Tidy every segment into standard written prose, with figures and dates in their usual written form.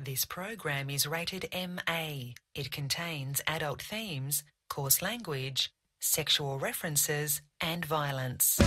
This program is rated MA. It contains adult themes, coarse language, sexual references, and violence.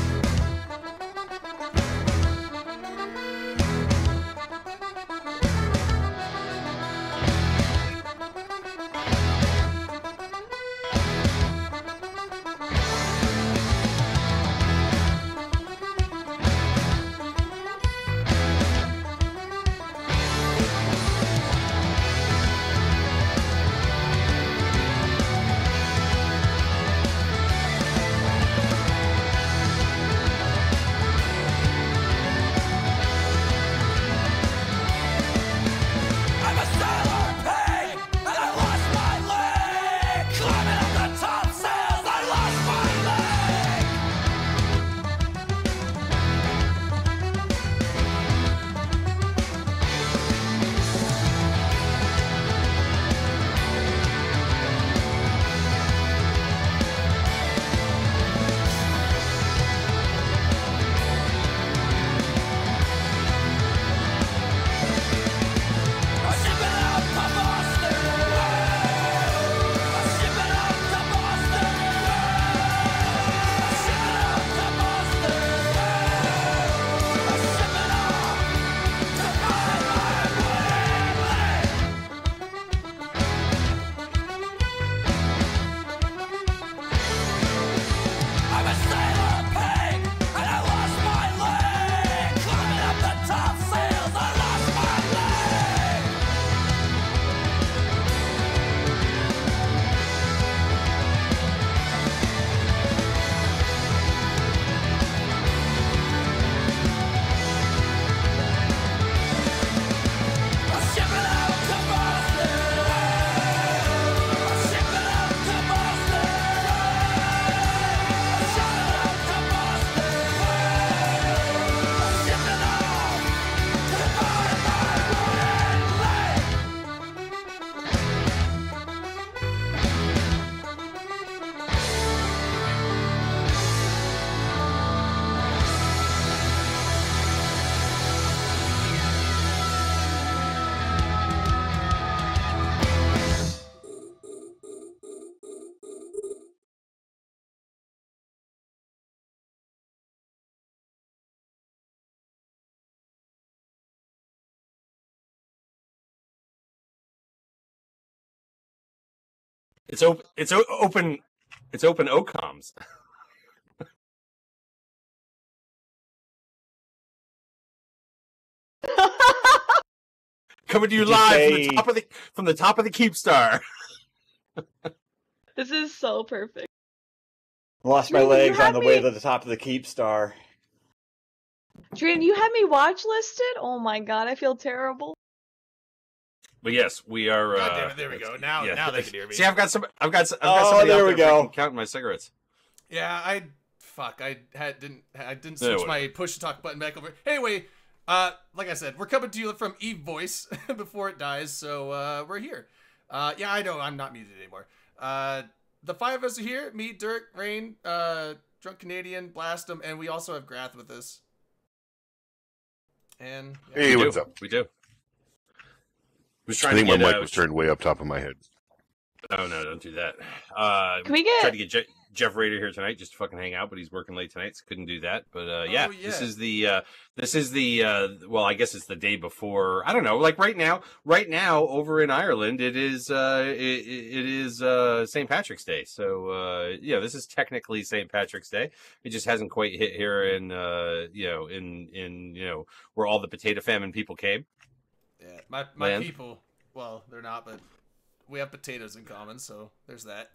It's open. It's open. It's open. OCOMs. Coming to you live from the top of the Keepstar. This is so perfect. Lost my legs on the way to the top of the Keepstar. Trin, you had me watch listed? Oh my god, I feel terrible. But yes, we are. God damn it, there we go. Now they can hear me. See, I've got somebody there we go. Counting my cigarettes. Yeah, I didn't switch my push to talk button back over. Anyway, like I said, we're coming to you from Eve Voice before it dies, so we're here. Yeah, I know I'm not muted anymore. The five of us are here: me, Dirk, Rain, Drunk Canadian, Blastum, and we also have Grath with us. And yeah. Hey, what's up? We do. I think my mic was turned way up top of my head. Oh no, don't do that. Can we get? Tried to get Jeff Rader here tonight just to fucking hang out, but he's working late tonight, so couldn't do that. But yeah, this is the well, I guess it's the day before. I don't know, like right now over in Ireland, it is St. Patrick's Day. So yeah, this is technically St. Patrick's Day. It just hasn't quite hit here in in where all the potato famine people came. Yeah, my people. Well, they're not, but we have potatoes in common, so there's that.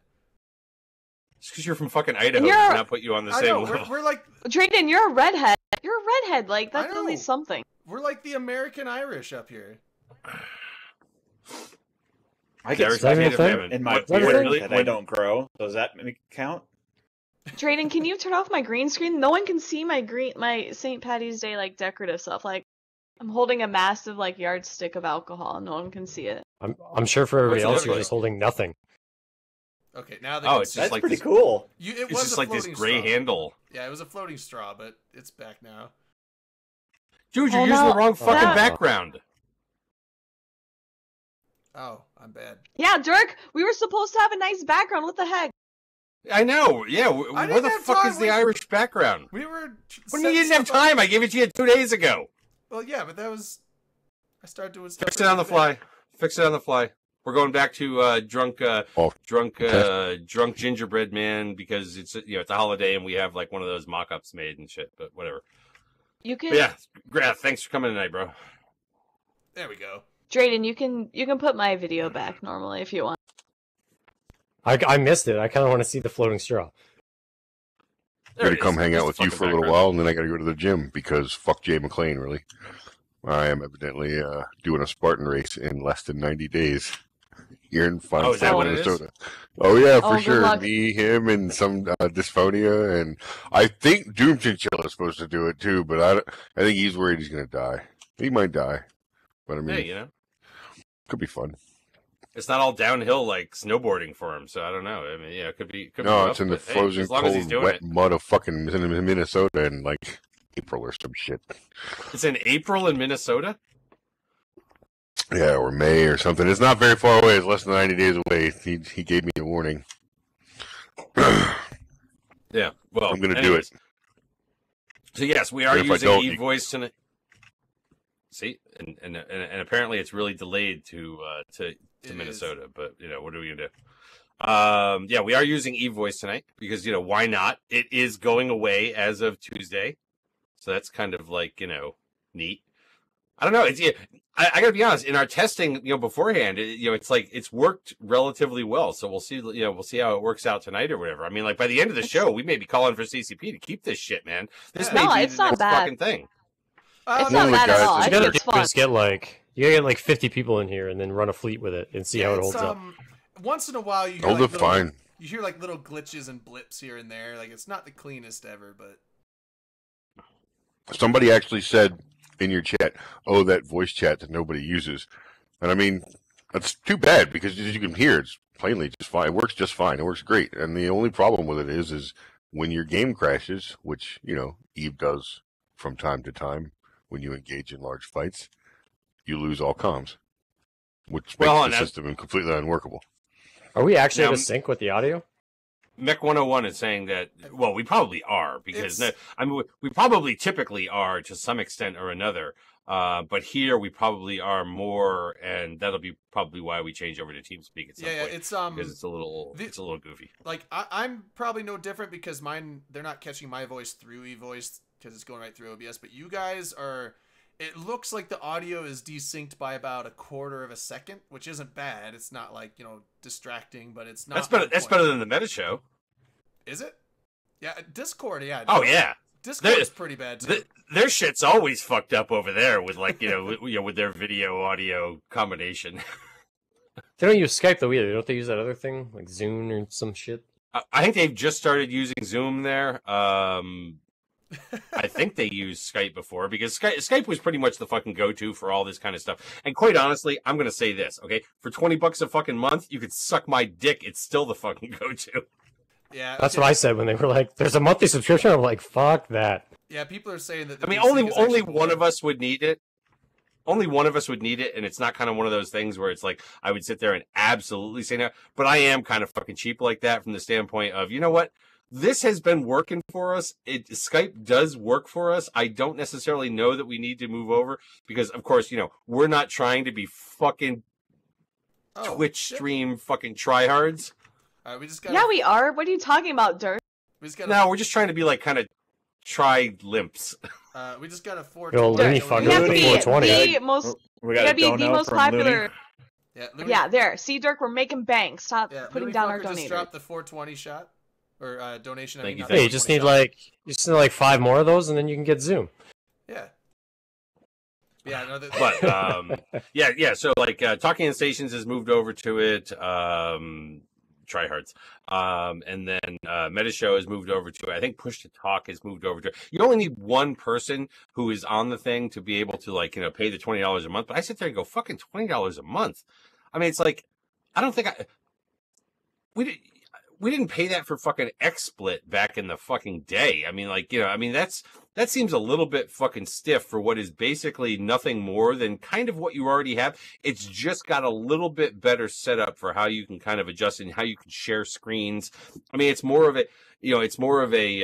Just because you're from fucking Idaho does not put you on the same level. We're like... Drayden, you're a redhead. You're a redhead. Like, that's at least something. We're like the American Irish up here. I get potato in my beard that I don't grow. Does that count? Drayden, can you turn off my green screen? No one can see my St. Patty's Day like decorative stuff. Like, I'm holding a massive like yardstick of alcohol. No one can see it. I'm sure for everybody else, you're just holding nothing. Okay, now it's just that's like pretty cool. It it's was just a like this floating gray straw. handle. Yeah, it was a floating straw, but it's back now. Dude, you're using the wrong fucking background. Oh, I'm bad. Yeah, Dirk, we were supposed to have a nice background. What the heck? I know. Yeah. Where the fuck is the Irish background? We were. When you didn't have time, I gave it to you 2 days ago. Well, yeah, but that was. I started doing stuff. Fix it on the fly. Fix it on the fly. We're going back to drunk gingerbread man because it's it's a holiday and we have like one of those mock-ups made and shit. But whatever. You can. But yeah, Graf, thanks for coming tonight, bro. There we go. Drayden, you can put my video back normally if you want. I missed it. I kind of want to see the floating straw. I'm going to come hang out with you for a little while, and then I got to go to the gym because fuck Jay McLean, really. I am evidently doing a Spartan race in less than 90 days here in Minnesota. Oh, yeah, for sure. Me, him, and some dysphonia, and I think Doom Chinchilla is supposed to do it too, but I think he's worried he's going to die. He might die, but I mean, hey, could be fun. It's not all downhill like snowboarding for him, so I don't know. I mean, yeah, it could be. No, it's in the frozen, cold, wet mud of fucking Minnesota in like April or some shit. It's in April in Minnesota? Yeah, or May or something. It's not very far away. It's less than 90 days away. He gave me a warning. Yeah, well, I'm going to do it. So yes, we are using eVoice tonight. See, and apparently it's really delayed to Minnesota, but what are we gonna do? Yeah, we are using eVoice tonight because why not? It is going away as of Tuesday, so that's kind of like neat. I don't know. It's I gotta be honest. In our testing, beforehand, it's like it's worked relatively well. So we'll see. We'll see how it works out tonight or whatever. I mean, like by the end of the show, we may be calling for CCP to keep this shit, man. This may be it's the not next bad. fucking thing. It's not bad at all. I think it's fun. You gotta get like 50 people in here and then run a fleet with it and see how it holds up. Once in a while, you hear you hear like little glitches and blips here and there. Like it's not the cleanest ever, but somebody actually said in your chat, "Oh, that voice chat that nobody uses," and I mean that's too bad because as you can hear, it's plainly just fine. It works just fine. It works great, and the only problem with it is when your game crashes, which Eve does from time to time. When you engage in large fights, you lose all comms, which makes the system completely unworkable. Are we actually out of sync with the audio? Mech 101 is saying that, well, we probably are, because, we probably typically are to some extent or another, but here we probably are more, and that'll be probably why we change over to TeamSpeak at some point. It's, because it's a little goofy. Like, I'm probably no different because they're not catching my voice through eVoice, because it's going right through OBS, but you guys are, it looks like the audio is desynced by about 1/4 of a second, which isn't bad. It's not like, distracting, but it's not. That's better than the Meta Show. Is it? Yeah, Discord, yeah. Oh, yeah. Discord is pretty bad, too. Their shit's always fucked up over there with, like, with their video-audio combination. They don't use Skype, though, either. Don't they use that other thing? Like Zoom or some shit? I think they've just started using Zoom there. I think they used Skype before because Skype was pretty much the fucking go-to for all this kind of stuff. And quite honestly, I'm going to say this, okay? For $20 a fucking month, you could suck my dick. It's still the fucking go-to. Yeah. That's what I said when they were like, there's a monthly subscription. I'm like, fuck that. Yeah, people are saying that. I mean, only one of us would need it. Only one of us would need it, and it's not kind of one of those things where it's like I would sit there and absolutely say no. But I am kind of fucking cheap like that from the standpoint of, you know what? This has been working for us. Skype does work for us. I don't necessarily know that we need to move over because, of course, we're not trying to be fucking Twitch stream fucking tryhards. Yeah, we are. What are you talking about, Dirk? We're just trying to be like kind of try-limps. We just got a 420. We have to be the most. We gotta be the most popular. Looney. Yeah, there. See, Dirk, we're making bank. Stop putting down our donators. Just drop the 420 shot or donation. Thank you. Hey, you just need like 5 more of those, and then you can get Zoom. Yeah. Yeah, no, but yeah. So like, Talking in Stations has moved over to it. Tryhards. And then Meta Show has moved over to it. I think Push to Talk has moved over to it. You only need one person who is on the thing to be able to pay the $20 a month. But I sit there and go, fucking $20 a month. I mean, it's like, I don't think we didn't pay that for fucking XSplit back in the fucking day. I mean, that's that seems a little bit fucking stiff for what is basically nothing more than kind of what you already have. It's just got a little bit better setup for how you can kind of adjust and how you can share screens. I mean, it's more of a, it's more of a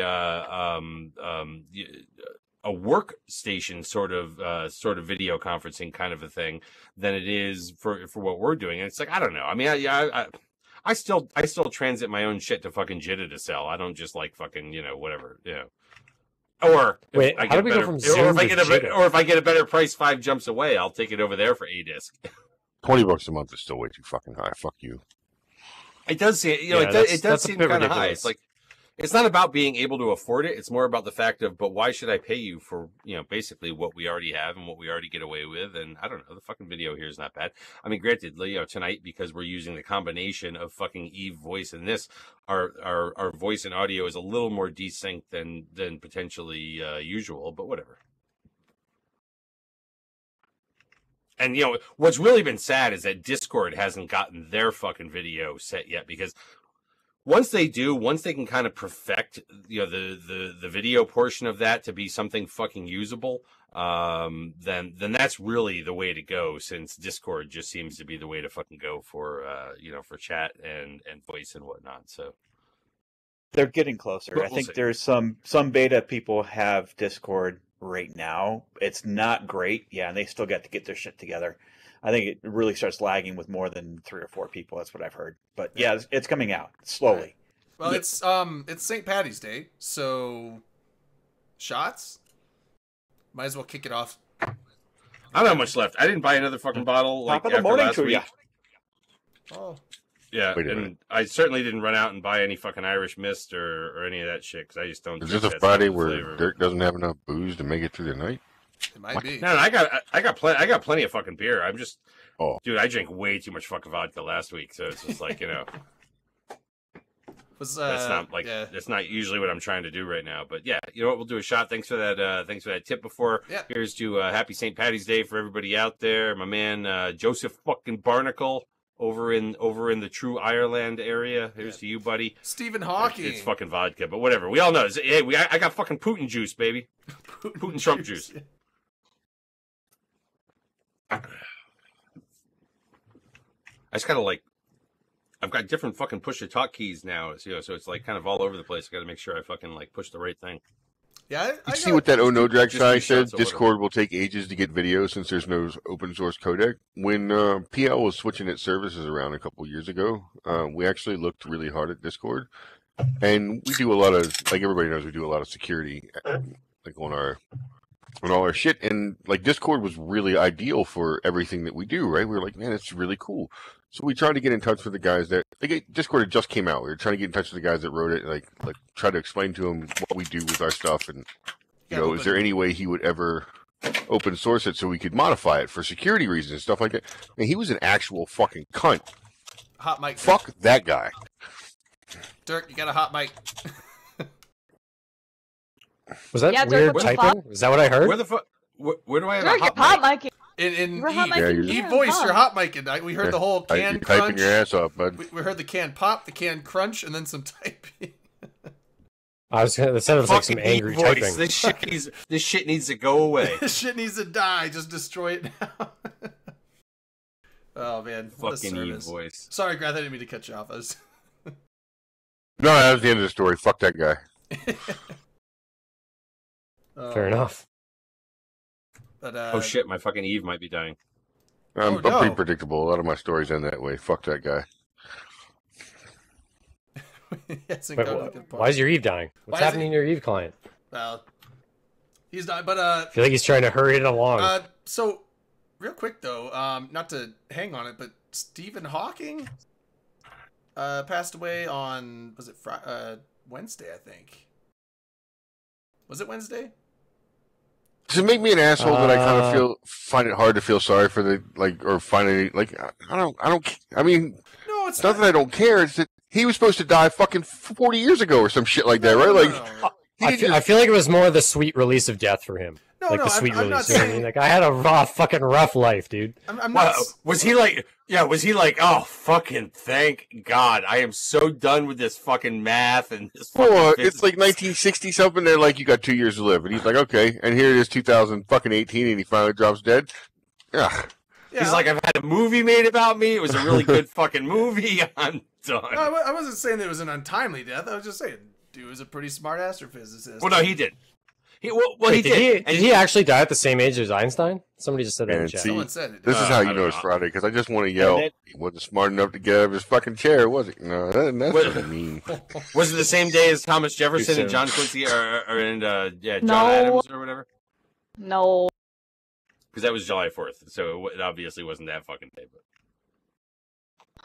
workstation sort of video conferencing kind of a thing than it is for what we're doing. And it's like, I don't know. I mean, I still transit my own shit to fucking Jitta to sell. I don't just like fucking, whatever, Or wait, how do we go from Zoom to Jitta? Or if I get a better price 5 jumps away, I'll take it over there for a disc. $20 a month is still way too fucking high. Fuck you. It does seem, it does seem kind of high. It's like, it's not about being able to afford it. It's more about the fact of, but why should I pay you for, basically what we already have and what we already get away with? And I don't know, the fucking video here is not bad. I mean, granted, tonight, because we're using the combination of fucking Eve voice and this, our voice and audio is a little more desynced than potentially usual, but whatever. And, what's really been sad is that Discord hasn't gotten their fucking video set yet, because once they can kind of perfect, the video portion of that to be something fucking usable, then that's really the way to go, since Discord just seems to be the way to fucking go for, for chat and voice and whatnot. So they're getting closer. But I think there's some beta people have Discord right now. It's not great. Yeah. And they still got to get their shit together. I think it really starts lagging with more than 3 or 4 people. That's what I've heard. But yeah, it's coming out slowly. Well, it's St. Paddy's Day, so shots. Might as well kick it off. I don't have much left. I didn't buy another fucking bottle Top of the morning to you. Oh. Yeah, and I certainly didn't run out and buy any fucking Irish Mist or any of that shit, because I just don't. Is this a Friday where Dirk doesn't have enough booze to make it through the night? It might be. No, I got plenty of fucking beer. I'm just, dude, I drank way too much fucking vodka last week, so it's just like, that's not usually what I'm trying to do right now. But yeah, you know what? We'll do a shot. Thanks for that tip before. Yeah. Here's to happy St. Paddy's Day for everybody out there. My man Joseph fucking Barnacle over in the true Ireland area. Here's to you, buddy. Stephen Hawking. It's fucking vodka, but whatever. We all know. Hey, I got fucking Putin juice, baby. Putin Trump juice. I just gotta I've got different fucking push to talk keys now, so it's like kind of all over the place. I gotta make sure I fucking push the right thing. Yeah, you see what that No Drag guy said? Discord will take ages to get video since there's no open source codec. When PL was switching its services around a couple years ago, we actually looked really hard at Discord, and we do a lot of, like everybody knows, we do a lot of security, on all our shit, and Discord was really ideal for everything that we do, right? We were like, man, it's really cool. So we tried to get in touch with the guys that Discord had just came out. We were trying to get in touch with the guys that wrote it, try to explain to him what we do with our stuff, and is there any way he would ever open source it so we could modify it for security reasons and stuff like that? And he was an actual fucking cunt. Hot mic. Fuck that guy. Dirk, you got a hot mic. Was that weird typing? Is that what I heard? Where the fuck? Where do I have Dirk, a hot mic? In E-voice, you're hot micing. We heard the whole can you're crunch. Typing your ass off, bud. We heard the can pop, the can crunch, and then some typing. I was gonna. That sounded like some angry typing. This shit needs to go away. This shit needs to die. Just destroy it now. Oh man, what fucking a service. E-voice. Sorry, Grath, I didn't mean to cut you off. No, that was the end of the story. Fuck that guy. Fair enough. But, oh shit, my fucking Eve might be dying. I'm pretty predictable. A lot of my stories end that way. Fuck that guy. Why is your Eve dying? What's happening in your Eve client? Well, he's dying, but I feel like he's trying to hurry it along. So, real quick though, not to hang on it, but Stephen Hawking passed away on, was it Wednesday, I think. Was it Wednesday? Does it make me an asshole that I kind of find it hard to feel sorry for the or find it I mean, no, it's not that I don't care. It's that he was supposed to die fucking 40 years ago or some shit like that, right? I feel like it was more the sweet release of death for him. the sweet I'm not release. You know what I mean? Like, I had a rough life, dude. I'm not. Was he like? Yeah, was he like? Oh, fucking thank God! I am so done with this fucking math and this. Well, it's like 1960 something. They're like, you got 2 years to live, and he's like, okay. And here it is, 2018, and he finally drops dead. Yeah. He's like, I've had a movie made about me. It was a really good fucking movie. I'm done. No, I wasn't saying that it was an untimely death. I was just saying, dude was a pretty smart astrophysicist. Well, no, he did. He did. Did he actually die at the same age as Einstein? Somebody just said that in chat. Someone said it. This is how you know it's Friday, because I just want to yell. He wasn't smart enough to get out of his fucking chair, was he? No, that's what I mean. Was it the same day as Thomas Jefferson and John Quincy, John Adams or whatever? No. Because that was July 4th, so it obviously wasn't that fucking day. But...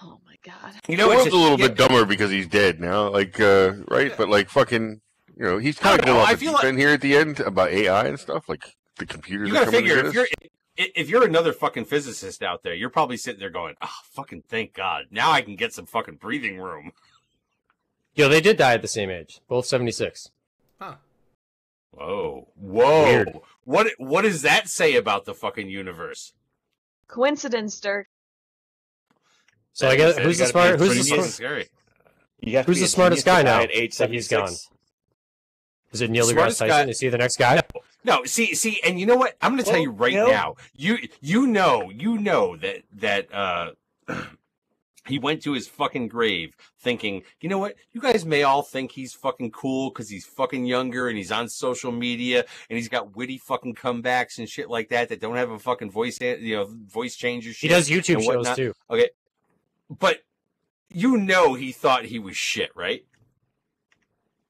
Oh my God. You know, it's a little bit dumber because he's dead now, like, right? But like, fucking, you know, he's kind of going off the deep end here at the end about AI and stuff, like the computers. You gotta figure if you're another fucking physicist out there, you're probably sitting there going, "Oh, fucking thank God! Now I can get some fucking breathing room." Yo, they did die at the same age, both 76. Huh. Whoa. Weird. What does that say about the fucking universe? Coincidence, Dirk. So I guess who's the smartest guy now? At age that he's gone. 76? Is it Neil deGrasse Tyson? Is he the next guy? No. See, and you know what? I'm going to tell you right now. You know that he went to his fucking grave thinking, you know what? You guys may all think he's fucking cool because he's fucking younger and he's on social media and he's got witty fucking comebacks and shit like that don't have a fucking voice, voice changer shit. He does YouTube shows too. Okay. But he thought he was shit, right?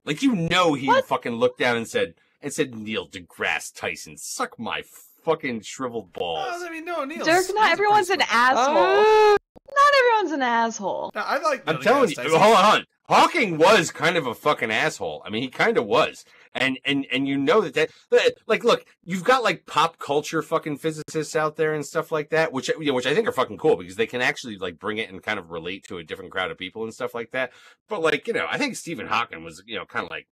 Like, he fucking looked down and said Neil deGrasse Tyson, suck my fucking shriveled balls. I mean, no, Neil. Dirk, not everyone's an asshole. Not everyone's an asshole. No, I'm telling you, hold on. Hawking was kind of a fucking asshole. I mean, he kind of was. And you know that like, look, you've got like pop culture fucking physicists out there and stuff like that, which I think are fucking cool because they can actually like bring it and kind of relate to a different crowd of people and stuff like that. But like, I think Stephen Hawking was, kind of like,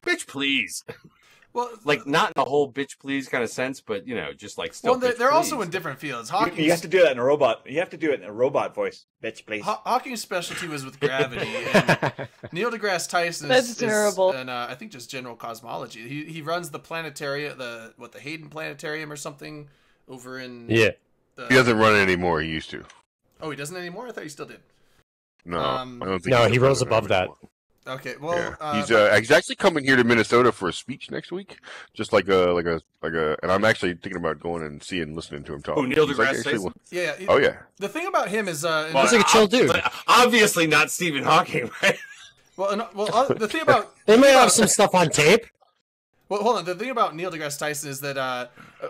bitch, please. Well, like not in a whole bitch please kind of sense, but just like still. Well, they're also in different fields. You have to do that in a robot. You have to do it in a robot voice, bitch please. Hawking's specialty was with gravity, and Neil deGrasse Tyson is terrible. And I think just general cosmology. He runs the planetarium, the Hayden Planetarium or something over in. Yeah. He doesn't run it anymore. He used to. Oh, he doesn't anymore. I thought he still did. No, I don't think. No, he rose above that. Okay, well, he's actually coming here to Minnesota for a speech next week, just like a, and I'm actually thinking about going and listening to him talk. Oh, Neil deGrasse Tyson? Yeah. Oh yeah. The thing about him is, he's like a chill dude. Obviously not Stephen Hawking, right? The thing about they may have some stuff on tape. Well, hold on. The thing about Neil deGrasse Tyson is that a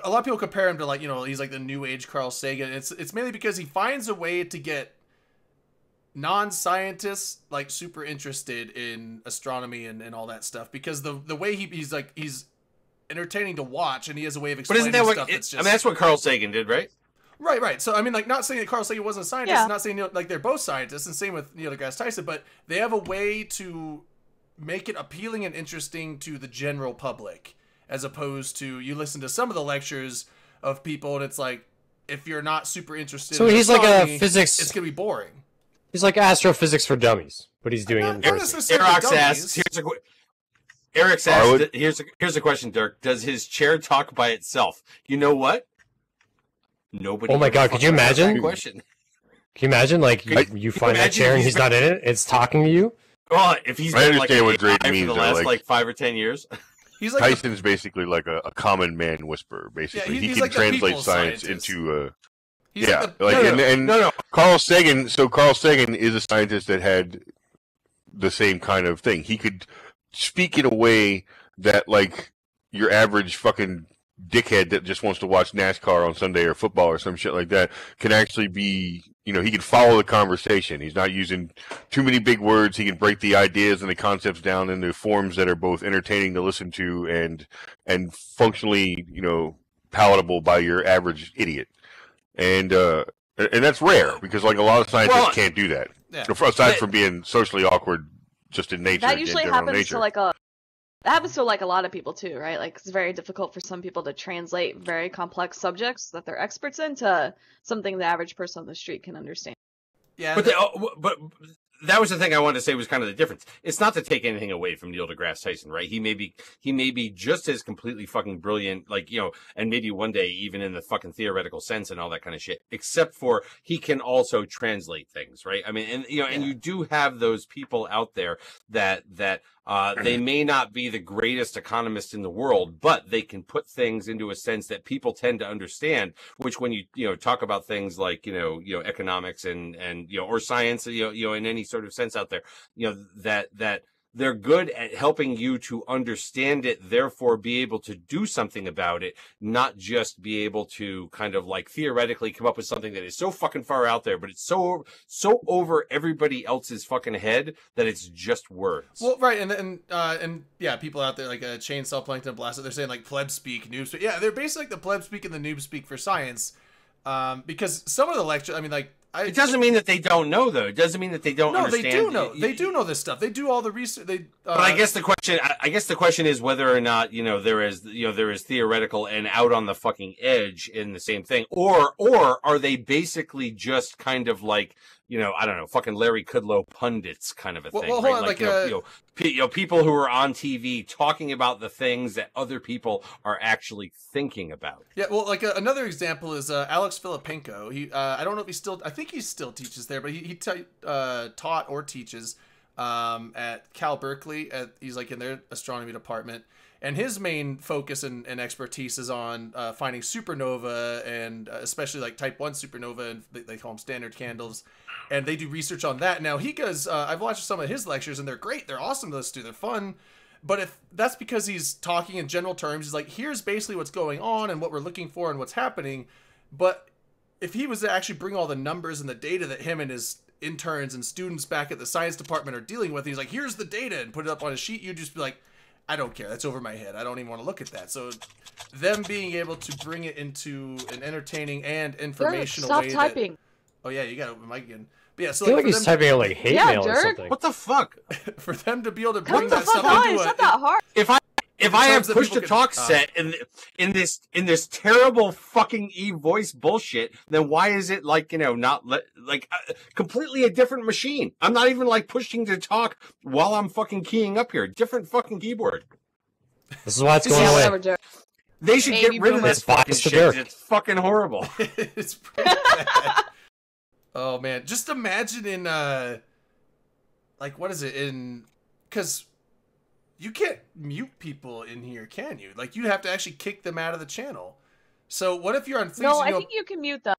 lot of people compare him to he's like the new age Carl Sagan. It's mainly because he finds a way to get non-scientists like super interested in astronomy and all that stuff because the way he's entertaining to watch and he has a way of explaining stuff that's just... I mean, that's what Carl Sagan did, right? Right. So I mean, like, not saying that Carl Sagan wasn't a scientist, not saying they're both scientists, and same with Neil deGrasse Tyson, but they have a way to make it appealing and interesting to the general public, as opposed to you listen to some of the lectures of people and it's like, if you're not super interested, so he's like a physics. It's gonna be boring. He's like astrophysics for dummies, but he's doing it in person. Eric's asked, here's a question, Dirk. Does his chair talk by itself? You know what? Nobody. Oh my God, could you imagine? Question. Can you imagine, like, you find that chair and he's not in it? It's talking to you? Well, if he's been like what Drake means, for the last like 5 or 10 years. He's like Tyson's basically like a common man whisperer, basically. He can like translate science into No. Carl Sagan. So Carl Sagan is a scientist that had the same kind of thing. He could speak in a way that, like, your average fucking dickhead that just wants to watch NASCAR on Sunday or football or some shit like that can actually be. He can follow the conversation. He's not using too many big words. He can break the ideas and the concepts down into forms that are both entertaining to listen to and functionally, palatable by your average idiot. And that's rare because like a lot of scientists can't do that. Yeah. Aside from being socially awkward, just in nature. That usually happens to like a That happens to like a lot of people too, right? Like it's very difficult for some people to translate very complex subjects that they're experts in to something the average person on the street can understand. Yeah, but that was the thing I wanted to say was kind of the difference. It's not to take anything away from Neil deGrasse Tyson, right? He may be just as completely fucking brilliant, like, you know, and maybe one day even in the fucking theoretical sense and all that kind of shit, except for he can also translate things, right? I mean, and, you know, and you do have those people out there that they may not be the greatest economists in the world, but they can put things into a sense that people tend to understand, which when you know, talk about things like, you know, economics and, you know, or science, you know, in any sort of sense out there, you know, that they're good at helping you to understand it, therefore be able to do something about it, not just be able to kind of like theoretically come up with something that is so fucking far out there, but it's so over everybody else's fucking head that it's just words. Well, right, and yeah, people out there like Chainsaw Plankton Blast, they're saying like pleb speak, noob speak. Yeah, they're basically like the pleb speak and the noob speak for science, because some of the lectures, I mean, like. It doesn't mean that they don't know, though. It doesn't mean that they don't understand. No, they do know. They do know this stuff. They do all the research. But I guess the question is whether or not, you know, there is theoretical and out on the fucking edge in the same thing, or are they basically just kind of like, you know, I don't know, fucking Larry Kudlow pundits kind of a thing. Well, right? hold on, like you know, people who are on TV talking about the things that other people are actually thinking about. Yeah, well, like another example is Alex Filippenko. He, I don't know if he still, I think he still teaches there, but he taught or teaches at Cal Berkeley. He's like in their astronomy department. And his main focus and expertise is on finding supernova, and especially like type 1 supernova, and they call them standard candles. And they do research on that. Now, he goes, I've watched some of his lectures, and they're great. They're awesome to listen to. They're fun. But if that's because he's talking in general terms, he's like, here's basically what's going on and what we're looking for and what's happening. But if he was to actually bring all the numbers and the data that him and his interns and students back at the science department are dealing with, he's like, here's the data, and put it up on a sheet, you'd just be like, I don't care. That's over my head. I don't even want to look at that. So them being able to bring it into an entertaining and informational Dirk, way. stop typing. Oh, yeah, you got to open mic again. But yeah, so I feel like he's typing out like hate mail or something. What the fuck? For them to be able to Come bring the that fuck stuff on. into It's not that hard. If I have push to can- talk set in this terrible fucking e-voice bullshit, then why is it like, you know, not like completely a different machine? I'm not even like pushing to talk while I'm fucking keying up here. Different fucking keyboard. This is why it's going Yeah, away. whatever, Dirk. They should Baby get rid of boomer. this fucking Bias to shit. Dirk. It's fucking horrible. It's pretty bad. Oh, man. Just imagine in, like, what is it? Because you can't mute people in here, can you? Like, you have to actually kick them out of the channel. So what if you're on... No, I think you can mute them.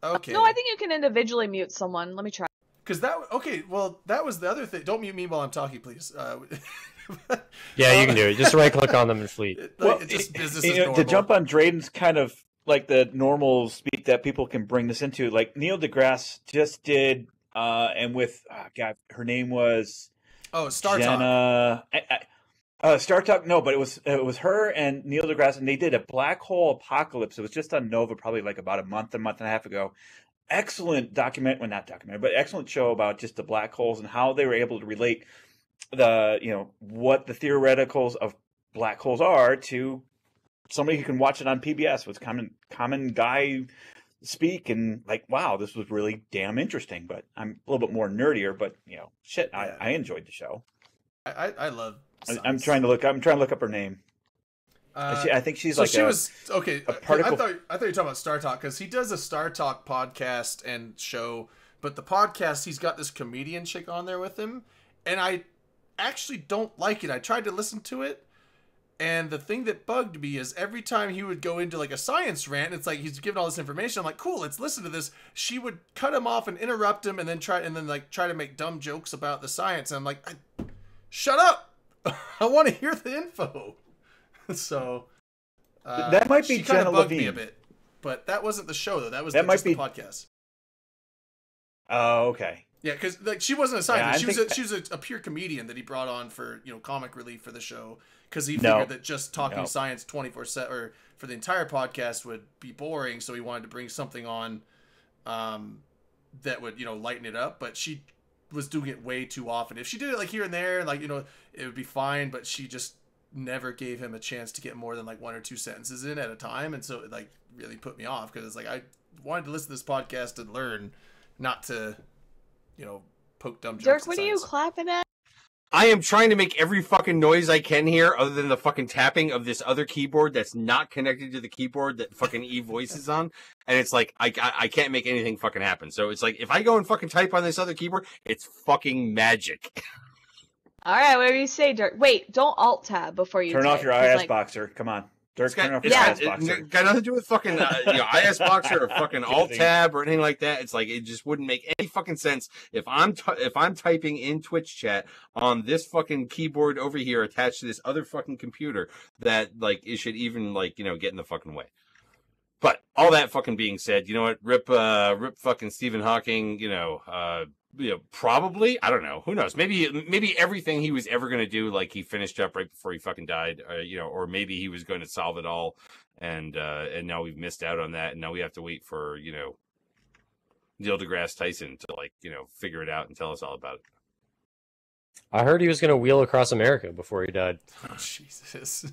Okay. No, I think you can individually mute someone. Let me try. Because that... Okay, well, that was the other thing. Don't mute me while I'm talking, please. Yeah, you can do it. Just right click on them and fleet. Like, it's just business you as know, normal. to jump on Drayden's kind of like the normal speak that people can bring this into, like Neil deGrasse just did, and with God, her name was Star Jenna. Star Talk. No, but it was her and Neil deGrasse, and they did a black hole apocalypse. It was just on Nova, probably like about a month and a half ago. Excellent but excellent show about just the black holes and how they were able to relate what the theoreticals of black holes are to somebody who can watch it on PBS with common guy speak, and like, wow, this was really damn interesting. But I'm a little bit more nerdier, but shit, Yeah. I enjoyed the show. I love science. I'm trying to look up her name. I think she's so like she was okay. a particle. I thought you were talking about Star Talk, because he does a Star Talk podcast and show, but the podcast, he's got this comedian chick on there with him, and I actually don't like it. I tried to listen to it, and the thing that bugged me is every time he would go into like a science rant, it's like he's giving all this information. I'm like, cool, let's listen to this. She would cut him off and interrupt him, and then try to make dumb jokes about the science. And I'm like, shut up! I want to hear the info. So that might be she kind Jenna of bugged me Levine. a bit, but that wasn't the show though. That was That might just the be- podcast. Oh, okay. Yeah, because like she wasn't a scientist. Yeah, she was a pure comedian that he brought on for comic relief for the show, because he No. figured that just talking No. science 24/7 or for the entire podcast would be boring. So he wanted to bring something on that would lighten it up. But she was doing it way too often. If she did it like here and there, like it would be fine. But she just never gave him a chance to get more than like 1 or 2 sentences in at a time, and so it like really put me off because it's like I wanted to listen to this podcast and learn, not to, you know, poke dumb jokes. Dirk, what are you clapping at? I am trying to make every fucking noise I can here other than the fucking tapping of this other keyboard that's not connected to the keyboard that fucking eVoice is on. And it's like, I can't make anything fucking happen. So it's like, if I go and fucking type on this other keyboard, it's fucking magic. All right, whatever you say, Dirk. Wait, don't alt tab before you turn type, off your IS Boxer. Come on. Dirk, turn off your IS Boxer. It got nothing to do with fucking IS Boxer or fucking alt tab or anything like that. It's like, it just wouldn't make any fucking sense if I'm typing in Twitch chat on this fucking keyboard over here attached to this other fucking computer that like it should even like, you know, get in the fucking way. But all that fucking being said, you know what? Rip fucking Stephen Hawking, you know, probably, I don't know, who knows? Maybe everything he was ever going to do, like he finished up right before he fucking died, you know, or maybe he was going to solve it all, and now we've missed out on that, and now we have to wait for, you know, Neil deGrasse Tyson to like, you know, figure it out and tell us all about it. I heard he was going to wheel across America before he died. Oh Jesus!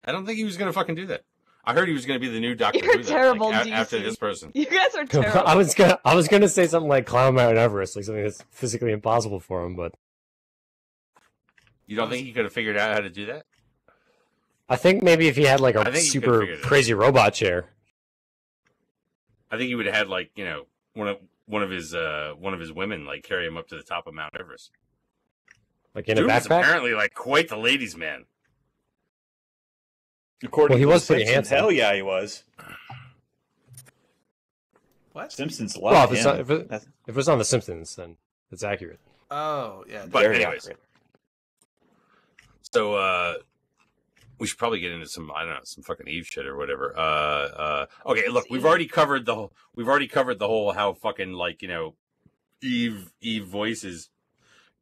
I don't think he was going to fucking do that. I heard he was going to be the new Doctor Who. You're terrible, like, DC. after this person. You guys are terrible. I was gonna say something like climb Mount Everest, like something that's physically impossible for him, but You don't think he could have figured out how to do that? I think maybe if he had like a super crazy robot chair. I think he would have had like, you know, one of his women like carry him up to the top of Mount Everest. Like in Dude a backpack? was apparently like quite the ladies' man. According he to was the pretty Simpsons, handsome. hell yeah, he was. What? Simpsons Well, loved if him. it was on The Simpsons, then it's accurate. Oh yeah. But Very anyways, accurate. so we should probably get into some, I don't know, some fucking Eve shit or whatever. Okay, look, we've already covered the whole how fucking like, you know, Eve voice is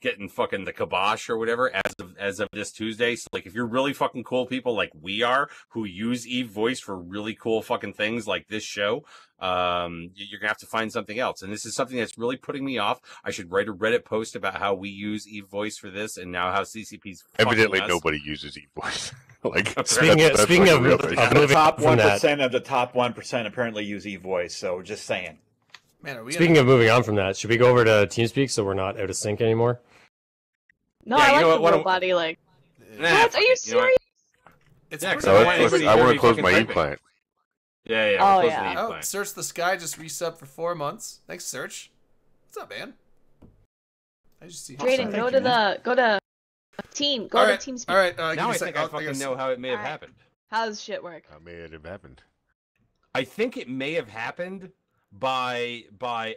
getting fucking the kibosh or whatever as of this Tuesday. So like, if you're really fucking cool people like we are who use Eve voice for really cool fucking things like this show, you're gonna have to find something else. And this is something that's really putting me off. I should write a Reddit post about how we use Eve voice for this, and now how CCP's evidently us. nobody uses Eve voice. Like Speaking of The top from that, 1% of the top 1% apparently use eVoice, so just saying. Man, are we speaking of moving on from that, should we go over to TeamSpeak so we're not out of sync anymore? No, Yeah, I you like know the what, little body, like. Nah, What? Are you you know what? serious? It's Yeah, pretty so quiet. I I want be to close fucking my typing. e-plant. Yeah, Oh, we're closing yeah. the Eve Oh, plant. Search the Sky just resub for 4 months. Thanks, Search. What's up, man? I just see. Drayden, Thank you, man. go to team. Go to TeamSpeak. All right. Now I think I fucking know how it may have Alright. happened. How does shit work? How may it have happened? I think it may have happened by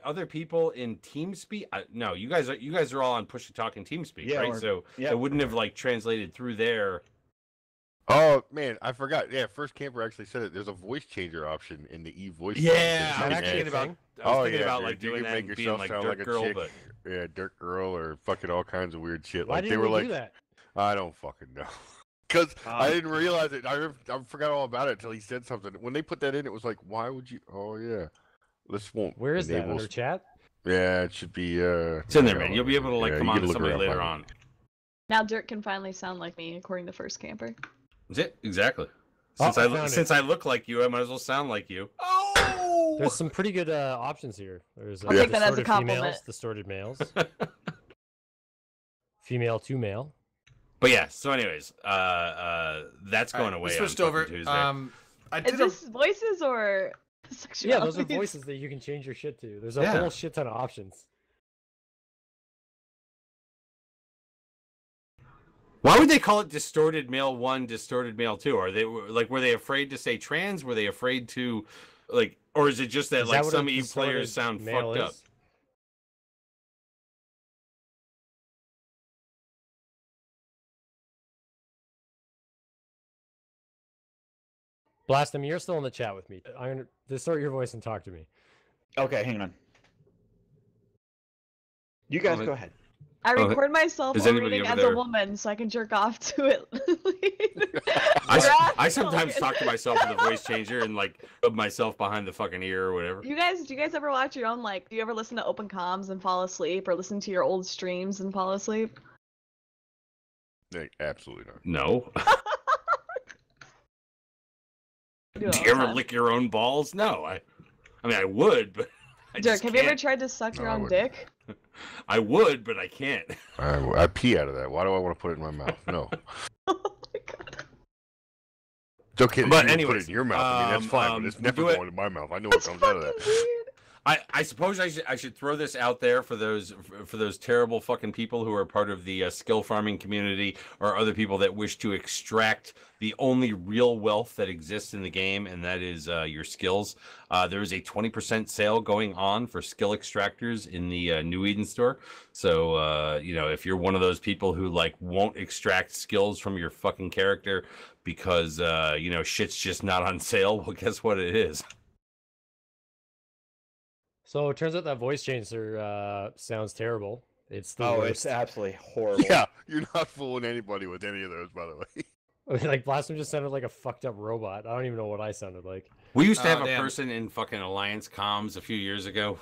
other people in TeamSpeak. No, you guys are all on Push to Talk in TeamSpeak, Yeah, right? So yeah. it wouldn't have like translated through there. Oh man, I forgot. Yeah, First Camper actually said it. There's a voice changer option in the Eve voice. Yeah, function. I was actually thinking a about. thing? I was Oh thinking yeah, about dude, like you doing can that make and being yourself like sound Dirt like a Girl, chick. but Yeah, Dirt Girl or fucking all kinds of weird shit. Why Like they didn't were we like, do that? I don't fucking know. Because I didn't realize it. I forgot all about it until he said something. When they put that in, it was like, why would you? Oh yeah, this won't. Where is that? enable- Under chat? Yeah, it should be. it's in there, man. You'll be able to like yeah, come you on can to look somebody around later by on. Now Dirk can finally sound like me, according to First Camper. Is it exactly? Oh, Since I found since I look like you, I might as well sound like you. Oh, There's some pretty good options here. There's I'll take that as a distorted compliment. females, distorted males, female to male. But yeah. So, anyways, that's going All right, away. We switched on over. fucking Tuesday. I Is did a this voices or Yeah, sexuality? those are voices that you can change your shit to. There's a Yeah. whole shit ton of options. Why would they call it distorted male 1, distorted male 2? Are they like, were they afraid to say trans? Were they afraid to like, or is it just that Is like what some a Eve distorted players sound male fucked up? is? Blasphemy, you're still in the chat with me. I'm gonna distort your voice and talk to me. Okay, hang on. You guys Oh, go ahead. I Oh, record myself is anybody reading over as there? a woman so I can jerk off to it. I sometimes talk to myself with a voice changer and like rub myself behind the fucking ear or whatever. Do you guys ever watch your own, like, do you ever listen to open comms and fall asleep, or listen to your old streams and fall asleep? Absolutely not. No. Do you ever lick your own balls? No, I mean, I would, but Dirk, have you ever tried to suck your own dick? I would, but I can't. I pee out of that. Why do I want to put it in my mouth? No. Oh my god. It's okay. But anyway, put it in your mouth. I mean, that's fine. But it's never going in my mouth. I know what comes out of that. Weird. I suppose I should throw this out there for those terrible fucking people who are part of the skill farming community or other people that wish to extract the only real wealth that exists in the game, and that is your skills. There is a 20% sale going on for skill extractors in the New Eden store. So if you're one of those people who like won't extract skills from your fucking character because shit's just not on sale, well, guess what it is. So it turns out that voice changer sounds terrible. It's the worst. It's absolutely horrible. Yeah, you're not fooling anybody with any of those, by the way. Like Blasphemy just sounded like a fucked up robot. I don't even know what I sounded like. We used to have a person in fucking Alliance comms a few years ago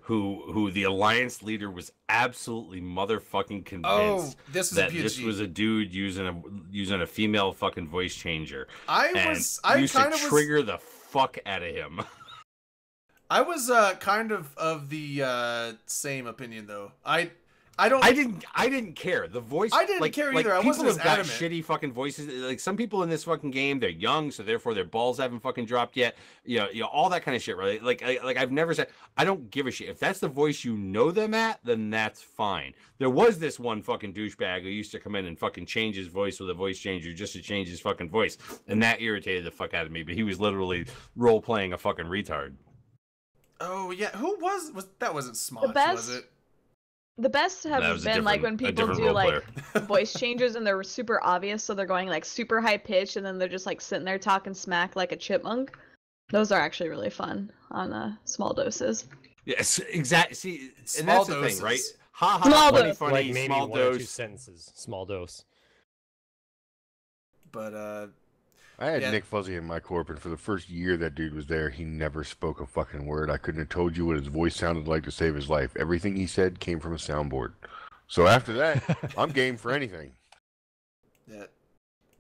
who the Alliance leader was absolutely motherfucking convinced that this was a dude using a female fucking voice changer. I used to trigger the fuck out of him. I was kind of the same opinion though. I didn't care. The voice I didn't care either. I wasn't as adamant. Shitty fucking voices. Like some people in this fucking game, they're young, so therefore their balls haven't fucking dropped yet. You know, all that kind of shit, right? Like I've never said I don't give a shit. If that's the voice you know them at, then that's fine. There was this one fucking douchebag who used to come in and fucking change his voice with a voice changer just to change his fucking voice, and that irritated the fuck out of me. But he was literally role playing a fucking retard. Oh yeah, who was that? Wasn't Smudge, was it? The best have been like when people do like voice changes and they're super obvious, so they're going like super high pitch and then they're just like sitting there talking smack like a chipmunk. Those are actually really fun on small doses. Yes, exactly. See, and small that's the doses. thing, right? Ha ha. Small funny, dose. funny, Like maybe small one or two dose. sentences. Small dose. But I had Nick Fuzzy in my corp, and for the first year that dude was there, he never spoke a fucking word. I couldn't have told you what his voice sounded like to save his life. Everything he said came from a soundboard. So after that, I'm game for anything. yeah,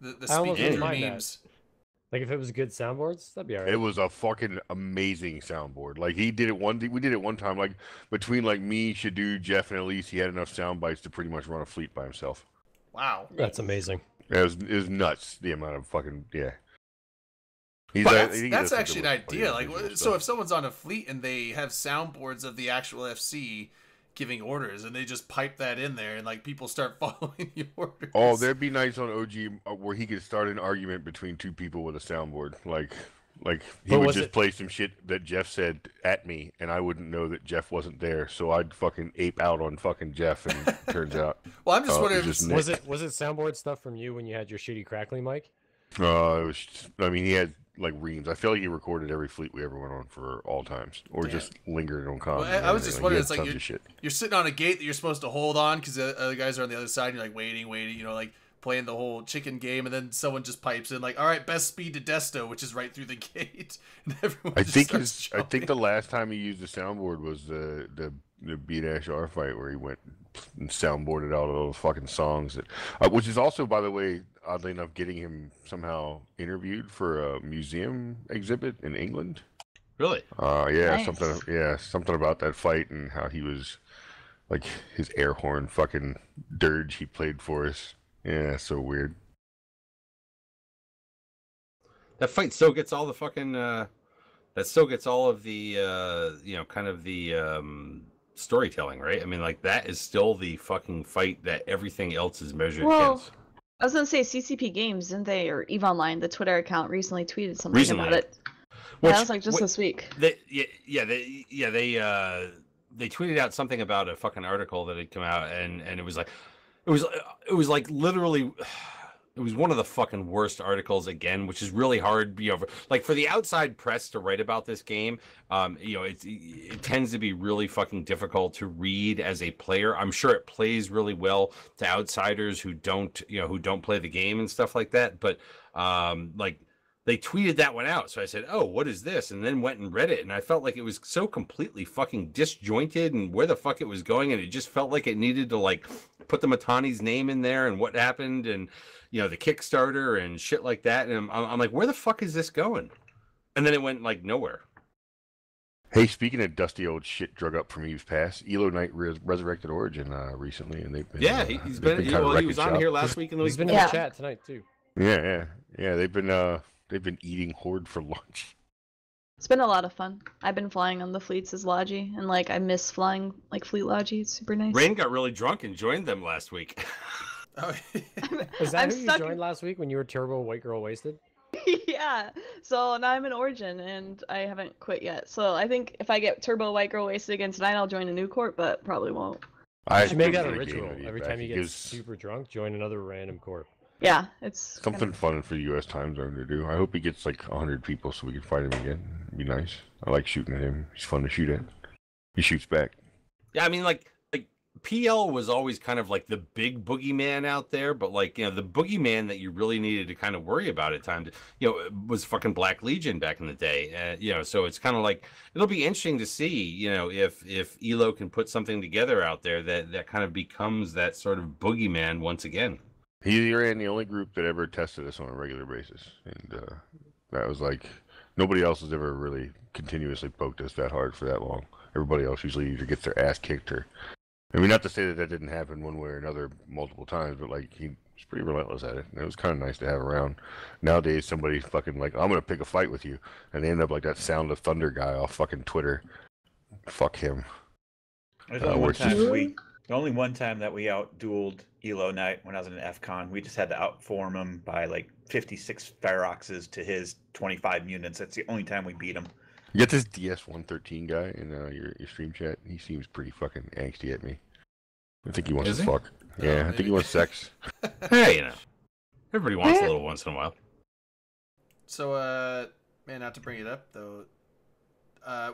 the I almost speaking wouldn't mind memes. Like if it was good soundboards, that'd be alright. It was a fucking amazing soundboard. Like we did it one time. Like between like me, Shadu, Jeff, and Elise, he had enough sound bites to pretty much run a fleet by himself. Wow, That's amazing. It was nuts. The amount of fucking That's actually an idea. Like, so if someone's on a fleet and they have soundboards of the actual FC giving orders, and they just pipe that in there, and like people start following the orders. Oh, there'd be nights on OG where he could start an argument between two people with a soundboard. Like he would just play some shit that Jeff said at me, and I wouldn't know that Jeff wasn't there, so I'd fucking ape out on fucking Jeff, and it turns out. Well, I'm just wondering. Was it soundboard stuff from you when you had your shitty crackly mic? It was. I mean, he had like reams. I feel like he recorded every fleet we ever went on for all times, or just lingered on comms. Well, I was just wondering, it's like you're sitting on a gate that you're supposed to hold on because the other guys are on the other side. And you're like waiting, you know, like playing the whole chicken game, and then someone just pipes in like, "All right, best speed to Desto," which is right through the gate. And everyone I think the last time he used the soundboard was the B-R fight where he went and soundboarded out all those fucking songs that, which is also, by the way, oddly enough, getting him somehow interviewed for a museum exhibit in England. Really? Yeah, Nice. something about that fight and how he was like his air horn fucking dirge he played for us. Yeah, so weird. That fight still gets all the fucking. That still gets all of the kind of the storytelling, right? I mean, like that is still the fucking fight that everything else is measured against. I was gonna say CCP Games, didn't they, or EVE Online, the Twitter account recently tweeted something about it. Yeah, that was like just this week. They tweeted out something about a fucking article that had come out, and it was like literally. It was one of the fucking worst articles again, which is really hard, like for the outside press to write about this game. It tends to be really fucking difficult to read as a player. I'm sure it plays really well to outsiders who don't play the game and stuff like that. But like they tweeted that one out, so I said, "Oh, what is this?" And then went and read it, and I felt like it was so completely fucking disjointed and where the fuck it was going, and it just felt like it needed to like put the Matani's name in there and what happened and. The Kickstarter and shit like that, and I'm like, where the fuck is this going? And then it went like nowhere. Hey, speaking of dusty old shit drug up from Eve's past, Elo Knight resurrected Origin recently, and they've been he's been he was on here last week, and he's been in the chat tonight too. Yeah. They've been eating Horde for lunch. It's been a lot of fun. I've been flying on the fleets as Logi, and like I miss flying like fleet Logi. It's super nice. Rain got really drunk and joined them last week. Was that who you joined last week when you were Turbo White Girl Wasted? Yeah, so now I'm in Origin and I haven't quit yet. So I think if I get Turbo White Girl Wasted again tonight, I'll join a new corp, but probably won't. I should make that a ritual. Every time you get super drunk, join another random corp. Yeah, it's something fun for the U.S. time zone to do. I hope he gets like 100 people so we can fight him again. It'd be nice. I like shooting at him. He's fun to shoot at. He shoots back. Yeah, I mean, like PL was always kind of like the big boogeyman out there, but like, the boogeyman that you really needed to kind of worry about at times, was fucking Black Legion back in the day. So it's kind of like, it'll be interesting to see, if Elo can put something together out there that kind of becomes that sort of boogeyman once again. He ran the only group that ever tested us on a regular basis, and that was like, nobody else has ever really continuously poked us that hard for that long. Everybody else usually either gets their ass kicked or, I mean, not to say that didn't happen one way or another multiple times, but like he was pretty relentless at it, and it was kind of nice to have around. Nowadays, somebody fucking like, I'm gonna pick a fight with you, and they end up like that Sound of Thunder guy off fucking Twitter. Fuck him. There's only one time that we out-dueled Elo Knight when I was in FCon. We just had to outform him by like 56 Feroxes to his 25 units. That's the only time we beat him. You got this DS113 guy in your stream chat. He seems pretty fucking angsty at me. I think he wants to fuck. Yeah, I think he wants sex. Hey, everybody wants a little once in a while. So, man, not to bring it up though.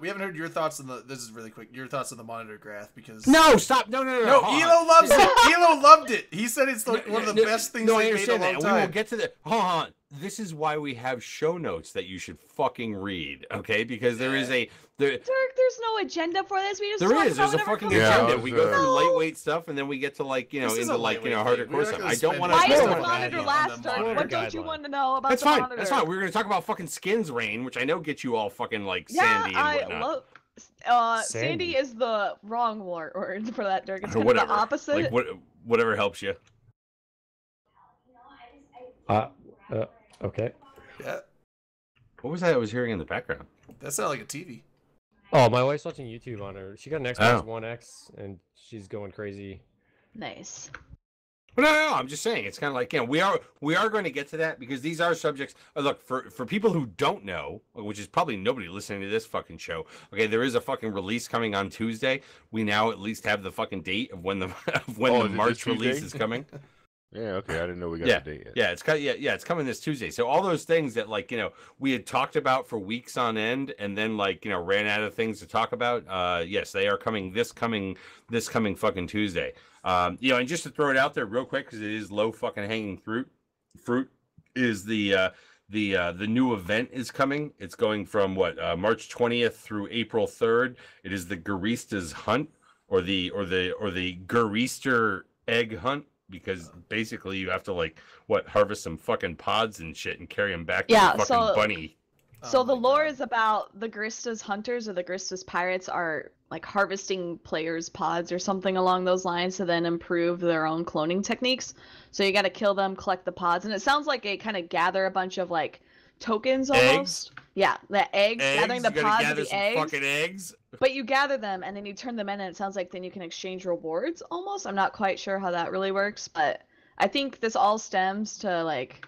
We haven't heard your thoughts on this is really quick. Your thoughts on the monitor graph because no, stop, no. Elo loves it. Elo loved it. He said it's one of the best things they've made in a long time. We will get to the. Hold on. This is why we have show notes that you should fucking read, okay? Because there is Dirk, there's no agenda for this. We just there's a fucking agenda. We go through lightweight stuff, and then we get to hardcore core stuff. I don't want to. Why is the monitor last, Dirk? What don't you want to know about the monitor? That's fine. We're gonna talk about fucking skins, Rain, which I know gets you all fucking like sandy and whatnot. Sandy is the wrong word for that, Dirk. It's kind of the opposite. Like whatever helps you. Okay. Yeah. What was that I was hearing in the background? That sounded like a TV. Oh, my wife's watching YouTube on her. She got an Xbox One X, and she's going crazy. Nice. But no, I'm just saying it's kind of like we are going to get to that because these are subjects. Look, for people who don't know, which is probably nobody listening to this fucking show. Okay, there is a fucking release coming on Tuesday. We now at least have the fucking date of when the March release is coming. Yeah, okay. I didn't know we got the date yet. It's coming this Tuesday. So all those things that we had talked about for weeks on end, and then ran out of things to talk about. Yes, they are coming this coming fucking Tuesday. And just to throw it out there real quick because it is low fucking hanging fruit. Fruit is the new event is coming. It's going from March 20th through April 3rd. It is the Garista's Hunt or the Garister Egg Hunt. Because basically you have to harvest some fucking pods and shit and carry them back to the fucking bunny. So the lore is about the Garista's hunters or the Garista's pirates are harvesting players' pods or something along those lines to then improve their own cloning techniques. So you got to kill them, collect the pods, and it sounds like they kind of gather a bunch of tokens almost. Eggs? Yeah, the eggs, gathering the pods of the eggs. Fucking eggs. But you gather them and then you turn them in, and it sounds like then you can exchange rewards almost. I'm not quite sure how that really works, but I think this all stems to like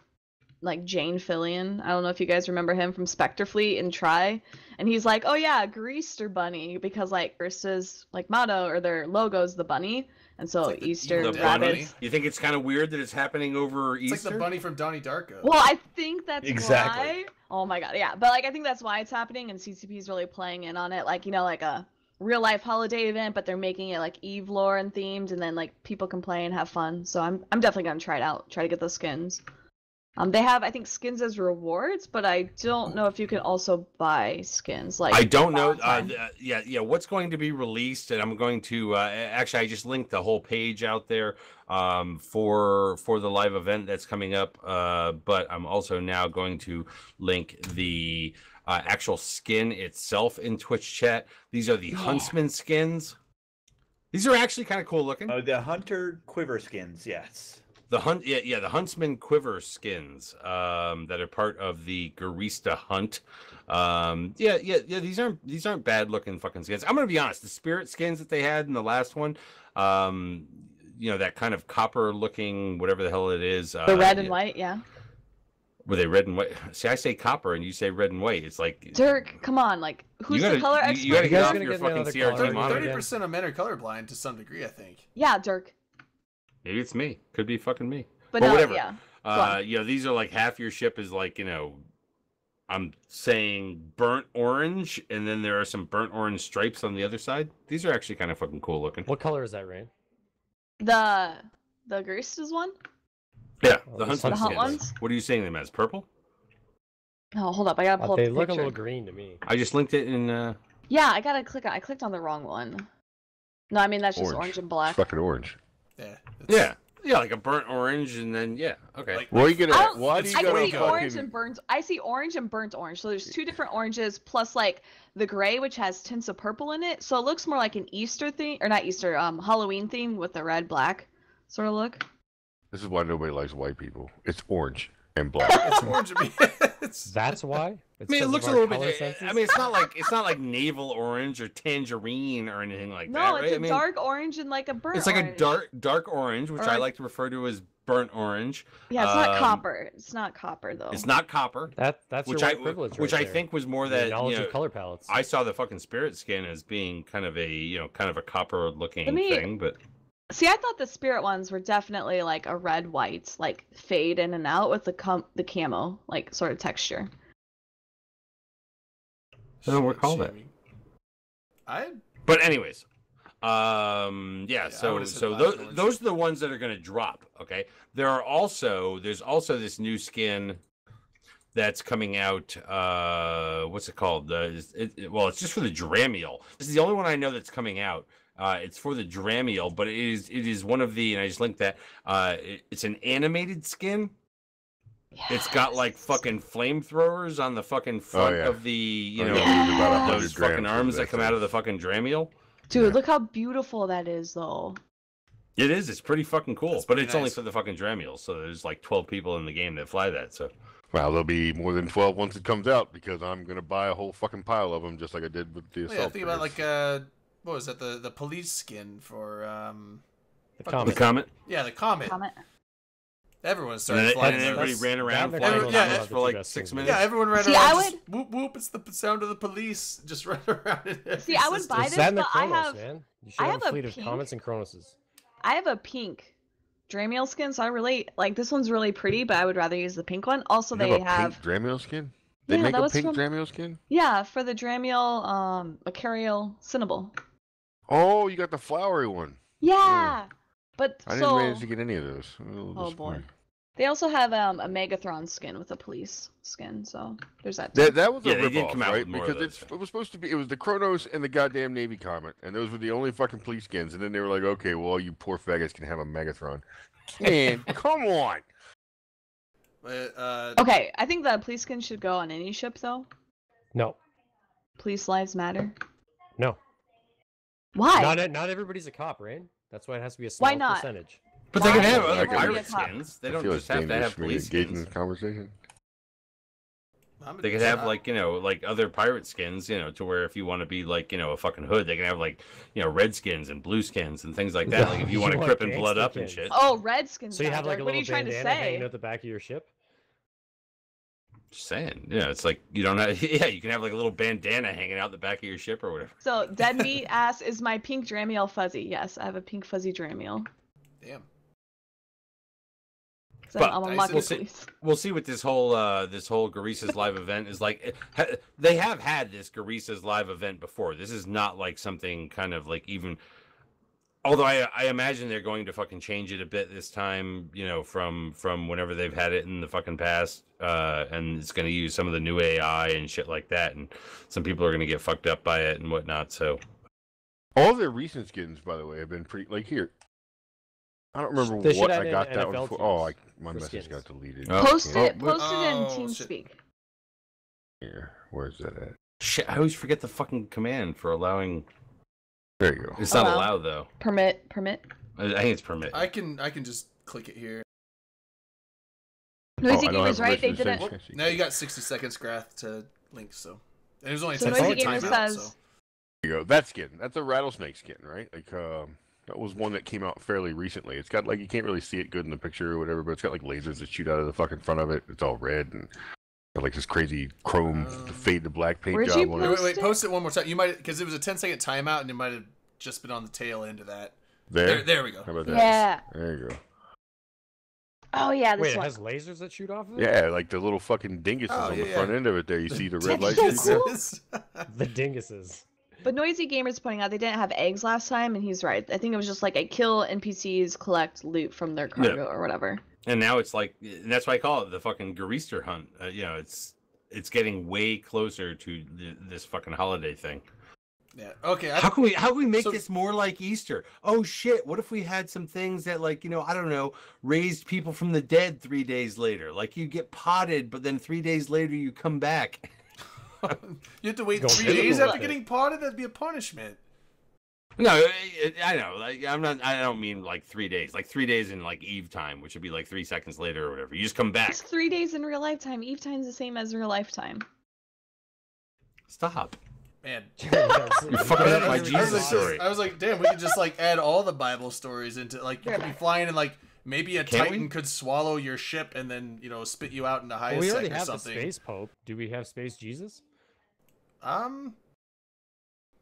Jane Fillion. I don't know if you guys remember him from Spectre Fleet and Try, and he's like, oh yeah, Greaster Bunny, because Garista's motto or their logo's the bunny. And so Easter rabbits. You think it's kind of weird that it's happening over Easter? It's like the bunny from Donnie Darko. Well, I think that's why. Oh my god, yeah. But I think that's why it's happening, and CCP is really playing in on it. Like a real life holiday event, but they're making it Eve lore and themed, and then people can play and have fun. So I'm definitely gonna try it out. Try to get those skins. They have, I think, skins as rewards, but I don't know if you can also buy skins. Like I don't know. Yeah. What's going to be released, and I'm going to actually, I just linked the whole page out there for the live event that's coming up. But I'm also now going to link the actual skin itself in Twitch chat. These are the Huntsman skins. These are actually kind of cool looking. The Hunter Quiver skins, yes. The the Huntsman Quiver skins that are part of the Garista Hunt. These aren't bad looking fucking skins. I'm gonna be honest. The Spirit skins that they had in the last one, that kind of copper looking whatever the hell it is. The red and white, yeah. Were they red and white? See, I say copper and you say red and white. It's like Dirk, come on, like who's the color expert? You gotta get off your fucking CRT monitor. 30% of men are colorblind to some degree, I think. Yeah, Dirk. Maybe it's me. Could be fucking me. But no, whatever. Yeah. These are like half your ship is like, I'm saying burnt orange, and then there are some burnt orange stripes on the other side. These are actually kind of fucking cool looking. What color is that, Rain? The Garistas one? Yeah, the Hunt ones. What are you saying them as? Purple? Oh, hold up. I gotta pull up the They look picture. a little green to me. I just linked it in. Yeah, I gotta click. I clicked on the wrong one. No, I mean that's just orange and black. It's fucking orange. Yeah. Yeah, like a burnt orange, and then okay. Like, well, you get why do you I see orange and burnt. I see orange and burnt orange. So there's two different oranges plus like the gray, which has tints of purple in it. So it looks more like an Easter theme, or not Easter, Halloween theme with the red black sort of look. This is why nobody likes white people. It's orange and black. It's orange. That's why. I mean, it looks a little bit. I mean, it's not like navel orange or tangerine or anything like that. No, right? it's a dark orange and like a burnt. It's like a dark orange, which I like to refer to as burnt orange. Yeah, it's not copper. It's not copper though. It's not copper. That's which your privilege. Which I think was more that knowledge of color palettes. I saw the fucking Spirit skin as being kind of a copper looking thing, but. See, I thought the Spirit ones were definitely like a red white, like fade in and out with the camo like sort of texture. I don't recall that. But anyways, So those are the ones that are going to drop. Okay, there's also this new skin that's coming out. What's it called? It's just for the Dramiel. This is the only one I know that's coming out. It's for the Dramiel, but it is one of the, and I just linked that. It's an animated skin. Yes. It's got like fucking flamethrowers on the fucking front of the, those fucking arms that come out of the fucking Dramiel. Dude, look how beautiful that is, though. It is. It's pretty fucking cool, but it's only for the fucking Dramiel. So there's like 12 people in the game that fly that. So. Well, there'll be more than 12 once it comes out because I'm gonna buy a whole fucking pile of them, just like I did with the assault. Think about like what was that? The police skin for the Comet. The Comet. Yeah, the Comet. Everyone started flying. And everybody ran around flying for like 6 minutes. Yeah, everyone ran around. Whoop whoop! It's the sound of the police. Just run around. See, I would buy this, but I have. You should have a fleet of Comets and Cronoses. I have a pink Dramiel skin, so I relate. Like this one's really pretty, but I would rather use the pink one. Also, they have pink Dramiel skin. They make a pink Dramiel skin. Yeah, for the Dramiel, Macarial Cinnabal. Oh, you got the flowery one. Yeah. But I didn't manage to get any of those. Oh boy. They also have a Megathron skin with a police skin, so there's that. That was a rip-off, right? Because it was supposed to be. It was the Kronos and the goddamn Navy Comet, and those were the only fucking police skins. And then they were like, "Okay, well, you poor faggots can have a Megathron." Man, come on. Okay, I think the police skin should go on any ship, though. No. Police lives matter. No. Why? Not everybody's a cop, right? That's why it has to be a small percentage. But they can have other pirate skins. They don't just have to have police skins. In the conversation. They could have like other pirate skins, to where if you want to be like a fucking hood, they can have like red skins and blue skins and things like that. Like if you want to crip and blood up and shit. Oh, red skins. So you have like a what little are you trying to bandana say? hanging at the back of your ship. Just saying, it's like you don't have. Yeah, you can have like a little bandana hanging out the back of your ship or whatever. So Dead Meat asks, "Is my pink Dramiel fuzzy?" Yes, I have a pink fuzzy Dramiel. Damn. But we'll see what this whole Garissa's live event is like. They have had this Garissa's live event before. This is not like something kind of like even. Although I imagine they're going to fucking change it a bit this time, you know, from whenever they've had it in the fucking past, and it's going to use some of the new AI and shit like that, and some people are going to get fucked up by it and whatnot. So, all their recent skins, by the way, have been pretty. Like here, I don't remember what I got that one for. Oh, my message got deleted. Post it in TeamSpeak. Here, where's that at? Shit, I always forget the fucking command for allowing. There you go. It's not allowed though. Permit. I think it's permit. I can just click it here. Noisy Gamers, right? They didn't. Now you got 60 seconds, Grath, to link. So and it was only 10 seconds timeout. Says... So. There you go. That skin. That's a rattlesnake skin, right? Like that was one that came out fairly recently. It's got like you can't really see it good in the picture or whatever, but it's got like lasers that shoot out of the fucking front of it. It's all red and. Like this crazy chrome fade to black paint job on it. Wait, post it one more time. You might, because it was a 10-second timeout, and you might have just been on the tail end of that. There we go. How about that? Yeah. There you go. Oh yeah, this Wait, one. it has lasers that shoot off of it? Yeah, like the little fucking dinguses on the front end of it there. You see the red lights? The dinguses. But Noisy Gamer's pointing out they didn't have eggs last time, and he's right. I think it was just like a kill NPCs, collect loot from their cargo or whatever. And now it's like, and that's why I call it the fucking Garister hunt. You know, it's getting way closer to this fucking holiday thing. Yeah. Okay. How can we make this more like Easter? Oh shit! What if we had some things that, like, you know, I don't know, raised people from the dead 3 days later? Like you get potted, but then 3 days later you come back. You have to wait 3 days after getting potted. That'd be a punishment. No, I know. Like I don't mean like 3 days. Like 3 days in like Eve time, which would be like 3 seconds later or whatever. You just come back. It's 3 days in real life time. Eve time's the same as real life time. Stop. Man, you're fucking up my Jesus story. I was like, damn, we could just like add all the Bible stories into like you could be flying and like maybe a Titan could swallow your ship and then spit you out into highest sec or something. We already have the Space Pope. Do we have Space Jesus? Yeah,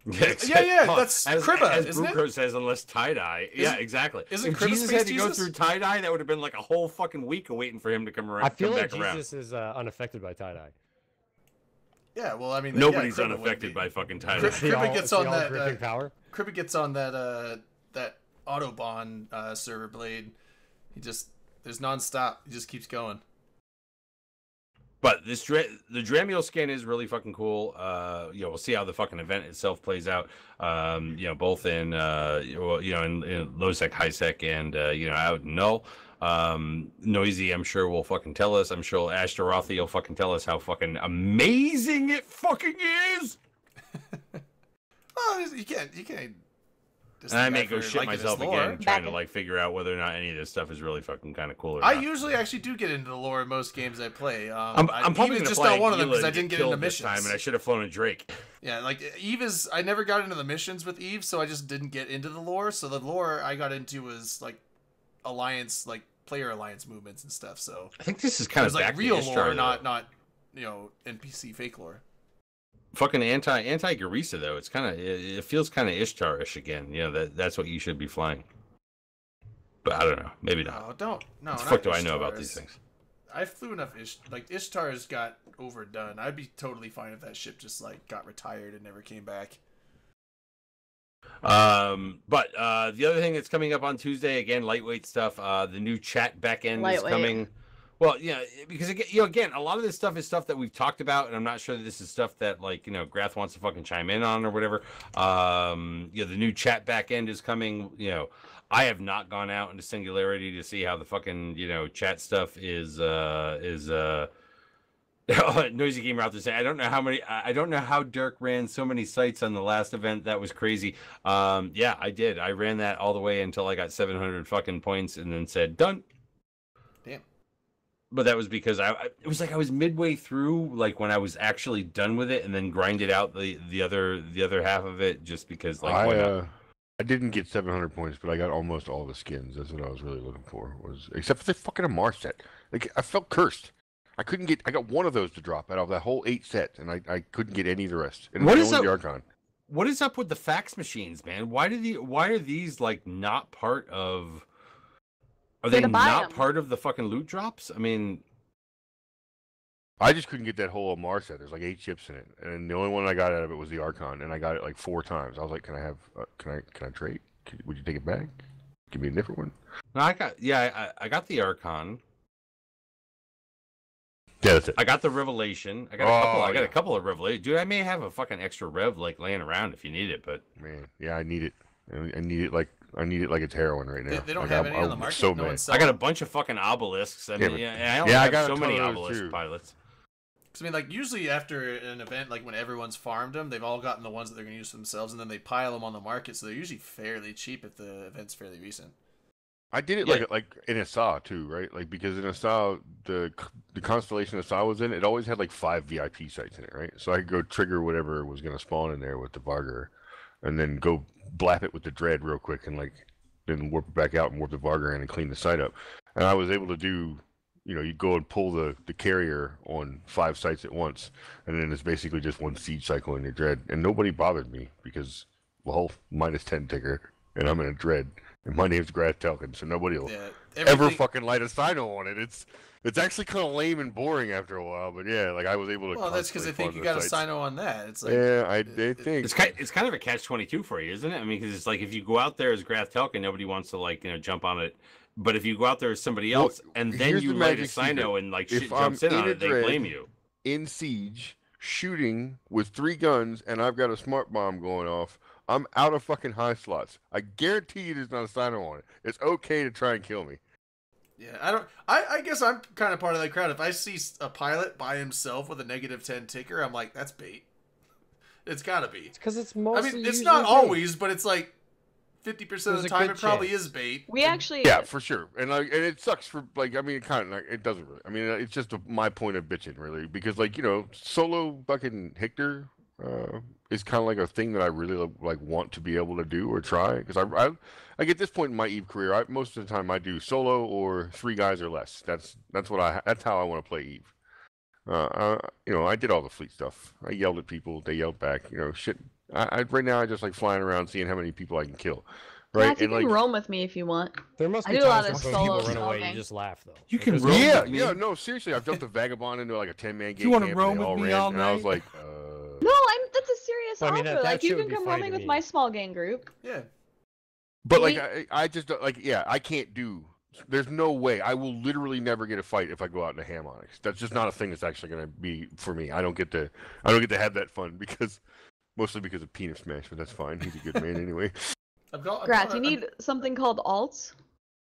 that's Kribba, as isn't Bruco it? says, unless tie-dye. Yeah, exactly. If Jesus had to go through tie-dye, that would have been like a whole fucking week of waiting for him to come around. I feel like Jesus is unaffected by tie-dye. Yeah, well, I mean, nobody's unaffected by fucking tie-dye. Kribba gets on that. Power. Kribba gets on that Autobahn server blade. There's nonstop. He just keeps going. But the Dramiel skin is really fucking cool. We'll see how the fucking event itself plays out. Both in in low sec, high sec, and out in null. Noisy, I'm sure will fucking tell us. I'm sure Ashtarothi will fucking tell us how fucking amazing it fucking is. Oh, you can't. And I may go shit myself again trying to like figure out whether or not any of this stuff is really fucking kind of cool or not. I usually actually do get into the lore in most games I play. I'm probably just not one of them because I didn't get into missions. Time, and I should have flown a Drake. Yeah, like Eve is. I never got into the missions with Eve, so I just didn't get into the lore. So the lore I got into was like alliance, like player alliance movements and stuff. So I think this is kind of like real lore, not NPC fake lore. Fucking anti Garisa though. It's kind of it feels kind of Ishtar-ish again. That's what you should be flying. But I don't know. Maybe not. No. What the fuck do I know about these things? I flew enough Ishtar's got overdone. I'd be totally fine if that ship just like got retired and never came back. But the other thing that's coming up on Tuesday, again, lightweight stuff. The new chat backend is coming. Well, yeah, because again, a lot of this stuff is stuff that we've talked about, and I'm not sure that this is stuff that Grath wants to fucking chime in on or whatever. The new chat backend is coming. I have not gone out into Singularity to see how the fucking chat stuff is. Noisy Gamer out there saying, I don't know how Dirk ran so many sites on the last event. That was crazy. Yeah, I did. I ran that all the way until I got 700 fucking points, and then said done. But that was because it was like I was midway through, like when I was actually done with it, and then grinded out the other half of it just because why not? I didn't get 700 points, but I got almost all the skins. That's what I was really looking for, except for the fucking Amar set. Like I felt cursed. I got one of those to drop out of that whole 8 set, and I couldn't get any of the rest. And what is the Archon? What is up with the fax machines, man? Why are these like not part of? Are they not part of the fucking loot drops? I mean, I just couldn't get that whole Amar set. There's like 8 chips in it, and the only one I got out of it was the Archon, and I got it like 4 times. I was like, "Can I have? Can I trade?" Would you take it back? Give me a different one. No, I got the Archon. Yeah, that's it. I got the Revelation. I got a couple of Revelations. Dude, I may have a fucking extra Rev like laying around if you need it, but man, yeah, I need it. I need it like it's heroin right now. They don't have any on the market. So no I got a bunch of fucking obelisks. I mean, I got so many obelisk pilots. Because I mean, like usually after an event, like when everyone's farmed them, they've all gotten the ones that they're going to use for themselves, and then they pile them on the market. So they're usually fairly cheap if the event's fairly recent. I did it like in Asa too, right? Like because in Asa, the constellation Asa was in, it always had like 5 VIP sites in it, right? So I could go trigger whatever was going to spawn in there with the Vargur, and then go blap it with the Dread real quick, and like then warp it back out and warp the Vargur in and clean the site up. And I was able to do, you go and pull the carrier on 5 sites at once, and then it's basically just 1 siege cycle in your Dread, and nobody bothered me because -10 ticker, and I'm in a Dread. And my name's Grath Telkin, so nobody will ever fucking light a Cyno on it. It's actually kind of lame and boring after a while, but yeah, like I was able to. Well, that's because I think you got a Cyno on that. It's like I think it's kind of a catch-22 for you, isn't it? I mean, because it's like if you go out there as Grath Telkin, nobody wants to jump on it. But if you go out there as somebody else, and then you light a Cyno and like shit jumps in on it, they blame you. In Siege, shooting with 3 guns, and I've got a smart bomb going off. I'm out of fucking high slots. I guarantee you there's not a Cyno on it. It's okay to try and kill me. Yeah, I guess I'm kind of part of that crowd. If I see a pilot by himself with a -10 ticker, I'm like, that's bait. It's gotta be. It's because it's mostly. I mean, it's not always, but it's like 50% of the time it probably is bait. We actually. Yeah, for sure. And it sucks for like. I mean, it kind of it doesn't really. I mean, it's just my point of bitching really because solo fucking Hector. Is kind of like a thing that I really want to be able to do or try because I get this point in my Eve career. Most of the time I do solo or 3 guys or less. That's how I want to play Eve. I did all the fleet stuff. I yelled at people. They yelled back. Shit. Right now I just like flying around seeing how many people I can kill. Right, yeah, you can roam with me if you want. There must be times when people run away. You just laugh though. You can roam. Yeah. No, seriously, I've dumped a vagabond into like a 10-man game. You want to roam with me all night? And I was like, No, that's a serious offer. That like you can come roaming with my small gang group. Yeah. But I just I can't do. There's no way. I will literally never get a fight if I go out into Harmonix. That's just not a thing that's actually going to be for me. I don't get to have that fun mostly because of Penis Smash, but that's fine. He's a good man anyway. Grath, you need something called alts,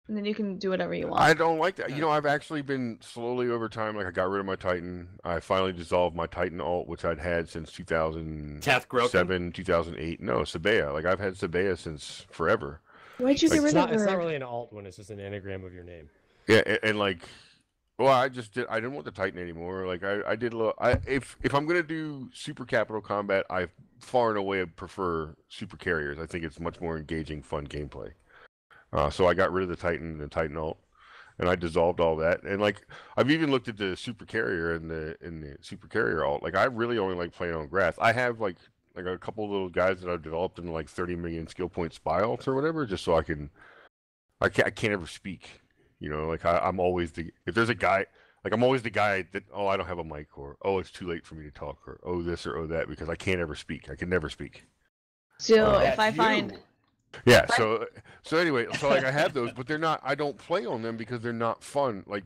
and then you can do whatever you want. I don't like that. I've actually been slowly over time. Like I got rid of my Titan. I finally dissolved my Titan alt, which I'd had since 2007, 2008. No, Sabea. Like I've had Sabea since forever. Why'd you get rid of her? It's not really an alt when it's just an anagram of your name. Yeah, and like, well, I didn't want the Titan anymore. Like I did a little. If I'm gonna do super capital combat, I far and away prefer super carriers. I think it's much more engaging, fun gameplay. So I got rid of the Titan and the Titan alt, and I dissolved all that. And like I've even looked at the super carrier and the super carrier alt. Like I really only like playing on Grath. I have like a couple of little guys that I've developed in like 30 million skill point spy alts or whatever, just so I can't ever speak. Like I'm always if there's a guy. Like, I'm always the guy that, I don't have a mic, or, it's too late for me to talk, or, this or that, because I can't ever speak. I can never speak. So, if I find... Yeah, so anyway, like, I have those, but they're not, I don't play on them because they're not fun. Like,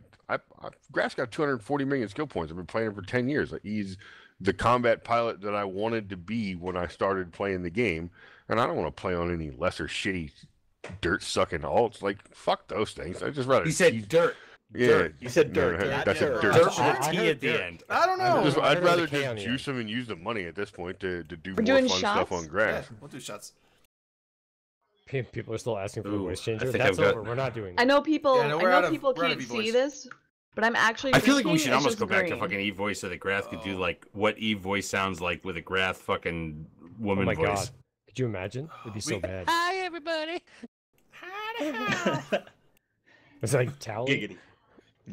Grath's got 240 million skill points. I've been playing him for 10 years. Like, he's the combat pilot that I wanted to be when I started playing the game, and I don't want to play on any lesser shitty dirt-sucking alts. Like, fuck those things. I just rather... He said dirt. Yeah, you said dirt. That's a dirt. Dirt with a T at the end. I don't know. I'd rather just juice them and use the money at this point to do more fun stuff on Grath. Yeah, we'll do shots. People are still asking for the voice changer. That's over. We're not doing that. I know people. I know people can't see this, but I'm actually. I feel like we should almost go back to fucking Eve voice so that Grath could do like what Eve voice sounds like with a Grath fucking woman voice. God. Could you imagine? It'd be so bad. Hi everybody. It's like Tally.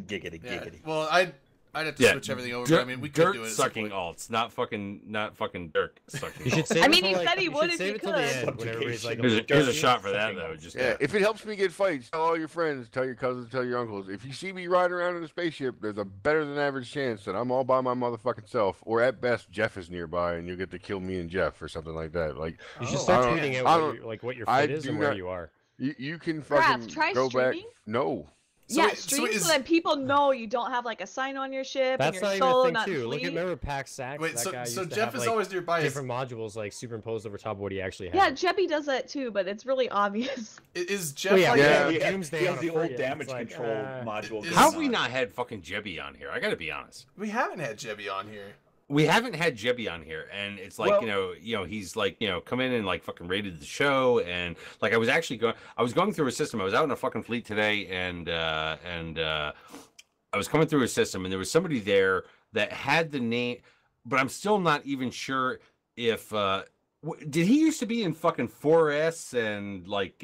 Giggity. Well, I I'd have to switch everything over. But I mean, we could do it. Sucking alts, not fucking Dirk sucking. You should save I mean, he said he would if he could. When everybody's like, here's a shot for that though. Just if it helps me get fights, tell all your friends, tell your cousins, tell your uncles. If you see me riding around in a spaceship, there's a better than average chance that I'm all by my motherfucking self, or at best Jeff is nearby, and you'll get to kill me and Jeff or something like that. Like you should start tweeting out what your fit is and where you are. You can fucking go back. No. So stream so then people know you don't have like a sign on your ship. That's and you're not solo, even a thing too. Fleet. Look at remember Pax Sax. Wait, that guy so used to Jeff have, is like, always nearby. Different modules like superimposed over top of what he actually had. Yeah, Jeppy does that too, but it's really obvious. Is Jeff? He has the old damage control module. How have we not had fucking Jebby on here? I gotta be honest. We haven't had Jebby on here. We haven't had Jebby on here, and it's like, he's like, come in and like fucking rated the show, and like I was going through a system. I was out in a fucking fleet today, and I was coming through a system, and there was somebody there that had the name, but I'm still not even sure if did he used to be in fucking 4S and like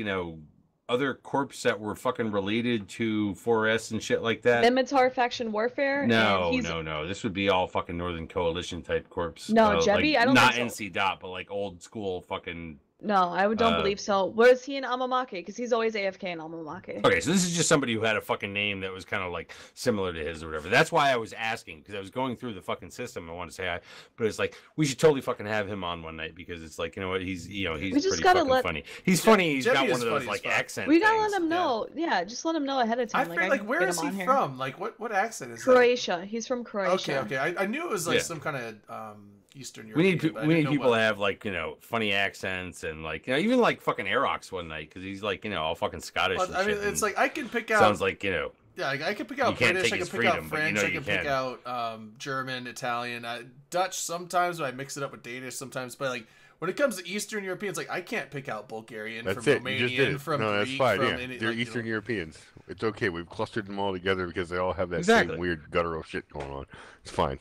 other corps that were fucking related to 4S and shit like that. Minotaur Faction Warfare. No. This would be all fucking Northern Coalition type corps. No, Jebby, like, I don't not think so. NC Dot, but like old school fucking. No, I don't believe so. Was he in Amamake? Because he's always AFK in Amamake. Okay, so this is just somebody who had a fucking name that was kind of like similar to his or whatever. That's why I was asking, because I was going through the fucking system. I wanted to say hi, but it's like we should totally fucking have him on one night because it's like, he's pretty fucking funny. He's funny. He's got one of those like accent. We gotta let him know. Yeah, just let him know ahead of time. I feel like where is he from? Like what accent is Croatia. He's from Croatia. Okay. I knew it was like some kind of Eastern Europe. We need people to have like funny accents and like even like fucking Aerox one night because he's like all fucking Scottish. Well, I mean, it's like I can pick out. Sounds like Yeah, I can pick out British. I can pick out French. I can pick out German, Italian, Dutch sometimes. But I mix it up with Danish sometimes. But like when it comes to Eastern Europeans, like I can't pick out Bulgarian from Romanian from Greek. That's fine. They're Eastern Europeans. It's okay. We've clustered them all together because they all have that same weird guttural shit going on. It's fine.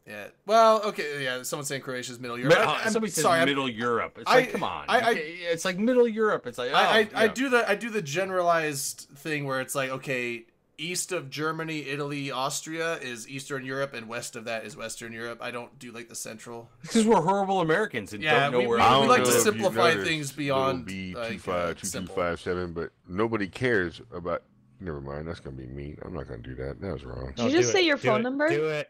Yeah. Well, okay. Yeah. Someone's saying Croatia's Middle Europe. Somebody says Middle Europe. It's like, come on. It's like Middle Europe. It's like I do the generalized thing where it's like, okay, east of Germany, Italy, Austria is Eastern Europe, and west of that is Western Europe. I don't do like the central. Because we're horrible Americans and don't know where. We like to simplify things beyond. It'll be 2257, but nobody cares about. Never mind. That's gonna be mean. I'm not gonna do that. That was wrong. Did you just say your phone number? Do it.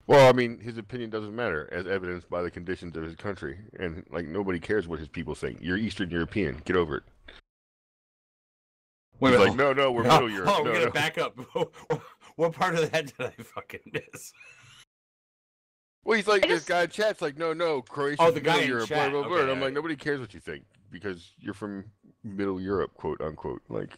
Well, I mean, his opinion doesn't matter, as evidenced by the conditions of his country, and like nobody cares what his people think. You're Eastern European. Get over it. He's like, no, we're Middle Europe. Oh, we're gonna back up. What part of that did I fucking miss? Well, he's like, this guy in chat's like, no, Croatia. Oh, the guy in Europe, chat. blah, blah, blah. Okay, I'm like, nobody cares what you think because you're from Middle Europe, quote unquote. Like.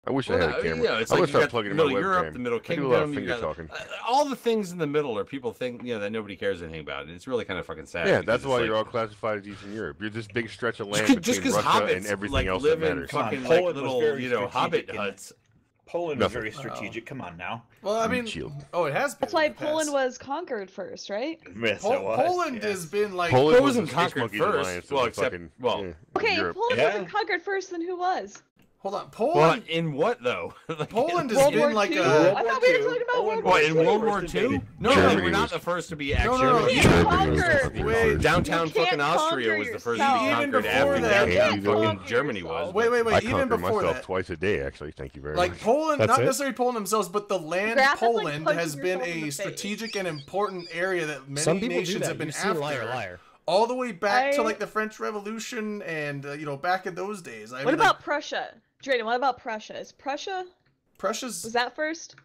I wish I had a camera. It's I like would start plugging in my Middle Europe, webcam. the Middle Kingdom. I do a lot of finger talking. All the things in the middle are people think that nobody cares anything about, and it's really kind of fucking sad. Yeah, that's why you're all classified as Eastern Europe. You're this big stretch of land between Russia and everything else that matters. Fucking like little hobbit huts. Poland was very strategic. Come on now. Well, I mean, it has been. That's why Poland was conquered first, right? Yes, Poland has been like. Poland wasn't conquered first. Okay, if Poland wasn't conquered first, then who was? Hold on, Poland. Well, in what though? Poland has been like a. I thought we were talking about World War II. In World War II? No, we're not the first to be actually. Wait, downtown fucking Austria was the first to be conquered after that. Fucking Germany was. Wait. Even before that, twice a day actually. Thank you very much. Like Poland, not necessarily Poland themselves, but the land Poland has been a strategic and important area that many nations have been after. All the way back to like the French Revolution and back in those days. What about Prussia? Drayden, what about Prussia? Is Prussia's was that first?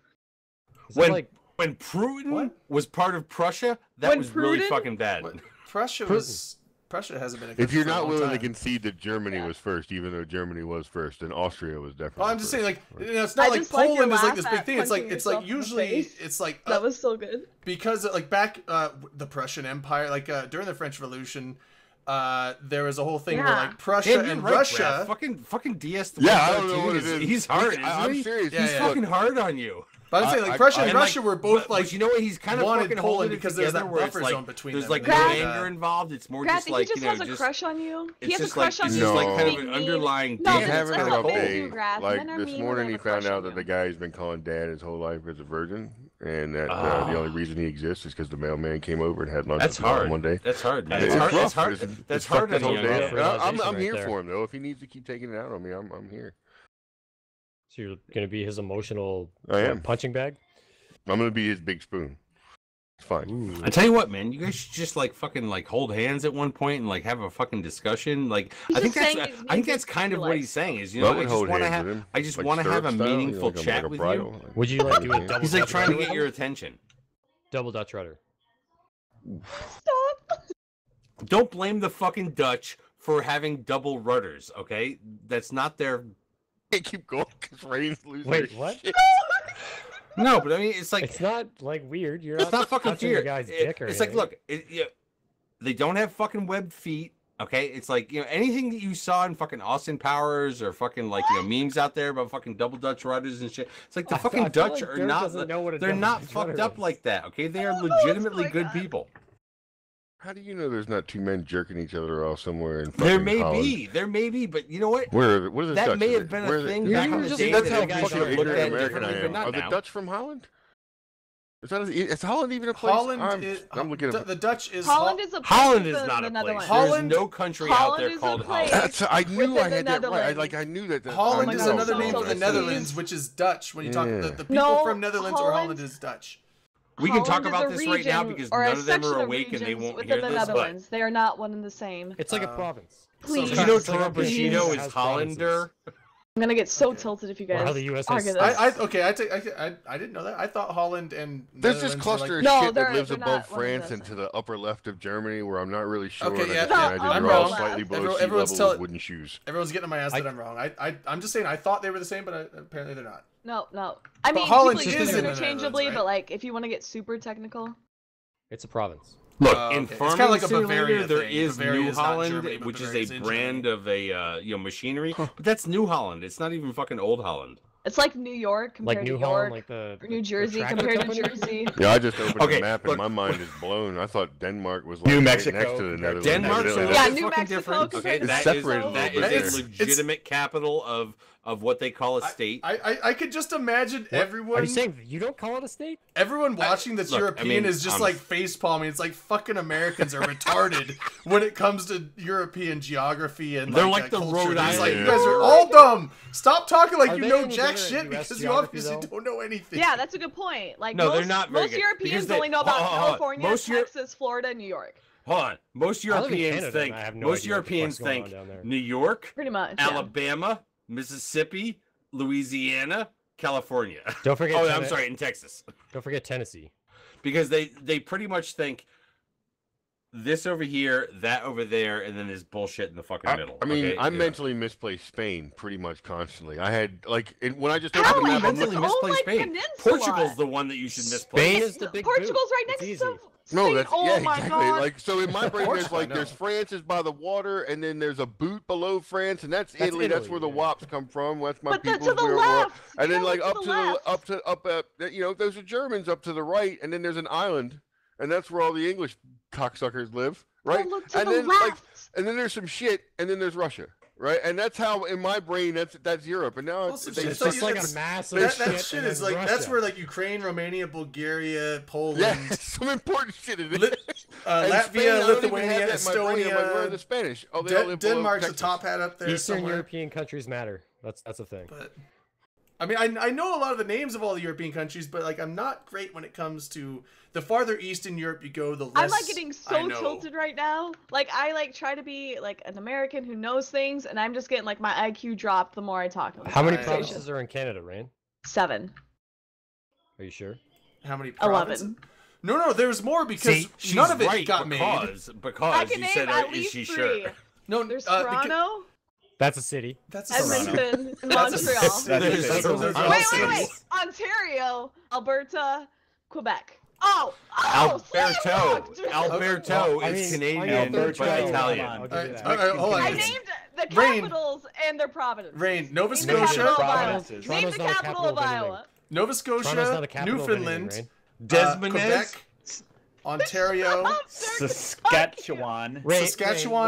When Pruden was part of Prussia, that was really fucking bad. Prussia hasn't been a country. If you're not willing to concede that Germany was first, even though Germany was first, and Austria was definitely. Well, I'm just saying, like, it's not like Poland is like this big thing. It's like usually it's like that was so good because like back the Prussian Empire, like during the French Revolution. There was a whole thing where like Prussia and Russia. Fucking DS. I don't know what it is. He's hard. I'm serious. He's fucking hard on you. But I'm saying like Prussia and Russia were both like. But you know what? He's kind of wanted fucking Poland because there's that buffer zone between them. There's like no anger involved. It's more just like he just has a crush on you. He has a crush on you. It's just like kind of an underlying. He's having an update. Like this morning, he found out that the guy he's been calling dad his whole life is a virgin, and that the only reason he exists is because the mailman came over and had lunch with him one day. That's hard. Man. It's hard. That's hard. I'm here for him though. If he needs to keep taking it out on me, I'm here. So you're gonna be his emotional punching bag? I'm gonna be his big spoon. It's fine. Ooh. I tell you what, man, you guys should just like fucking like hold hands at one point and like have a fucking discussion. Like I think that's kind of what he's saying is, you know, I just want to have a meaningful chat with you. Would you like do a double? He's like trying to get your attention. Double Dutch rudder. Stop. Don't blame the fucking Dutch for having double rudders, okay? That's not their. They keep going because Rain's losing. Wait, what? No, but I mean, it's like it's not like weird. It's not fucking weird. The guy's dick or it's anything. like, look, they don't have fucking webbed feet. Okay, it's like, you know, anything that you saw in fucking Austin Powers or fucking like, you know, memes out there about fucking double Dutch rudders and shit. It's like the fucking Dutch are not. They're not fucked up like that. Okay, they are legitimately good people. How do you know there's not two men jerking each other off somewhere in There may be, but you know what? What are the that Dutch? may have been a thing back in the day. That's how guys fucking looked at American I am. Are the Dutch from Holland? Is Holland even a place? I'm looking at the Dutch is Holland is a place. Holland is not a place. There's no country out there called Holland. I knew I had that right. I knew that. Holland is another name for the Netherlands, which is Dutch. When you talk the people from Netherlands or Holland is Dutch. We can talk about this right now because none of them are awake and they won't hear this. Netherlands. They are not one and the same. It's like a province. Please. You know Toro Bushido is Hollander? I'm gonna get so tilted if you guys how the US argue this. I didn't know that. I thought Holland and there's this cluster of shit that lives above France and to the upper left of Germany where I'm not really sure. Okay, I'm wrong. Slightly below sea level with wooden shoes. Everyone's getting on my ass that I'm wrong. I'm just saying I thought they were the same, but apparently they're not. No. I mean, Holland people use it interchangeably, right? But like if you want to get super technical, it's a province. Look, in Farming like Simulator, there is New Holland, which is a brand of a machinery, but that's New Holland. It's not even fucking Old Holland. It's like New York compared to New York, like the New Jersey compared to Jersey. Yeah, I just opened the map and my mind is blown. I thought Denmark was like New Mexico next to the Netherlands. Denmark's a little New Mexico different. Okay, that is a legitimate capital of what they call a state. I could just imagine everyone. Are you saying you don't call it a state? Everyone watching that's European is just like face palming. It's like fucking Americans are retarded when it comes to European geography and they're like the Rhode Island. Like, you guys are all dumb. Stop talking like you know jack shit because you obviously don't know anything. Yeah, that's a good point. Like no, they're not very most Europeans only know about California, Texas, Florida, and New York. Hold on. Most Europeans think New York, pretty much, Alabama, Mississippi, Louisiana, California. Don't forget. I'm sorry, in Texas. Don't forget Tennessee. Because they pretty much think this over here, that over there, and then there's bullshit in the fucking middle. I mean, I mentally misplaced Spain pretty much constantly. I had when I just opened the map, mentally misplaced Spain. Portugal's the one that you should misplace. Spain is the big Portugal's right next to. No, that's exactly. God. Like so, in my brain, there's France is by the water, and then there's a boot below France, and that's Italy. That's where the wops come from. That's my people. To the left. And then like those are Germans up to the right, and then there's an island, and that's where all the English cocksuckers live, right? And then there's some shit, and then there's Russia. Right, and that's how in my brain that's Europe, and now it's just like a massive that shit is like Russia. That's where like Ukraine, Romania, Bulgaria, Poland, some important shit in there. Latvia, Spain, Lithuania, Estonia. Like, where are the Spanish? Oh, Denmark's a top hat up there. Eastern European countries matter. That's a thing. But I mean, I know a lot of the names of all the European countries, but like I'm not great when it comes to the farther east in Europe you go, the less. I'm like getting so tilted right now. Like I like try to be like an American who knows things, and I'm just getting like my IQ dropped the more I talk. How many provinces are in Canada, Rain? 7. Are you sure? How many provinces? 11. No, there's more because none of it got made. Because you said, is she sure? No, there's Toronto. That's a city. That's Edmonton, Montreal. Wait. Ontario, Alberta, Quebec. Alberto is Canadian, but Italian. Hold on. I named the capitals and their provinces. Nova Scotia. Name the capital of Iowa. Nova Scotia, Newfoundland, Desmond, Quebec, Ontario, Saskatchewan,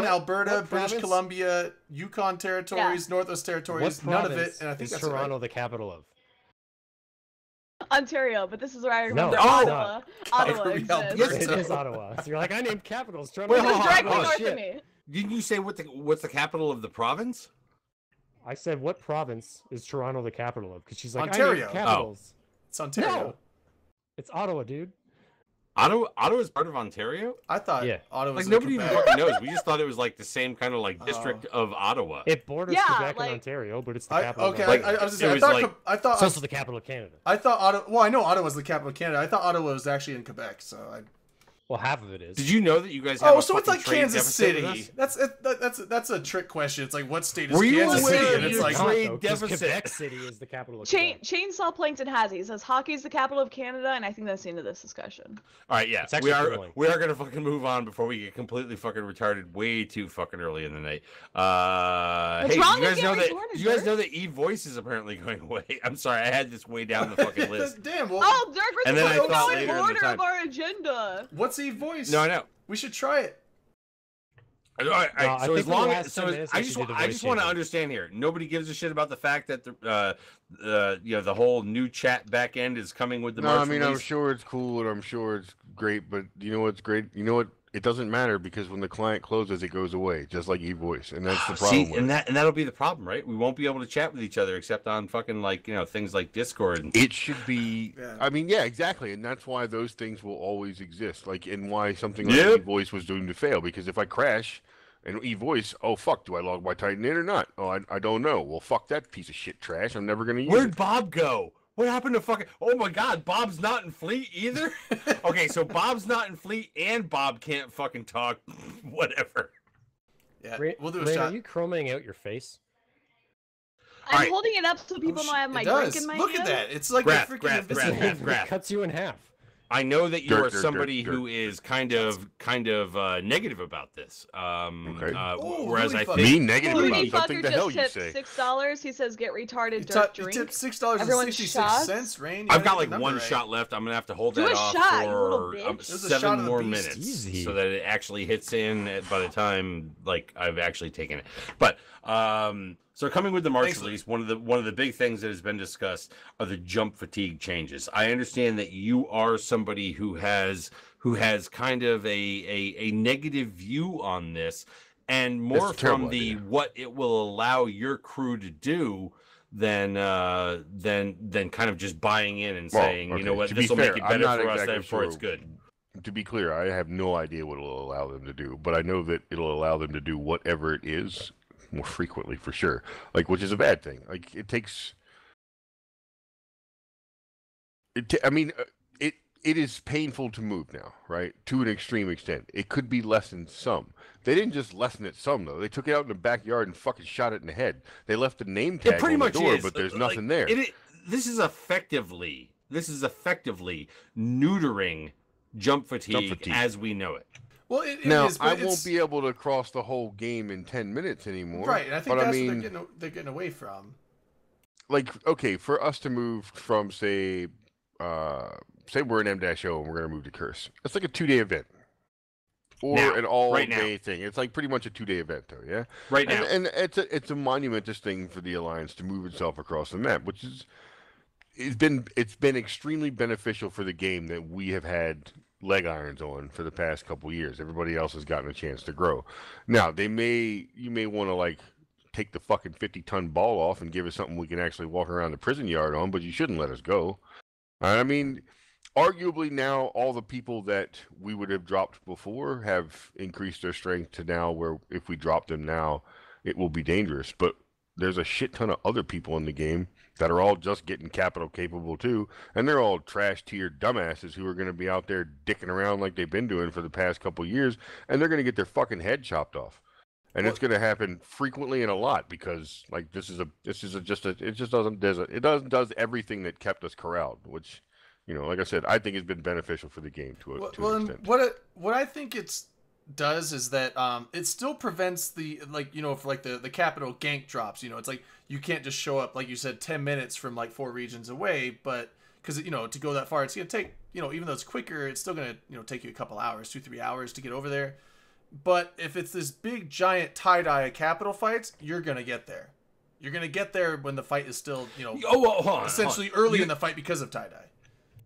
Alberta, British Columbia, Yukon Territories, Northwest Territories. None of it, and I think that's Toronto the capital of. Ontario, but this is where I remember No, Ottawa. Ottawa exists. Yes, it is Ottawa. So you're like, I named capitals. This is directly north of me. Didn't you say what's the capital of the province? I said, what province is Toronto the capital of? Because she's like, Ontario. I named capitals. It's Ontario. No. It's Ottawa, dude. Ottawa is part of Ontario? I thought Ottawa was like nobody even fucking knows. We just thought it was like the same kind of like district of Ottawa. It borders Quebec and Ontario, but it's the capital. Okay, I was just saying, I thought it's also the capital of Canada. I thought Ottawa. Well, I know Ottawa's the capital of Canada. I thought Ottawa was actually in Quebec. So well, half of it is. Did you know that you guys have so it's like Kansas City. That's a trick question. It's like what state is Kansas City? And it's like trade deficit. Quebec City is the capital of Quebec. Chainsaw Plankton has it. He says hockey is the capital of Canada, and I think that's the end of this discussion. All right, yeah, we are gonna fucking move on before we get completely fucking retarded way too fucking early in the night. What's wrong did you guys know that E-Voice is apparently going away? I'm sorry, I had this way down the fucking list. Damn. Well, Dirk, we're going in order of our agenda. What's E-Voice? No, I know. We should try it. All right, so as long as I just want to understand here. Nobody gives a shit about the fact that the whole new chat back end is coming with the March release. I'm sure it's cool and I'm sure it's great, but you know what's great? You know what? It doesn't matter because when the client closes, it goes away, just like E-Voice, and that's the problem. See, and that'll be the problem, right? We won't be able to chat with each other except on fucking things like Discord. It should be. Yeah. I mean, yeah, exactly, and that's why those things will always exist. Like, and why something like E-Voice was doomed to fail, because if I crash and E-Voice, oh fuck, do I log my Titan in or not? Oh, I don't know. Well, fuck that piece of shit trash. I'm never gonna use it. Where'd Bob go? What happened to fucking... Oh my god, Bob's not in Fleet either? Okay, so Bob's not in Fleet and Bob can't fucking talk. Whatever. Yeah, we'll do a shot. Are you chroming out your face? I'm holding it up so people know I have my drink in my hand. Look at that. It's like a freaking invisible. It cuts you in half. I know that you are somebody who is kind of negative about this. Whereas I think me negative about something. The hell you say? $6. He says, "Get retarded, Dirk drink." Tipped $6.66. Rain. I've got like one shot left. I'm gonna have to hold that off for 7 more minutes, so that it actually hits in by the time I've actually taken it. But so coming with the March release, one of the big things that has been discussed are the jump fatigue changes. I understand that you are somebody who has kind of a negative view on this, and more from what it will allow your crew to do than kind of just buying in and saying, you know what, this will make it better for us, therefore it's good. To be clear, I have no idea what it will allow them to do, but I know that it'll allow them to do whatever it is more frequently, for sure. Which is a bad thing. It takes. It is painful to move now, right? To an extreme extent. It could be lessened some. They didn't just lessen it some, though. They took it out in the backyard and fucking shot it in the head. They left the name tag on the door, but there's nothing there. This is effectively neutering jump fatigue as we know it. Well, it now, is, I won't be able to cross the whole game in 10 minutes anymore. Right, and I think that's what they're getting away from. Okay, for us to move from, say we're in M-O and we're going to move to Curse. It's like a 2-day event. Or an all-day thing. It's like pretty much a 2-day event, though, yeah? Right now. And it's a monumentous thing for the Alliance to move itself across the map, which is... It's been extremely beneficial for the game that we have had leg irons on for the past couple years. Everybody else has gotten a chance to grow. Now, you may want to take the fucking 50-ton ball off and give us something we can actually walk around the prison yard on, but you shouldn't let us go. I mean, arguably now all the people that we would have dropped before have increased their strength to now where if we drop them now, it will be dangerous. But there's a shit ton of other people in the game that are all just getting capital capable too, and they're all trash tier dumbasses who are going to be out there dicking around like they've been doing for the past couple years, and they're going to get their fucking head chopped off, and it's going to happen frequently and a lot because it does everything that kept us corralled, which, like I said, I think has been beneficial for the game to an extent. What I think it's does is that it still prevents the for the capital gank drops. It's like you can't just show up, like you said, 10 minutes from 4 regions away, but because to go that far it's gonna take even though it's quicker, it's still gonna take you a couple hours, 2-3 hours to get over there. But if it's this big giant tie-dye capital fights, you're gonna get there when the fight is still essentially early in the fight because of tie-dye.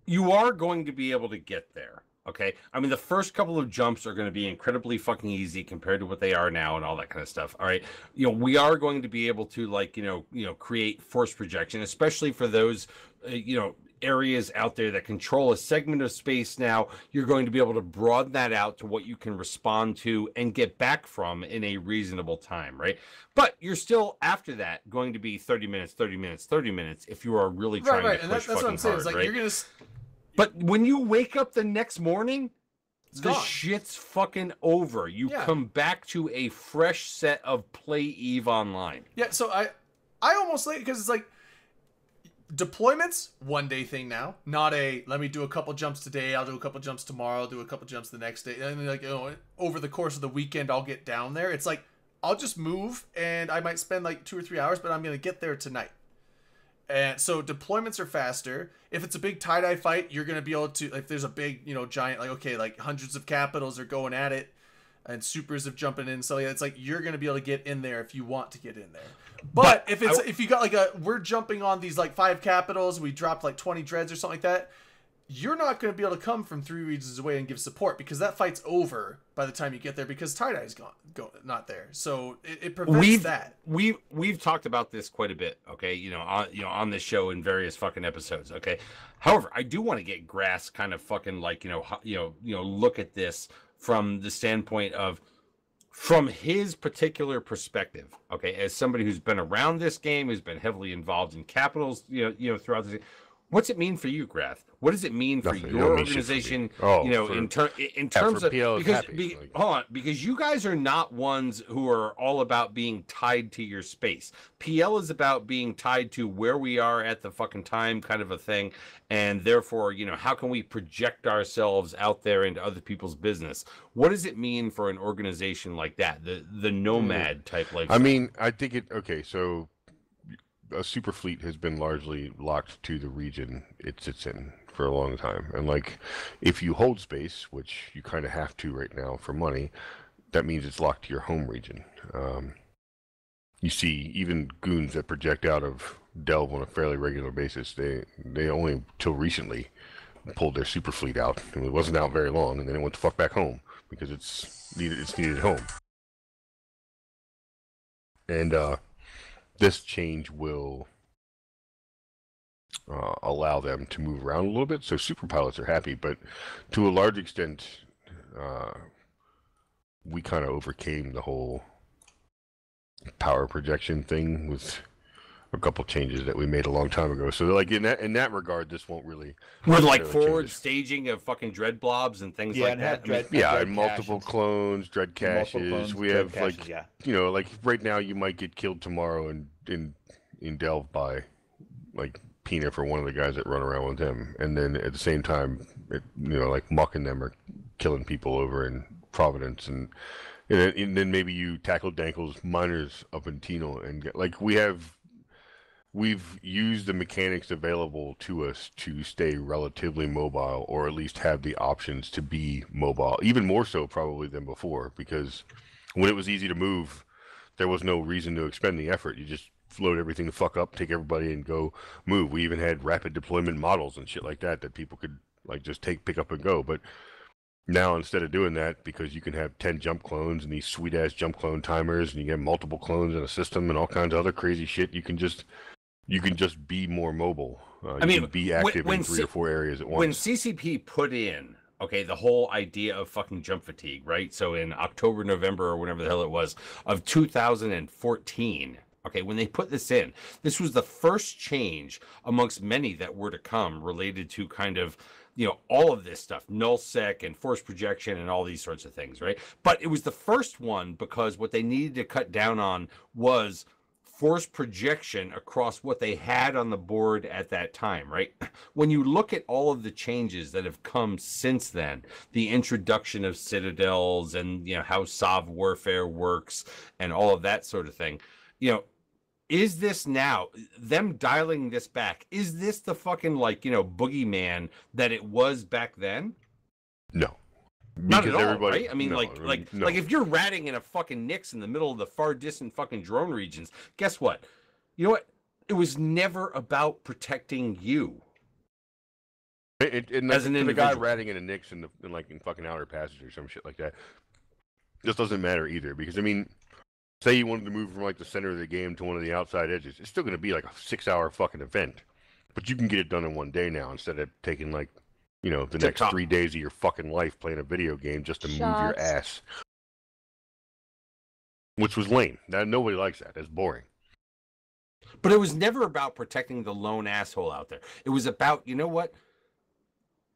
you are going to be able to get there. Okay. I mean, the first couple of jumps are going to be incredibly fucking easy compared to what they are now and all that kind of stuff. All right. We are going to be able to create force projection, especially for those, areas out there that control a segment of space. Now you're going to be able to broaden that out to what you can respond to and get back from in a reasonable time. Right. But you're still after that going to be 30 minutes if you are really trying to push and that's what I'm saying. Hard, like, right? You're gonna... But when you wake up the next morning, the shit's fucking over. You come back to a fresh set of Play Eve Online. Yeah, so I almost like, because it's like, deployments, one day thing now. Not a, let me do a couple jumps today, I'll do a couple jumps tomorrow, I'll do a couple jumps the next day. And like, over the course of the weekend, I'll get down there. It's like, I'll just move, and I might spend like 2 or 3 hours, but I'm going to get there tonight. And so deployments are faster. If it's a big tie-dye fight, you're going to be able to, if there's a big, giant, like, okay, like hundreds of capitals are going at it and supers are jumping in. So yeah, it's like, you're going to be able to get in there if you want to get in there. But if you got like we're jumping on these like 5 capitals, we dropped like 20 dreads or something like that, you're not going to be able to come from 3 regions away and give support, because that fight's over by the time you get there, because tie-dye's not there. So it prevents that. We've talked about this quite a bit, okay? On this show in various fucking episodes, okay? However, I do want to get Grass kind of fucking like, look at this from the standpoint of, from his particular perspective, okay, as somebody who's been around this game, who's been heavily involved in capitals, throughout this. What's it mean for you, Grath? What does it mean for your organization? In terms of because you guys are not ones who are all about being tied to your space. PL is about being tied to where we are at the fucking time, kind of a thing, and therefore, how can we project ourselves out there into other people's business? What does it mean for an organization like that, the nomad type lifestyle? I mean, I think so. A super fleet has been largely locked to the region it sits in for a long time. And like, if you hold space, which you kind of have to right now for money, that means it's locked to your home region. You see even goons that project out of Delve on a fairly regular basis, they only till recently pulled their super fleet out. I mean, it wasn't out very long, and then it went the fuck back home because it's needed at home. And this change will allow them to move around a little bit, so super pilots are happy. But to a large extent, we kind of overcame the whole power projection thing with a couple changes that we made a long time ago. So like in that regard, this won't really with like forward staging of fucking dread blobs and things like that. And multiple clones, dread caches. We have caches, like right now you might get killed tomorrow in Delve by like Pina for one of the guys that run around with him, and then at the same time, like Muck and them are killing people over in Providence, and then maybe you tackle Dankel's miners up in Tino, and like we've used the mechanics available to us to stay relatively mobile, or at least have the options to be mobile, even more so probably than before, because when it was easy to move, there was no reason to expend the effort. You just load everything the fuck up, take everybody, and go move. We even had rapid deployment models and shit like that people could like just pick up and go. But now instead of doing that, because you can have 10 jump clones and these sweet ass jump clone timers, and you get multiple clones in a system and all kinds of other crazy shit, you can just be more mobile. You can be active in 3 or 4 areas at once. When CCP put in the whole idea of fucking jump fatigue, right? So in October, November, or whenever the hell it was, of 2014, when they put this in, this was the first change amongst many that were to come related to kind of, all of this stuff, nullsec and force projection and all these sorts of things, right? But it was the first one because what they needed to cut down on was force projection across what they had on the board at that time, right? When you look at all of the changes that have come since then, the introduction of citadels and, how SOV warfare works and all of that sort of thing, is this now, them dialing this back, is this the fucking boogeyman that it was back then? No. Not at all, right? I mean, no. Like if you're ratting in a fucking Nix in the middle of the far distant fucking drone regions, guess what? You know what? It was never about protecting you. And as the guy ratting in a Knicks in fucking Outer Passage or some shit like that, this doesn't matter either. Because I mean, say you wanted to move from like the center of the game to one of the outside edges, it's still going to be like a 6-hour fucking event. But you can get it done in one day now instead of taking like, you know, the next 3 days of your fucking life playing a video game just to move your ass. Which was lame. Nobody likes that. That's boring. But it was never about protecting the lone asshole out there. It was about, you know what?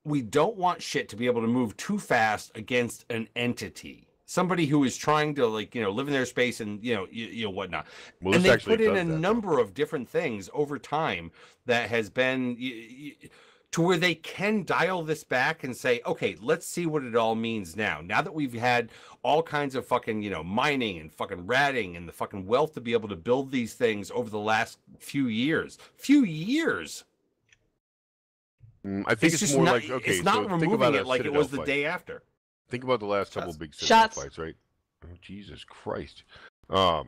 We don't want shit to be able to move too fast against an entity. Somebody who is trying to, like, you know, live in their space and, you know, whatnot. Well, and they put in a number of different things over time that has been to where they can dial this back and say, okay, let's see what it all means now. Now that we've had all kinds of fucking, you know, mining and fucking ratting and the fucking wealth to be able to build these things over the last few years. I think it's more like, okay, it's not removing it like it was the day after. Think about the last couple big Citadel fights, right? Oh, Jesus Christ. No,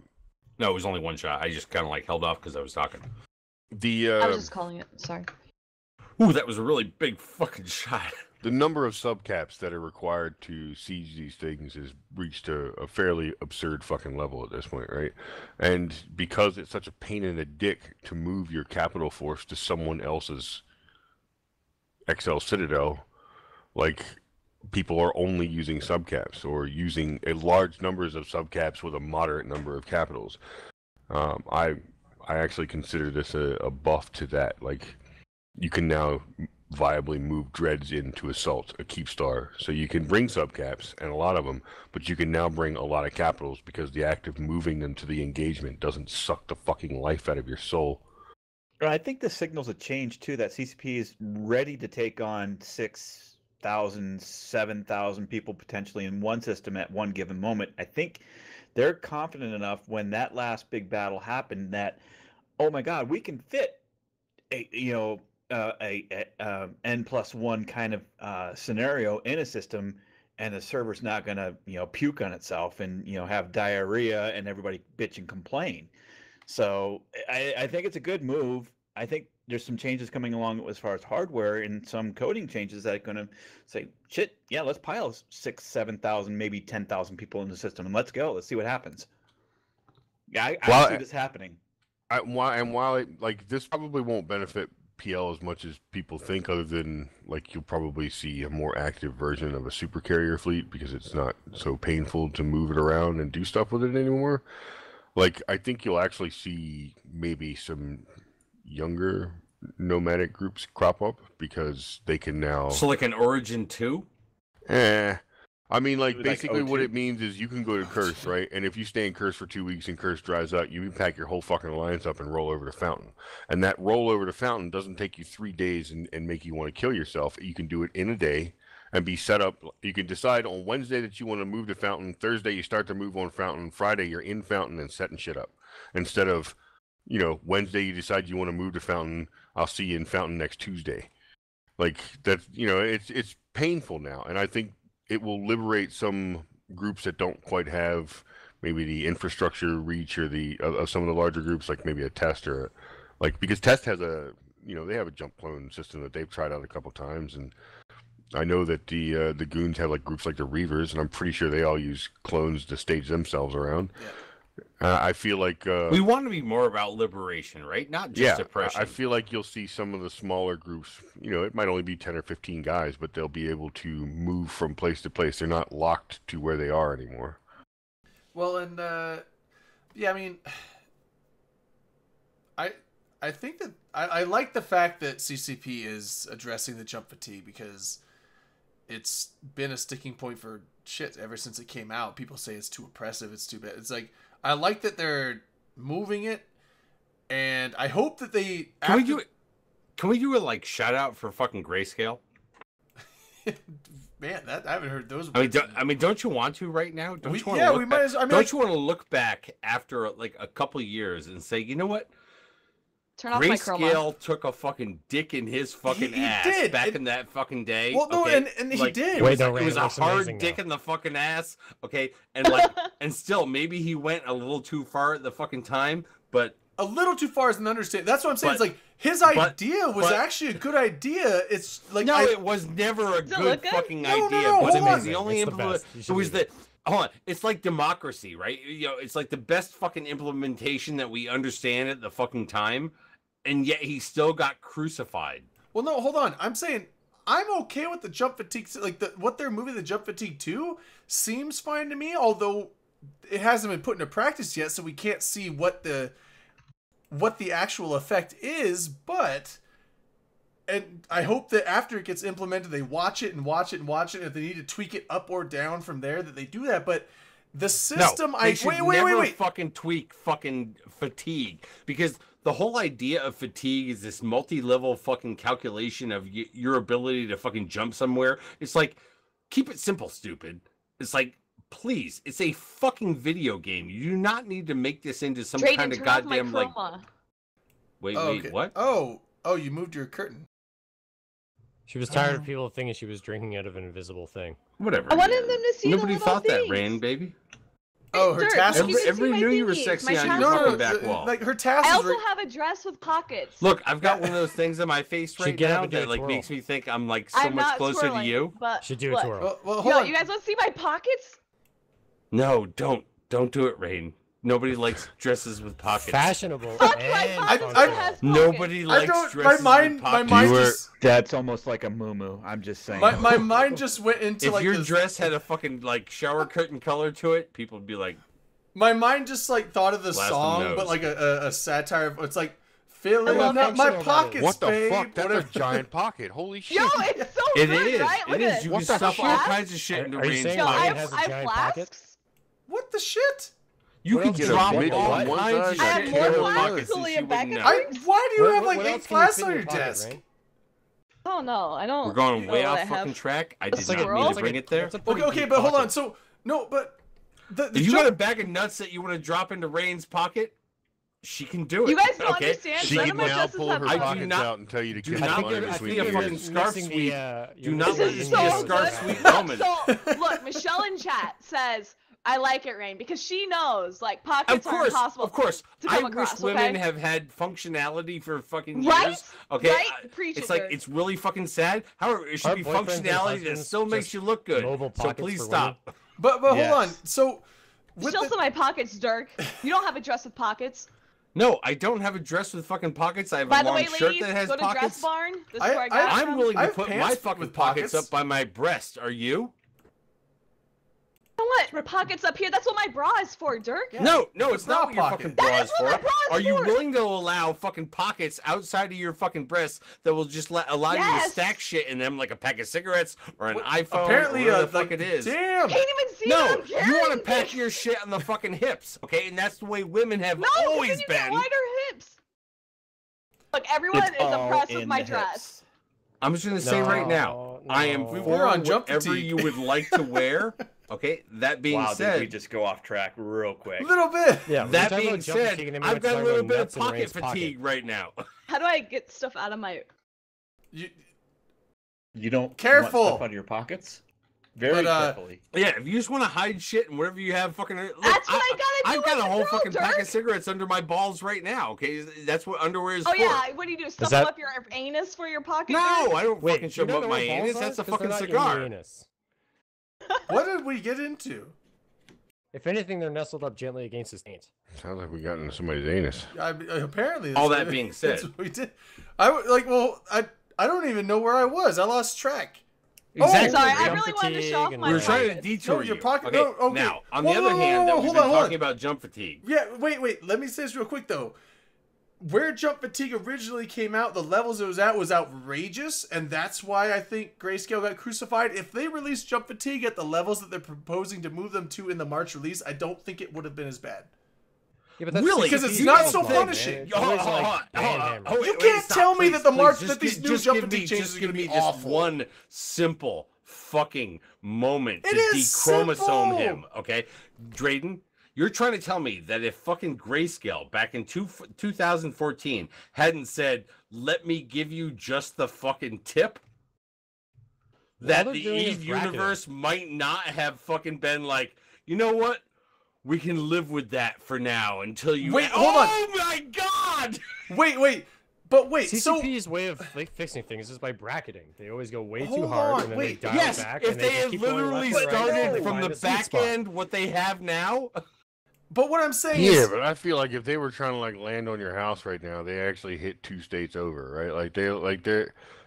it was only one shot. I just kind of like held off because I was talking. I was just calling it. Sorry. Ooh, that was a really big fucking shot. The number of subcaps that are required to siege these things has reached a fairly absurd fucking level at this point, right? And because it's such a pain in the dick to move your capital force to someone else's XL Citadel, like, people are only using subcaps or using a large numbers of subcaps with a moderate number of capitals. I actually consider this a buff to that. Like, you can now viably move dreads into assault, a Keepstar, so you can bring subcaps and a lot of them, but you can now bring a lot of capitals because the act of moving them to the engagement doesn't suck the fucking life out of your soul. I think the signals have changed too, that CCP is ready to take on 6,000, 7,000 people potentially in one system at one given moment. I think they're confident enough when that last big battle happened that, oh my God, we can fit a N+1 kind of scenario in a system, and the server's not going to, you know, puke on itself and, you know, have diarrhea and everybody bitch and complain. So I think it's a good move. I think there's some changes coming along as far as hardware and some coding changes that are going to say, shit, yeah, let's pile 6,000, 7,000, maybe 10,000 people in the system and let's go. Let's see what happens. Yeah, I see this happening. While this probably won't benefit PL as much as people think, other than like you'll probably see a more active version of a super carrier fleet because it's not so painful to move it around and do stuff with it anymore. Like, I think you'll actually see maybe some younger nomadic groups crop up because they can now. So like an Origin 2? I mean, like, basically what it means is you can go to Curse, right? And if you stay in Curse for 2 weeks and Curse dries out, you pack your whole fucking alliance up and roll over to Fountain. And that roll over to Fountain doesn't take you 3 days and make you want to kill yourself. You can do it in a day and be set up. You can decide on Wednesday that you want to move to Fountain. Thursday, you start to move on Fountain. Friday, you're in Fountain and setting shit up. Instead of, you know, Wednesday, you decide you want to move to Fountain. I'll see you in Fountain next Tuesday. Like, that's, you know, it's painful now. And I think it will liberate some groups that don't quite have maybe the infrastructure reach or of some of the larger groups, like maybe a Test or because Test has they have a jump clone system that they've tried out a couple times, and I know that the Goons have like groups like the Reavers, and I'm pretty sure they all use clones to stage themselves around. Yeah. I feel like we want to be more about liberation, right? Not just oppression. I feel like you'll see some of the smaller groups. You know, it might only be 10 or 15 guys, but they'll be able to move from place to place. They're not locked to where they are anymore. Well, and yeah, I mean, I think that I like the fact that CCP is addressing the jump fatigue, because it's been a sticking point for shit ever since it came out. People say it's too oppressive, it's too bad. It's like, I like that they're moving it, and I hope that they... Can we do a like shout out for fucking Grayscale? Man, I haven't heard those. Don't you want to right now? We might as well. Don't you want to look back after like a couple years and say, you know what? Turn off my chroma. Grayscale took a fucking dick in his fucking ass back in that fucking day. Well, no, okay? and he did. It was a hard dick in the fucking ass, okay? And like, and still, maybe he went a little too far at the fucking time, but a little too far as an understatement. That's what I'm saying. It's like his idea was actually a good idea. It's like it was never a good fucking idea. No, but hold on. The only implement it was that. Hold on, it's like democracy, right? You know, it's like the best fucking implementation that we understand at the fucking time, and yet he still got crucified. Well, no, hold on. I'm saying I'm okay with the jump fatigue. Like what they're moving the jump fatigue to seems fine to me, although it hasn't been put into practice yet, so we can't see what the actual effect is. But and I hope that after it gets implemented, they watch it and watch it and watch it. And if they need to tweak it up or down from there, that they do that. But the system, wait, fucking tweak fucking fatigue, because the whole idea of fatigue is this multi-level fucking calculation of your ability to fucking jump somewhere. It's like, keep it simple, stupid. It's like, please, it's a fucking video game. You do not need to make this into some kind of goddamn like. Wait, okay. What? Oh, you moved your curtain. She was tired of people thinking she was drinking out of an invisible thing. Whatever. I wanted them to see. Nobody thought that, Rain, baby. Oh, her tassels. Everybody knew you were sexy on your fucking back wall. Like her tassels. I also have a dress with pockets. Look, I've got one of those things on my face right now that like makes me think I'm like so much closer to you. But should do a twirl. Well, hold on. You guys want to see my pockets? No, don't do it, Rain. Nobody likes dresses with pockets. Fashionable. Nobody likes dresses with pockets. My mind that's almost like a muumuu. I'm just saying. My mind just went into if like your dress had a fucking like shower curtain color to it, people would be like. My mind just like thought of the song, but like a satire. It's like filling up my pockets. What the babe. fuck? That's a giant pocket. Holy shit! Yo, it's so good, right? It is. You can stuff all kinds of shit into Rain's pockets. I have flasks. What the shit? You can drop all kinds of shit into your pockets and she wouldn't know. Why do you have like 8 flasks on your desk? Oh no, I don't. We're going way off fucking track. I did not mean to bring it there. Okay, but hold on. So no, but if you got a bag of nuts that you want to drop into Rain's pocket, she can do it. You guys don't understand. She can now pull her pockets out and tell you to get money between a fucking scarf sweep. Do not let this be a scarf sweep moment. So look, Michelle in chat says, I like it, Rain, because she knows, like, pockets are impossible. Of course. I wish women have had functionality for fucking years. Okay? Right? It's like, it's really fucking sad. However, it should be functionality that still makes you look good. So please stop. But hold on. So, still in my pockets, Dirk. You don't have a dress with pockets. No, I don't have a dress with fucking pockets. I have a long shirt that has pockets. Dress Barn. This is where I got I'm willing to put my fucking pockets up by my breast. Are you? What? Pockets up here? That's what my bra is for, Dirk. Yeah. No, it's not what your fucking bra is for. Are you willing to allow fucking pockets outside of your fucking breasts that will just allow you to stack shit in them, like a pack of cigarettes or an iPhone? Apparently, or whatever the fuck it is. Damn. Can't even see no, you want to pack your shit on the fucking hips, okay? And that's the way women have always been. Get wider hips. Look, everyone is impressed with my dress. I'm just gonna say right now, I am for whatever you would like to wear. Okay, that being said, did we just go off track real quick? A little bit. Yeah. That being said, I've got a little bit of pocket fatigue right now. How do I get stuff out of my? You don't careful want stuff out of your pockets. Very carefully. Yeah, if you just want to hide shit and whatever you have, fucking. Look, that's what I gotta do. I've got a whole fucking pack of cigarettes under my balls right now. Okay, that's what underwear is for. Oh yeah, what do you do? Stuff them up your anus for your pocket? No, I don't fucking shove up my anus. That's a fucking cigar. What did we get into? If anything, they're nestled up gently against his taint. Sounds like we got into somebody's anus. Apparently. All that being said, we did. I don't even know where I was. I lost track. Exactly. Oh, sorry, I really wanted to show off my We were trying to detour your pocket. Okay. Okay. Now, on the other hand, we've been talking about jump fatigue. Yeah, wait. Let me say this real quick, though. Where jump fatigue originally came out, the levels it was at was outrageous, and that's why I think Grayscale got crucified. If they released jump fatigue at the levels that they're proposing to move them to in the March release, I don't think it would have been as bad. Yeah, but that's really? Because it's not so punishing. You can't tell me that the March that these new jump fatigue changes are going to be awful. Just one simple fucking moment to dechromosome simple. him, okay? Drayden, you're trying to tell me that if fucking Grayscale back in 2014 hadn't said, let me give you just the fucking tip, that the Eve universe might not have fucking been like, you know what? We can live with that for now until you... Wait, hold on. Oh my god! God! Wait. But wait, CCP's way of fixing things is by bracketing. They always go way too hard, and then they dial it back. If they had literally started from the back end what they have now. But what I'm saying is... Yeah, but I feel like if they were trying to like land on your house right now, they actually hit 2 states over, right?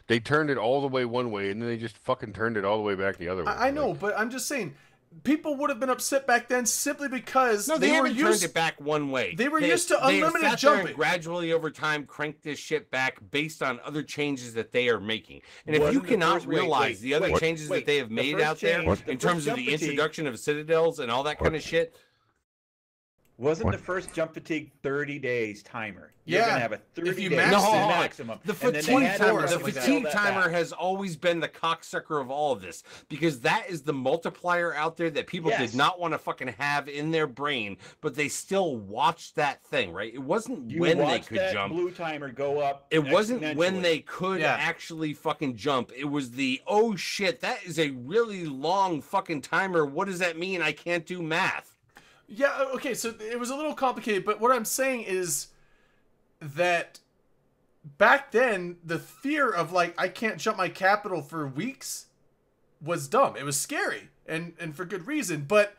They turned it all the way one way, and then they just fucking turned it all the way back the other way. I know, but I'm just saying... People would have been upset back then simply because they haven't turned it back one way. They were used to unlimited jumping. And gradually over time cranked this shit back based on other changes that they are making. And if you cannot realize the other changes that they have made out there in terms of the introduction of citadels and all that kind of shit. Wasn't the first jump fatigue 30 days timer? You're gonna have a 30 days maximum. The fatigue timer has always been the cocksucker of all of this, because that is the multiplier out there that people did not want to fucking have in their brain, but they still watched that thing, right? It wasn't when they could jump. Blue timer go up. It wasn't when they could actually fucking jump. It was the, oh shit, that is a really long fucking timer. What does that mean? I can't do math. Yeah, okay, so it was a little complicated, but what I'm saying is that back then, the fear of, like, I can't jump my capital for weeks was dumb. It was scary, and for good reason, but...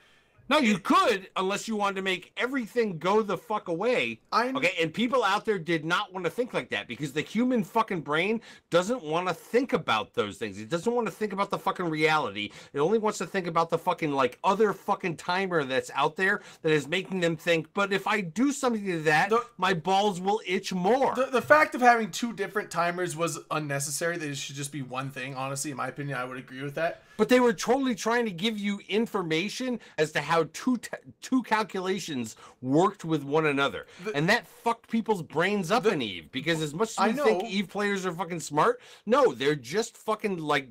No, you could, unless you wanted to make everything go the fuck away. Okay, and people out there did not want to think like that, because the human fucking brain doesn't want to think about those things. It doesn't want to think about the fucking reality. It only wants to think about the fucking, like, other fucking timer that's out there that is making them think, but if I do something to that, my balls will itch more. The fact of having 2 different timers was unnecessary. They should just be one thing, honestly, in my opinion. I would agree with that. But they were totally trying to give you information as to how two calculations worked with one another. And that fucked people's brains up in EVE. Because as much as you think EVE players are fucking smart, no, they're just fucking like,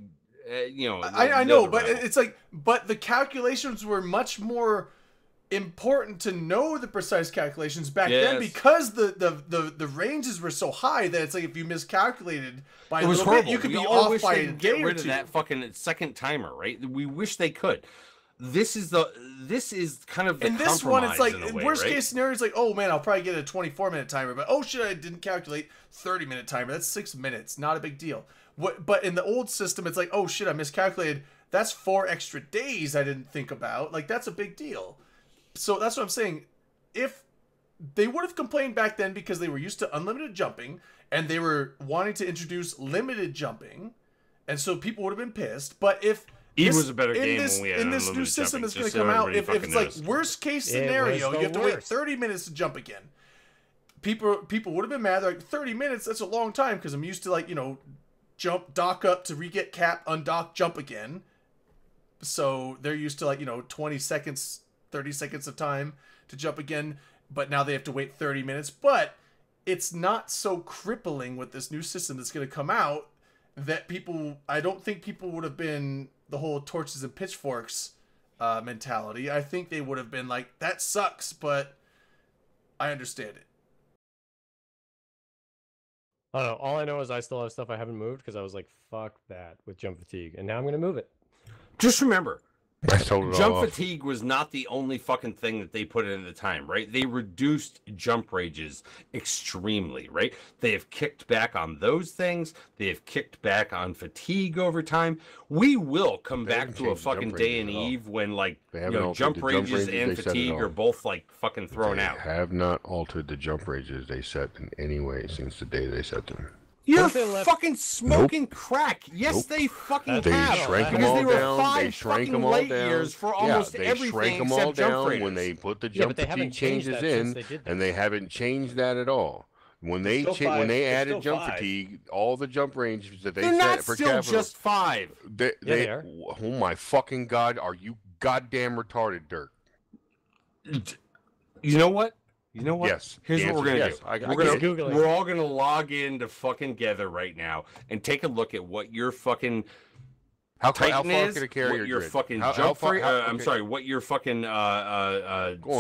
you know. I know, but it's like, but the calculations were much more important to know the precise calculations back then, because the ranges were so high that it's like if you miscalculated by a little bit, you could be off by a day or 2. Of that fucking second timer, right? We wish they could. This is kind of the in this one, it's like worst case scenario is like, oh man, I'll probably get a 24-minute timer, but oh shit, I didn't calculate 30-minute timer. That's 6 minutes, not a big deal. But in the old system, it's like, oh shit, I miscalculated. That's 4 extra days I didn't think about. Like, that's a big deal. So that's what I'm saying. If they would have complained back then because they were used to unlimited jumping and they were wanting to introduce limited jumping, and so people would have been pissed. But if EVE was a better game when we had in this new system that's going to come out, if it's like worst case scenario, you have to wait 30 minutes to jump again. People would have been mad. They're like, 30 minutes, that's a long time, because I'm used to, like, you know, jump, dock up to re-get cap, undock, jump again. So they're used to, like, you know, 20 seconds, 30 seconds of time to jump again, but now they have to wait 30 minutes. But it's not so crippling with this new system that's going to come out that I don't think people would have been the whole torches and pitchforks mentality. I think they would have been like, that sucks, but I understand it. I don't know. All I know is I still have stuff I haven't moved because I was like, fuck that with jump fatigue. And now I'm going to move it. Just remember, jump fatigue was not the only fucking thing that they put in at the time, right? They reduced jump rages extremely, right? They have kicked back on those things. They have kicked back on fatigue over time. We will come back to a fucking day in EVE when, like, you know, jump rages and fatigue are both, like, fucking thrown out. They have not altered the jump rages they set in any way since the day they set them. You're fucking smoking crack. Yes, they fucking they have. Shrank them all down. They shrank them all down. For almost they everything shrank them all down when they put the jump fatigue changes in, and they haven't changed that at all. When they added jump fatigue, all the jump ranges that they set for capital, just 5. They are. Oh my fucking god! Are you goddamn retarded, Dirk? You know what? You know what? Yes. Here's what we're gonna do. We're all gonna log in to fucking Gather right now and take a look at what your fucking how far can a carrier what your fucking jump free. I'm sorry. What your fucking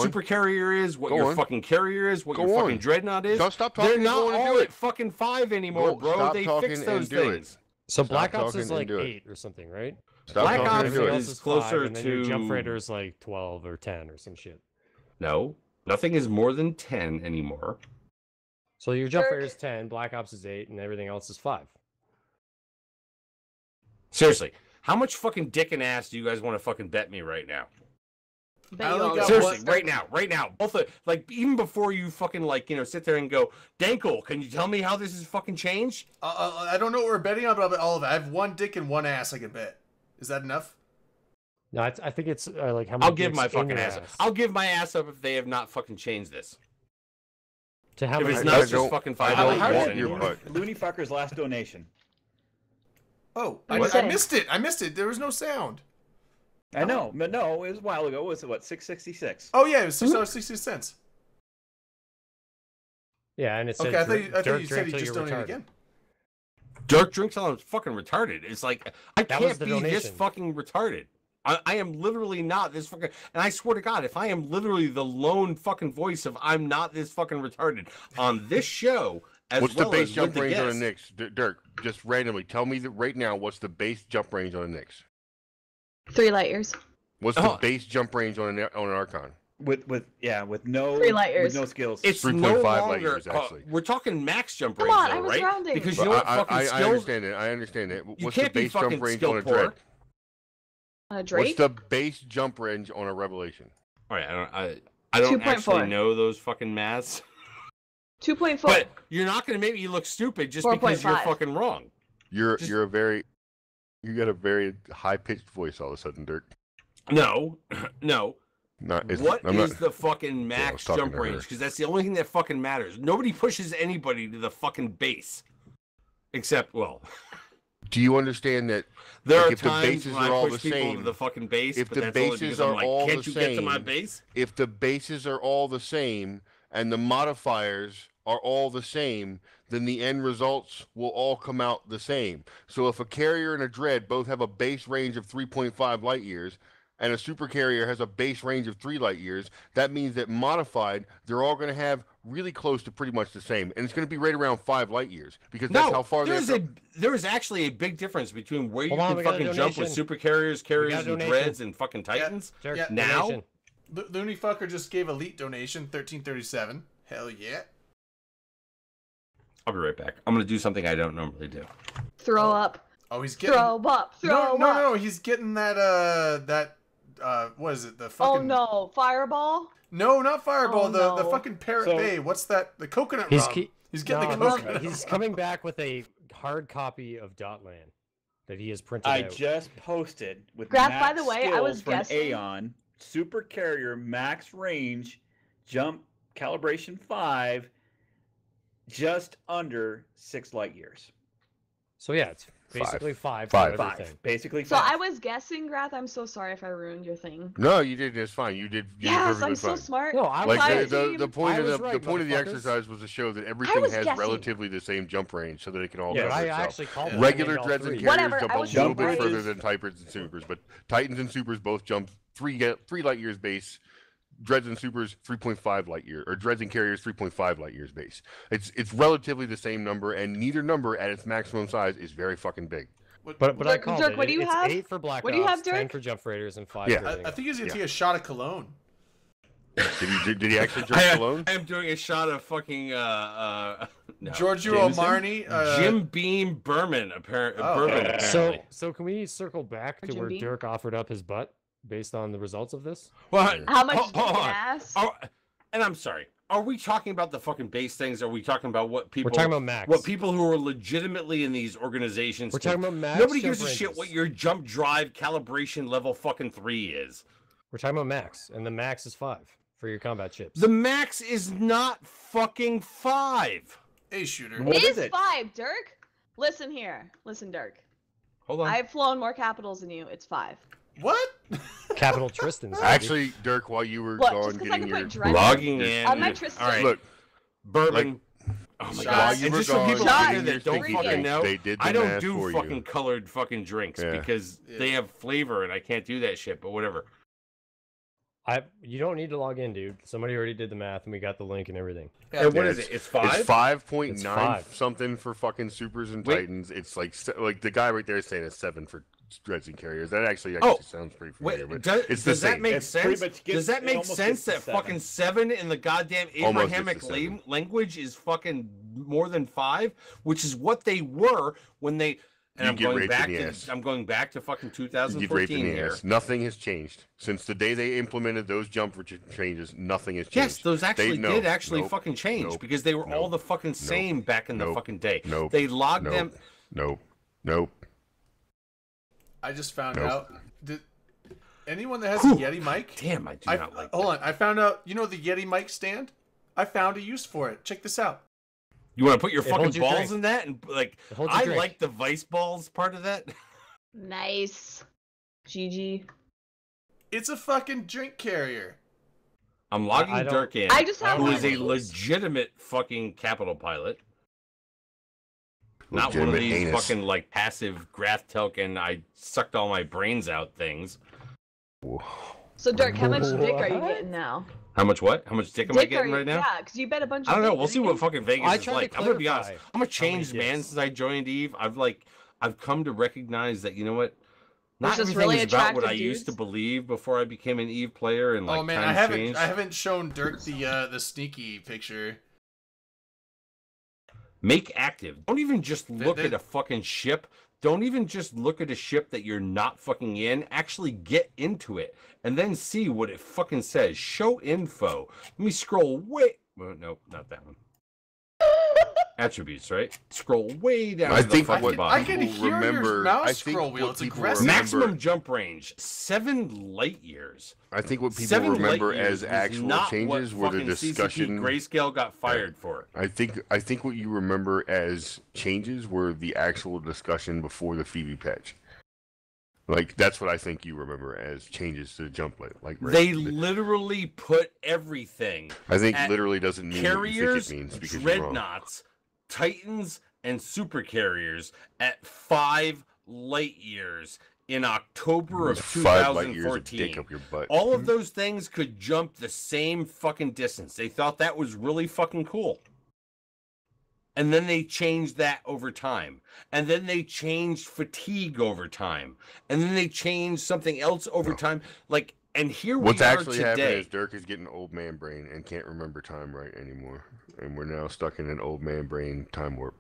super carrier is. What your fucking carrier is. What your fucking dreadnought is. Don't stop talking. They're not all at fucking 5 anymore, bro. They fixed those things. So Black Ops is like 8 or something, right? Black Ops is closer to your Jump Freighter is like 12 or 10 or some shit. No. Nothing is more than 10 anymore. So your Jump Raider is 10, Black Ops is 8, and everything else is 5. Seriously, how much fucking dick and ass do you guys want to fucking bet me right now? Seriously, right now. Both like even before you fucking like sit there and go, Dankle, can you tell me how this is fucking changed? I don't know what we're betting on, but all of it. I have one dick and one ass I can bet. Is that enough? No, I think it's like how many. I'll give my fucking ass up. I'll give my ass up if they have not fucking changed this. To how many? If it's not just fucking 5 years anymore. Looney Fucker's last donation. Oh, I missed it. I missed it. There was no sound. I know, but no, it was a while ago. Was it what, $6.66? Oh yeah, it was $6.60. Yeah, and it said. Okay, I thought you said he just donated again. Dirk drinks till I'm fucking retarded. It's like I can't be this fucking retarded. I am literally not this fucking, and I swear to God, if I am literally the lone fucking voice of I'm not this fucking retarded on this show, as what's well the base as jump range guests, on the Knicks? Dirk, just randomly tell me that right now. What's the base jump range on the Knicks? 3 light years. What's the base jump range on an Archon? With no 3 light years. With no skills. It's 3.5 no light longer, years actually. We're talking max jump Come range, on, though, I was right? rounding. Because you know what fucking skills. I understand it. You What's can't the be base jump fucking range skill on a poor. Dread? Drake? What's the base jump range on a Revelation? All right, I don't 2.4. actually know those fucking maths. 2.4. But you're not going to make me look stupid just because you're fucking wrong. You got a very high pitched voice all of a sudden, Dirk. No. What is the fucking max jump range? Because that's the only thing that fucking matters. Nobody pushes anybody to the fucking base, except Do you understand that? There are if the times bases when are I all push the people same, to the fucking base, if but the that's bases only are because I'm all like, can't the you same, get to my base? if the bases are all the same and the modifiers are all the same, then the end results will all come out the same. So if a carrier and a dread both have a base range of 3.5 light years, and a super carrier has a base range of 3 light years, that means that modified, they're all going to have really close to pretty much the same. And it's going to be right around 5 light years because that's how far there is actually a big difference between where you can fucking jump with super carriers, and dreads, and fucking titans. Yeah. Now, Looney Fucker just gave Elite donation, 1337. Hell yeah. I'll be right back. I'm going to do something I don't normally do. Throw up. Oh, he's getting... Throw up. No, he's getting that... what is it? The fucking... Oh no, Fireball? No, not Fireball. Oh, the fucking Parrot Bay. What's that? The coconut rum. He's getting the coconut. He's coming back with a hard copy of Dotland that he has printed out. I just posted with Graph, by the way, I was guessing. Aeon Super Carrier max range jump calibration 5, just under 6 light years. So yeah, it's basically 5. Basically 5. So I was guessing, Grath. I'm so sorry if I ruined your thing. No, you didn't. It's fine. You did. Yes, I'm so smart. No, I was the point of the exercise was to show that everything has relatively the same jump range, so that it can all cover itself. Actually called regular dreads and carriers jump a little bit right. further than Titans and Supers, but Titans and Supers both jump 3 light years base. Dreads and Supers 3.5 light year, or Dreads and Carriers 3.5 light years base. It's relatively the same number, and neither number at its maximum size is very fucking big. But I called Dirk, it. what do you have? 8 for Black What do you have, Ops, 10 Dirk? for Jump Raiders, and 5 Yeah. for I think he's gonna take a shot of cologne. Did he actually drink cologne? I am doing a shot of fucking Giorgio Armani, Jim Beam Bourbon. Apparently. So can we circle back to where Dirk offered up his butt based on the results of this? Well, how much ass? And I'm sorry. Are we talking about the fucking base things? Are we talking about what people? We're talking about max. What people who are legitimately in these organizations? We're talking about max. Nobody gives a shit what your jump drive calibration level fucking 3 is. We're talking about max, and the max is 5 for your combat chips. The max is not fucking 5. Hey, shooter. It is 5, Dirk. Listen here. Listen, Dirk. Hold on. I've flown more capitals than you. It's 5. What? Capital Tristan's. Actually, Dirk, while you were gone getting your logging in. On my Tristan. All right. Look, bourbon. Oh my god! And just for people out there that don't fucking know, I don't do fucking colored fucking drinks because they have flavor and I can't do that shit. But whatever. You don't need to log in, dude. Somebody already did the math, and we got the link and everything. Yeah, and what is it? It's 5? It's 5.9 something for fucking supers and titans. It's like the guy right there is saying it's 7 for dreads and carriers. That actually sounds pretty familiar. Wait, does that make sense? Does that make sense that fucking 7 in the goddamn Abrahamic language is fucking more than 5, which is what they were when they. And I'm going back to fucking 2014 here. Nothing has changed since the day they implemented those jump changes. Nothing has changed. Yes, those actually did fucking change because they were all the fucking same back in the fucking day. They logged them. Nope. I just found out. Anyone that has a Yeti mic? Damn, I do not like that. Hold on, I found out. You know the Yeti mic stand? I found a use for it. Check this out. You want to put your fucking balls in that? And I like the vice balls part of that. Nice. GG. It's a fucking drink carrier. I'm logging Dirk in. I just have who is a legitimate fucking Capital pilot. Not one of these fucking like passive Grath Telkin, I sucked all my brains out things. So Dirk, how much dick are you getting now? How much what? How much dick am I getting right now? Yeah, because you bet a bunch of I don't know. We'll see what fucking Vegas is like. I'm going to be honest. I'm a changed man since I joined Eve. I've come to recognize that, you know what? Not everything really is about what I used to believe before I became an Eve player. And like, I haven't shown Dirk the sneaky picture. Make active. Don't even just look at a fucking ship. Don't even just look at a ship that you're not fucking in. Actually get into it and then see what it fucking says. Show info. Let me scroll way. Well, nope, not that one. Attributes, right? Scroll way down. I think what I can hear your mouse scroll wheel. It's aggressive. Maximum jump range 7 light years. I think what people remember as actual changes were the discussion. CCP Grayscale got fired for it. I think what you remember as changes were the actual discussion before the Phoebe patch. Like that's what I think you remember as changes to the jump light. Like they literally put everything. I think literally doesn't mean carriers, what you think it means because dreadnoughts, Titans, and super carriers at 5 light years in October of 2014. All of those things could jump the same fucking distance. They thought that was really fucking cool. And then they changed that over time. And then they changed fatigue over time. And then they changed something else over time. Like, and here we are today. What's actually happening is Dirk is getting old man brain and can't remember time right anymore. And we're now stuck in an old man brain time warp.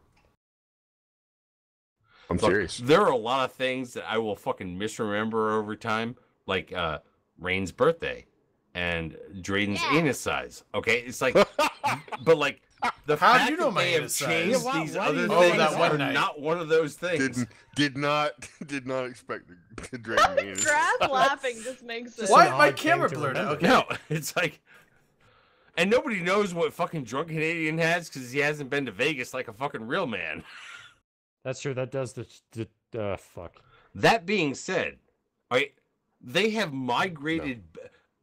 I'm serious. There are a lot of things that I will fucking misremember over time. Like Rain's birthday and Drayden's anus size. Okay? It's like, but like, the fact that they have changed these other things are not one of those things. Did not expect the Drayden anus. Grath laughing just makes it. Why my camera blurred out? Okay. No, it's like, and nobody knows what fucking drunk Canadian has because he hasn't been to Vegas like a fucking real man. That's true. That does the fuck. That being said, they have migrated. No.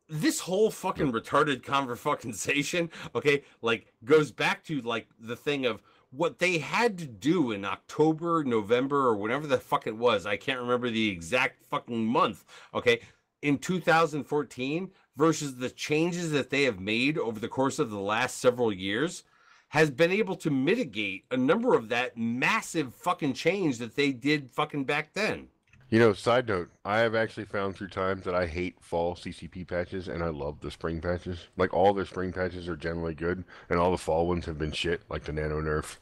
This whole fucking retarded conversation, okay, like goes back to like the thing of what they had to do in October, November, or whatever the fuck it was. I can't remember the exact fucking month, okay, in 2014 versus the changes that they have made over the course of the last several years has been able to mitigate a number of that massive fucking change that they did fucking back then. You know, side note, I have actually found through times that I hate fall CCP patches and I love the spring patches. Like all their spring patches are generally good and all the fall ones have been shit, like the Nano Nerf,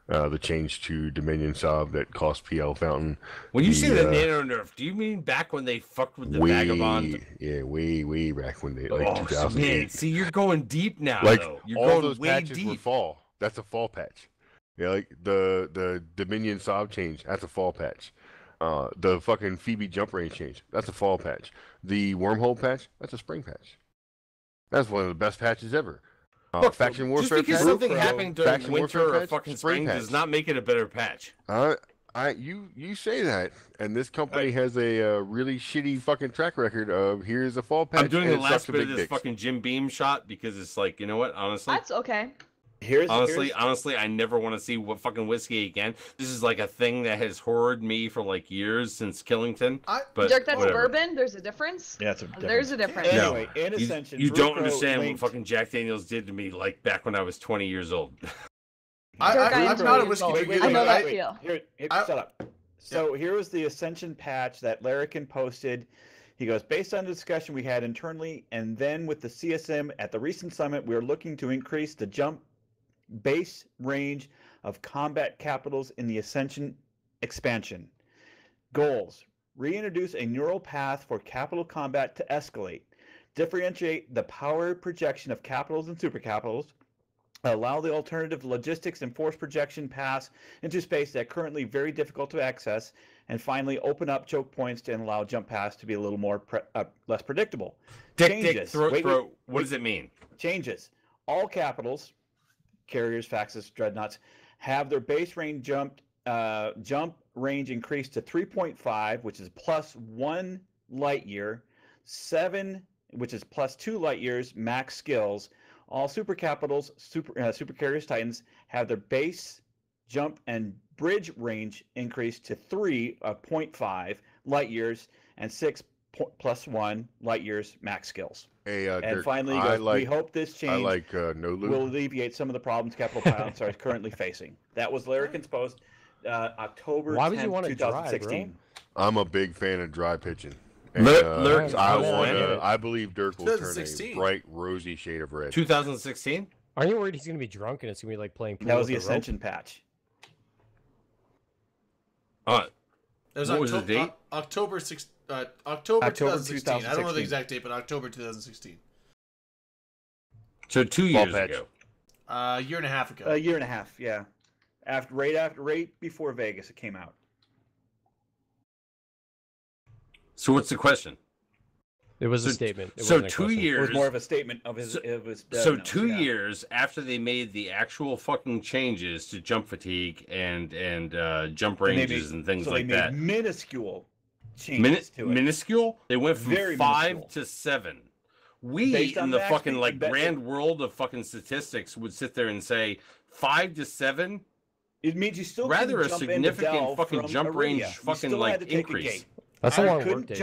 the change to Dominion Sob that cost PL Fountain. When you say the Nano Nerf, do you mean back when they fucked with the Vagabond? Yeah, way back when they, like 2008. Man, see, you're going deep now, like, though. You're all going those way patches deep. were fall. That's a fall patch. Yeah, like the Dominion Sob change, that's a fall patch. The fucking Phoebe jump range change, that's a fall patch. The wormhole patch, that's a spring patch. That's one of the best patches ever. Look, faction warfare just because patch, something happened during winter or patch, fucking spring does not make it a better patch. You say that, and this company has a really shitty fucking track record of here's a fall patch. I'm doing the last bit of this fucking Jim Beam shot because it's like, you know what, honestly, that's okay. Honestly, I never want to see what fucking whiskey again. This is like a thing that has horrored me for like years since Killington. But Dirk, that's whatever. bourbon. There's a difference. Yeah, difference. There's a difference. Anyway, in Ascension, you don't understand what fucking Jack Daniels did to me like back when I was 20 years old. I'm not a whiskey drinker. I know that feel. Here, shut up. So here was the Ascension patch that Larrikin posted. He goes, based on the discussion we had internally and then with the CSM at the recent summit, we are looking to increase the jump base range of combat capitals in the Ascension expansion. Goals: reintroduce a neural path for capital combat to escalate. Differentiate the power projection of capitals and supercapitals. Allow the alternative logistics and force projection paths into space that are currently very difficult to access. And finally, open up choke points to allow jump paths to be a little more less predictable. Changes. What does it mean? Changes. All capitals, carriers, faxes, dreadnoughts, have their base range jump range increased to 3.5, which is plus 1 light year, 7, which is plus 2 light years max skills. All super capitals, super carriers, titans have their base jump and bridge range increased to 3.5 light years and 6 plus 1 light years max skills. Hey, and Dirk, finally, we hope this change will alleviate some of the problems capital pilots are currently facing. That was Larrikin's post, October 10th, 2016. I'm a big fan of dry pitching. And, I believe Dirk will turn a bright, rosy shade of red. 2016? Are you worried he's going to be drunk and it's going to be like playing pool? That was the Ascension patch. What was the date? October 2016. I don't know the exact date, but October 2016. So 2 years ago. A year and a half ago. A year and a half, yeah. Right before Vegas, it came out. So what's the question? It was a statement. So 2 years. It was more of a statement of his. So 2 years after they made the actual fucking changes to jump fatigue and jump ranges and things like that. Minuscule changes to it. Minuscule? They went from 5 to 7. We in the fucking like grand world of fucking statistics would sit there and say 5 to 7. It means you still rather a significant fucking jump range fucking like increase. That's a long workday,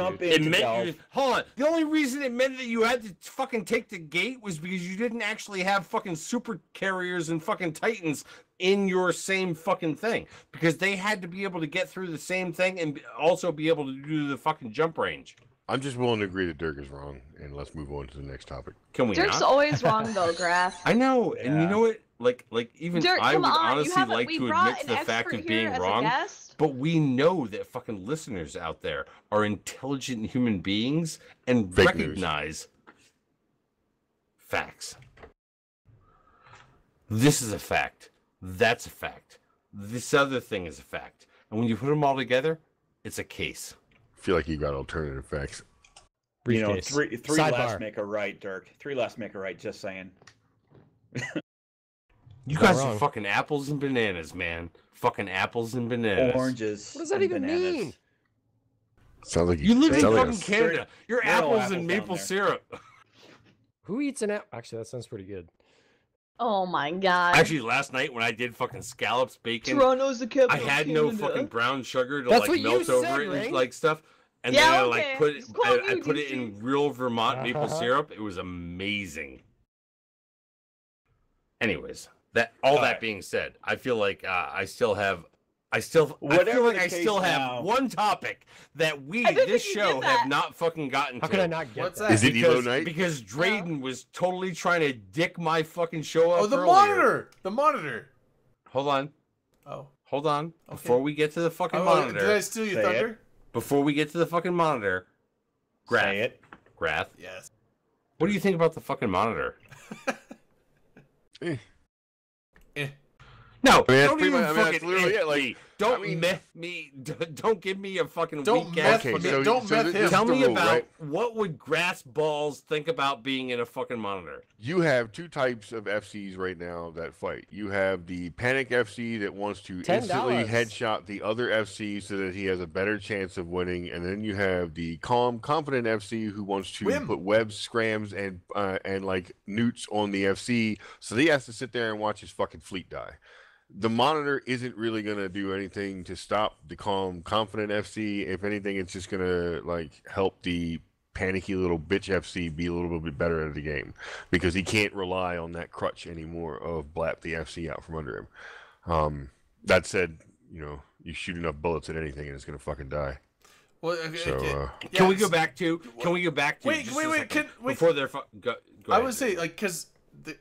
hold on. The only reason it meant that you had to fucking take the gate was because you didn't actually have fucking super carriers and fucking titans in your same fucking thing. Because they had to be able to get through the same thing and also be able to do the fucking jump range. I'm just willing to agree that Dirk is wrong, and let's move on to the next topic. Can we Dirk's not? always wrong though, Graf. I know, and you know what? Like even Dirk, I would honestly like to admit to the fact of being wrong. But we know that fucking listeners out there are intelligent human beings and recognize facts. This is a fact. That's a fact. This other thing is a fact. And when you put them all together, it's a case. I feel like you got alternative facts. Briefcase. You know, three less make a right, Dirk. 3 less make a right, just saying. You guys are fucking apples and bananas, man. Fucking apples and bananas. Oranges. What does that even mean? Sounds like you live in fucking Canada. You're apples and maple syrup. Who eats an apple? Actually, that sounds pretty good. Oh my god. Actually, last night when I did fucking scallops, bacon, Toronto's the capital. I had no fucking brown sugar to like melt over it and like stuff. And then I like put it in real Vermont maple syrup. It was amazing. Anyways, that being said, I feel like I still have one topic that this show have not fucking gotten to. How could I not get that? Is it Evo night? Because Drayden was totally trying to dick my fucking show up. Oh, the earlier. monitor! The monitor! Hold on. Oh. Hold on. Okay. Before we get to the fucking monitor. Did I steal your thunder? Before we get to the fucking monitor. Graf. Yes. What do you think about the fucking monitor? Eh. No, don't even fucking meth me. Don't give me a fucking don't weak meth, ass. okay, don't meth him. Tell me about what would grass balls think about being in a fucking monitor. You have two types of FCs right now that fight. You have the Panic FC that wants to instantly headshot the other FC so that he has a better chance of winning, and then you have the Calm, Confident FC who wants to put webs, scrams, and like newts on the FC, so he has to sit there and watch his fucking fleet die. The monitor isn't really going to do anything to stop the Calm, Confident FC. If anything, it's just going to like help the panicky little bitch FC be a little bit better at the game, because he can't rely on that crutch anymore of blap the FC out from under him. That said, you know, you shoot enough bullets at anything and it's going to fucking die. Well, can we go back to? Wait. Before they're go I would say, like, because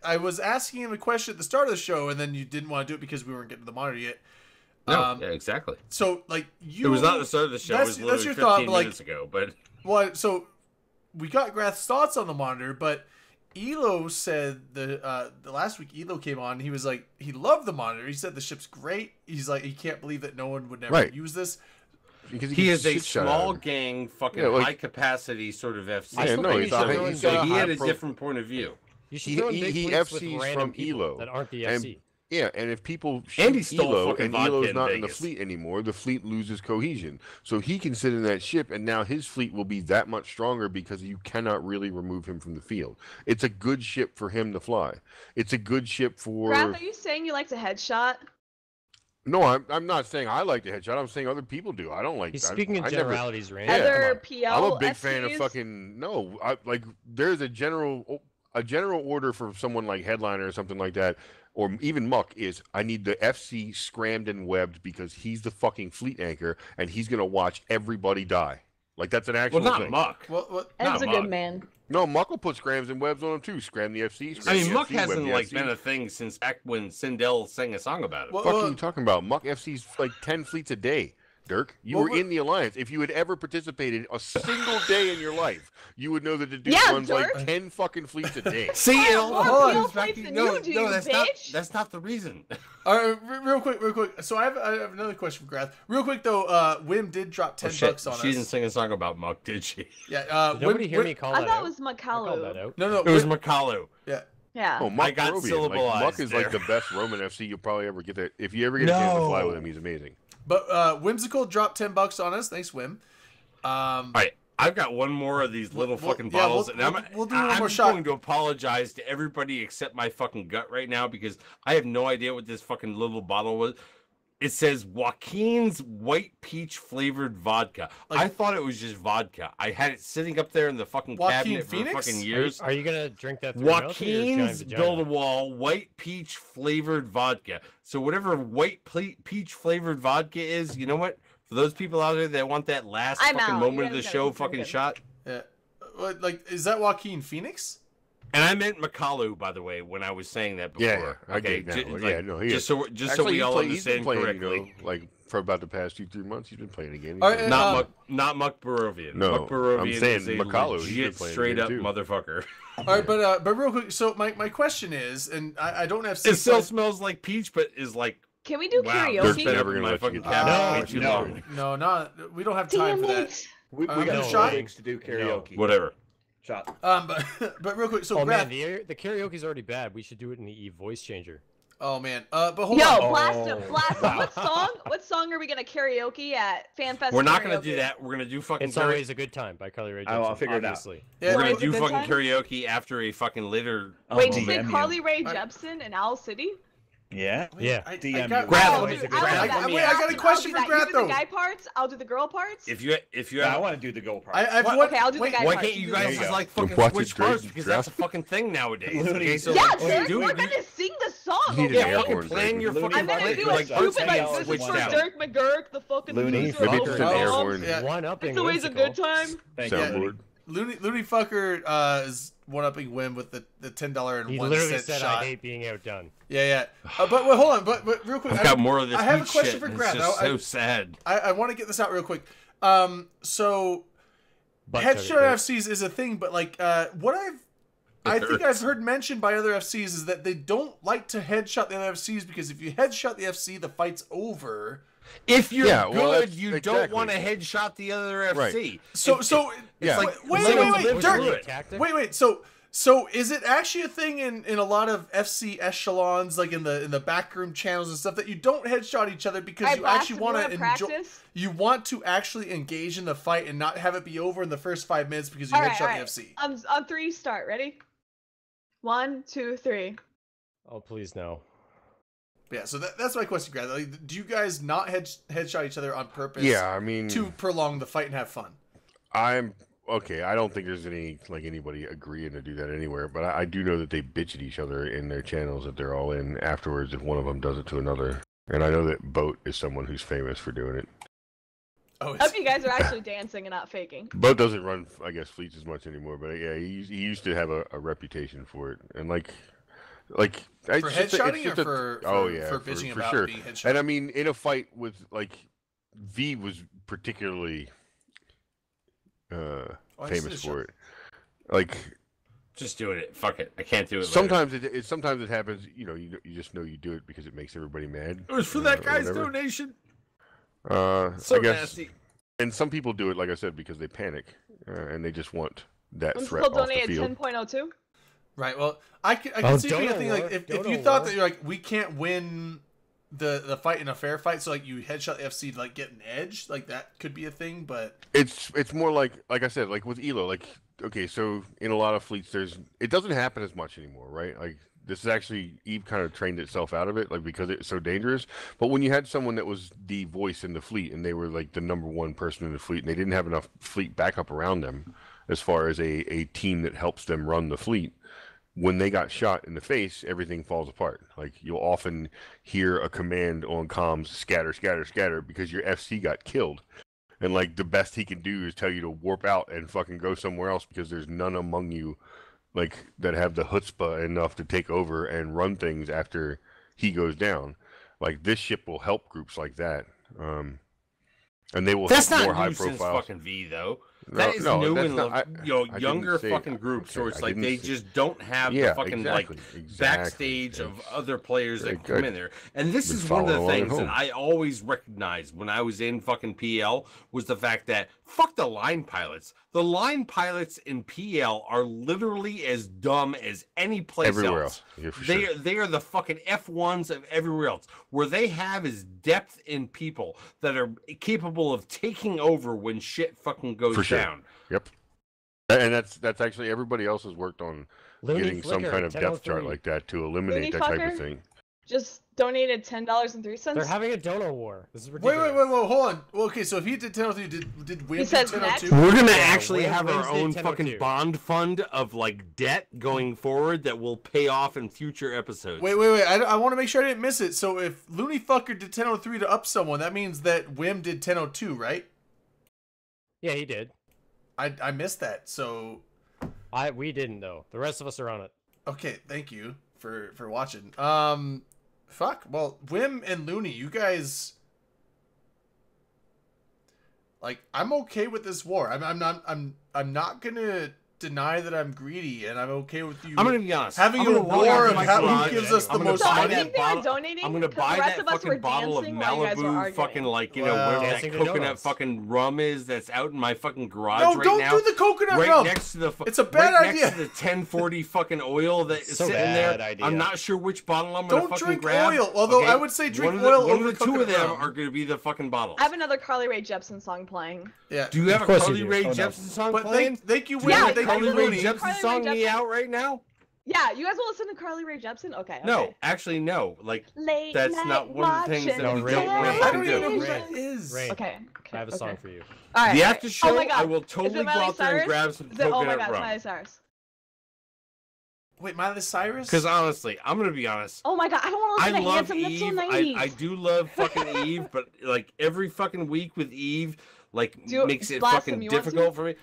I was asking him a question at the start of the show, and then you didn't want to do it because we weren't getting to the monitor yet. No, yeah, exactly. So, like, it was not the start of the show. It was literally 15 minutes ago. But so we got Grath's thoughts on the monitor, but Elo said the last week Elo came on. He was like, he loved the monitor. He said the ship's great. He's like, he can't believe that no one would never use this. Because he is a small gang, fucking high capacity sort of FC. So he had a different point of view. You should throw big he FCs from Elo that aren't the FC. And if people shoot Elo and Elo's not in the fleet anymore, the fleet loses cohesion. So he can sit in that ship, and now his fleet will be that much stronger because you cannot really remove him from the field. It's a good ship for him to fly. It's a good ship for... Grath, are you saying you like to headshot? No, I'm not saying I like the headshot. I'm saying other people do. I don't like. He's speaking in generalities, right? Other PL I'm a big FCs? fan of fucking like there's a general order for someone like Headliner or something like that, or even Muck is I need the FC scrammed and webbed because he's the fucking fleet anchor and he's gonna watch everybody die. Like that's an actual thing. Muck. Ed's a good man. No, Muck will put scrams and webs on him too. Scram the FC. I mean, Muck hasn't been a thing since back when Sindel sang a song about it. What are you talking about? Muck FC's like 10 fleets a day. Dirk, you were in the Alliance. If you had ever participated a single day in your life, you would know that the dude runs like 10 fucking fleets a day. See, hold on. That's not the reason. Real quick. So I have another question for Grath. Real quick though, Wim did drop $10 on us. She didn't sing a song about Muck, did she? Yeah. Did nobody hear me call that out? I thought it was Makalu. No, it was Makalu. Yeah. Yeah. Oh, Muck I got syllabalized. Muck is like the best Roman FC you'll probably ever get. That if you ever get a chance to fly with him, he's amazing. But Whimsical dropped $10 on us. Thanks, Wim. All right, I've got one more of these little fucking bottles, and we'll do one more shot. I'm going to apologize to everybody except my fucking gut right now because I have no idea what this fucking little bottle was. It says Joaquin's White Peach Flavored Vodka. I thought it was just vodka. I had it sitting up there in the fucking cabinet for fucking years. Are you gonna drink that? Joaquin's Build-A-Wall White Peach Flavored Vodka. So whatever White Peach Flavored Vodka is, you know what? For those people out there that want that last fucking moment of the show fucking shot. Yeah. Like, is that Joaquin Phoenix? And I meant Makalu, by the way, when I was saying that before. Yeah, okay. Just so we all understand correctly. Like for about the past 2-3 months, he's been playing a game. Not Muck Barovian. No, Muck Barovian I'm saying is a Makalu, legit straight up motherfucker. All right, but real quick. So my question is, and I don't have. It still smells like peach, but is like. Can we do karaoke? Never gonna let you get No, not. We don't have time for that. We got shot to do karaoke. Whatever. Shot. But real quick. So man, the karaoke's already bad. We should do it in the Eve voice changer. Oh man. But hold on. Blast him. What song are we gonna karaoke at FanFest? We're not gonna do that. We're gonna do fucking. It's Always a Good Time by Carly Rae Jepsen. I'll figure it out. Yeah, we're gonna do fucking karaoke after a fucking later. Wait, did you say Carly Rae Jepsen and Owl City? Yeah. I got a question for Grath though. The guy parts, I'll do the girl parts. If you I want to do the girl part. Okay, I'll do the guy parts. Why can't you guys just like fucking switch parts because that's a fucking thing nowadays? Okay, so Dirk, we're gonna sing the song. Yeah, fucking plan your fucking. I'm gonna do a stupid like this is for Dirk McGurk, the fucking Looney. Maybe just an air horn. One up. It's always a good time. Soundboard. Looney fucker is one-upping Wim with the $10 and 1 cent shot. He literally said, "I hate being outdone." Yeah. But hold on. But real quick, I've got more of this. I have a question for Grath. It's just so sad. I want to get this out real quick. So headshot FCs is a thing, but like what I think I've heard mentioned by other FCs is that they don't like to headshot the other FCs because if you headshot the FC, the fight's over. If you're good, you don't want to headshot the other FC. Right. So yeah. Wait. So is it actually a thing in a lot of FC echelons, like in the backroom channels and stuff, that you don't headshot each other because you actually want to enjoy? You want to actually engage in the fight and not have it be over in the first 5 minutes because you headshot the FC. On 3, start. Ready? 1, 2, 3. Oh, please no. Yeah, so that's my question, Grant. Like, do you guys not headshot each other on purpose? Yeah, I mean, to prolong the fight and have fun. Okay, I don't think there's anybody agreeing to do that anywhere, but I do know that they bitch at each other in their channels that they're all in afterwards if one of them does it to another. And I know that Boat is someone who's famous for doing it. Oh, I hope you guys are actually dancing and not faking. Boat doesn't run, I guess, fleets as much anymore, but yeah, he used to have a reputation for it. And like for headshotting or for bitching about sure. being headshot? And I mean, in a fight with, like, V was particularly famous for it. Like, just doing it. Fuck it. I can't do it. Sometimes it happens. You just know you do it because it makes everybody mad. It was for that guy's donation. So I guess, nasty. And some people do it, like I said, because they panic and they just want that threat off the field. 10.02. Right. Well, I can see being a thing like if you thought that you're like, we can't win the fight in a fair fight, so like you headshot the FC to like get an edge, like that could be a thing, but it's more like I said, like with Elo, like, okay, so in a lot of fleets it doesn't happen as much anymore, right? Like, this is actually, Eve kind of trained itself out of it, like, because it's so dangerous. But when you had someone that was the voice in the fleet and they were like the #1 person in the fleet and they didn't have enough fleet backup around them as far as a team that helps them run the fleet, when they got shot in the face, everything falls apart. Like, you'll often hear a command on comms, scatter, scatter, scatter, because your FC got killed. And, like, the best he can do is tell you to warp out and fucking go somewhere else because there's none among you, like, that have the chutzpah enough to take over and run things after he goes down. Like, this ship will help groups like that. And they will have more high profiles. That's not new since fucking V, though. That is new in younger fucking groups, where it's like they just don't have the fucking backstage of other players that come in there. And this is one of the things that I always recognized when I was in fucking PL was the fact that fuck the line pilots. The line pilots in PL are literally as dumb as any place everywhere else. They are the fucking F1s of everywhere else. Where they have is depth in people that are capable of taking over when shit fucking goes down. Yep. And that's actually, everybody else has worked on getting some kind of depth chart like that to eliminate that type of thing. Just donated $10.03. They're having a dono war. This is ridiculous. Wait, hold on. Well, okay, so if he did 1003, did Wim do 1002? We're gonna actually have our own fucking bond fund of like debt going forward that will pay off in future episodes. Wait. I want to make sure I didn't miss it. So if Looney Fucker did 1003 to up someone, that means that Wim did 1002, right? Yeah, he did. I missed that. So we didn't though. The rest of us are on it. Okay, thank you for watching. Fuck. Well, Wim and Looney, you guys, like, I'm okay with this war. I'm not gonna deny that I'm greedy, and I'm okay with you. I'm gonna be honest. Having a war of who gives us the most money. I'm gonna buy that fucking bottle of Malibu, fucking, like, you know, where that coconut fucking rum is that's out in my fucking garage right now. No, don't do the coconut rum. Right next to the. It's a bad idea. Next to the 1040 fucking oil that is sitting there. Idea. I'm not sure which bottle I'm gonna fucking grab. Don't drink oil. Although I would say drink oil over one of the two of them are gonna be the fucking bottles. I have another Carly Rae Jepsen song playing. Yeah. Do you have a Carly Rae Jepsen song playing? Thank you, Wim. Yeah, Carly Rae Jepsen song me out right now? Yeah, you guys will listen to Carly Rae Jepsen? Okay. No, actually, no. Like, that's not one of the things that we don't I don't even know who that is. Okay. I have a song for you. All right. The after show, I will totally go out there and grab some coconut rum. Oh my god, Miley Cyrus. Wait, Miley Cyrus? Because honestly, I'm gonna be honest. Oh my god, I don't want to listen to Handsome. That's so 90s. I do love fucking Eve, but like every fucking week with Eve, like makes it fucking difficult for me.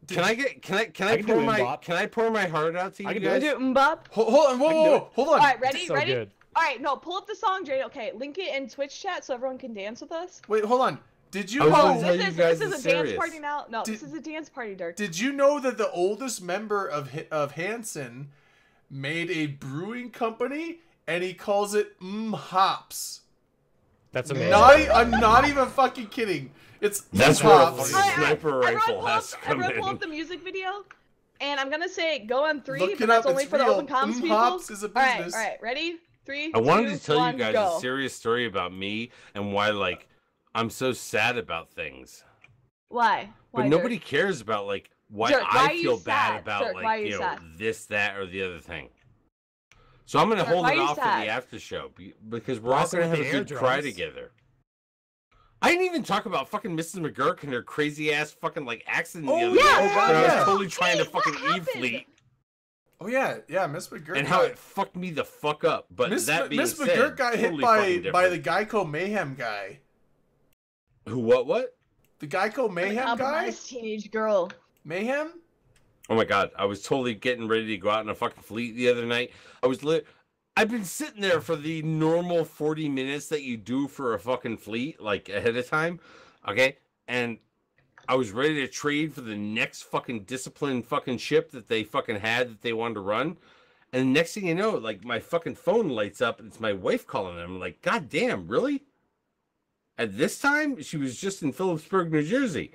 Can I pour my heart out to you guys? Do Mbop. Hold on, whoa. Hold on. All right, ready? So ready? Good. All right, no, pull up the song, Jade. Okay, link it in Twitch chat so everyone can dance with us. Wait, hold on. Did you? This is a dance party now. No, this is a dance party, Dirk. Did you know that the oldest member of Hanson made a brewing company and he calls it Hops? That's amazing. I'm not even fucking kidding. That's where a sniper rifle has to come in. I'm gonna pull up the music video, and I'm gonna say go on 3, but that's only for the open comms people. All right, ready? 3, 2, 1, I wanted to tell you guys go. a serious story about me and why, like, I'm so sad about things. Why? But nobody cares about, like, why I feel bad about, like, you know, this, that, or the other thing. So I'm gonna hold it off for the after show because we're all gonna have a good cry together. I didn't even talk about fucking Mrs. McGurk and her crazy ass fucking like accident the other day. I was totally trying to fucking Eve fleet. Oh yeah, Miss McGurk. And how it fucked me the fuck up. But that being said, Miss McGurk got hit by the Geico Mayhem guy. Who? What? The Geico Mayhem guy. Teenage girl. Mayhem. Oh my god, I was totally getting ready to go out in a fucking fleet the other night. I've been sitting there for the normal 40 minutes that you do for a fucking fleet, like ahead of time, okay? And I was ready to trade for the next fucking disciplined fucking ship that they fucking had that they wanted to run. And the next thing you know, like my fucking phone lights up and it's my wife calling them. I'm like, god damn, really? At this time, she was just in Phillipsburg, New Jersey.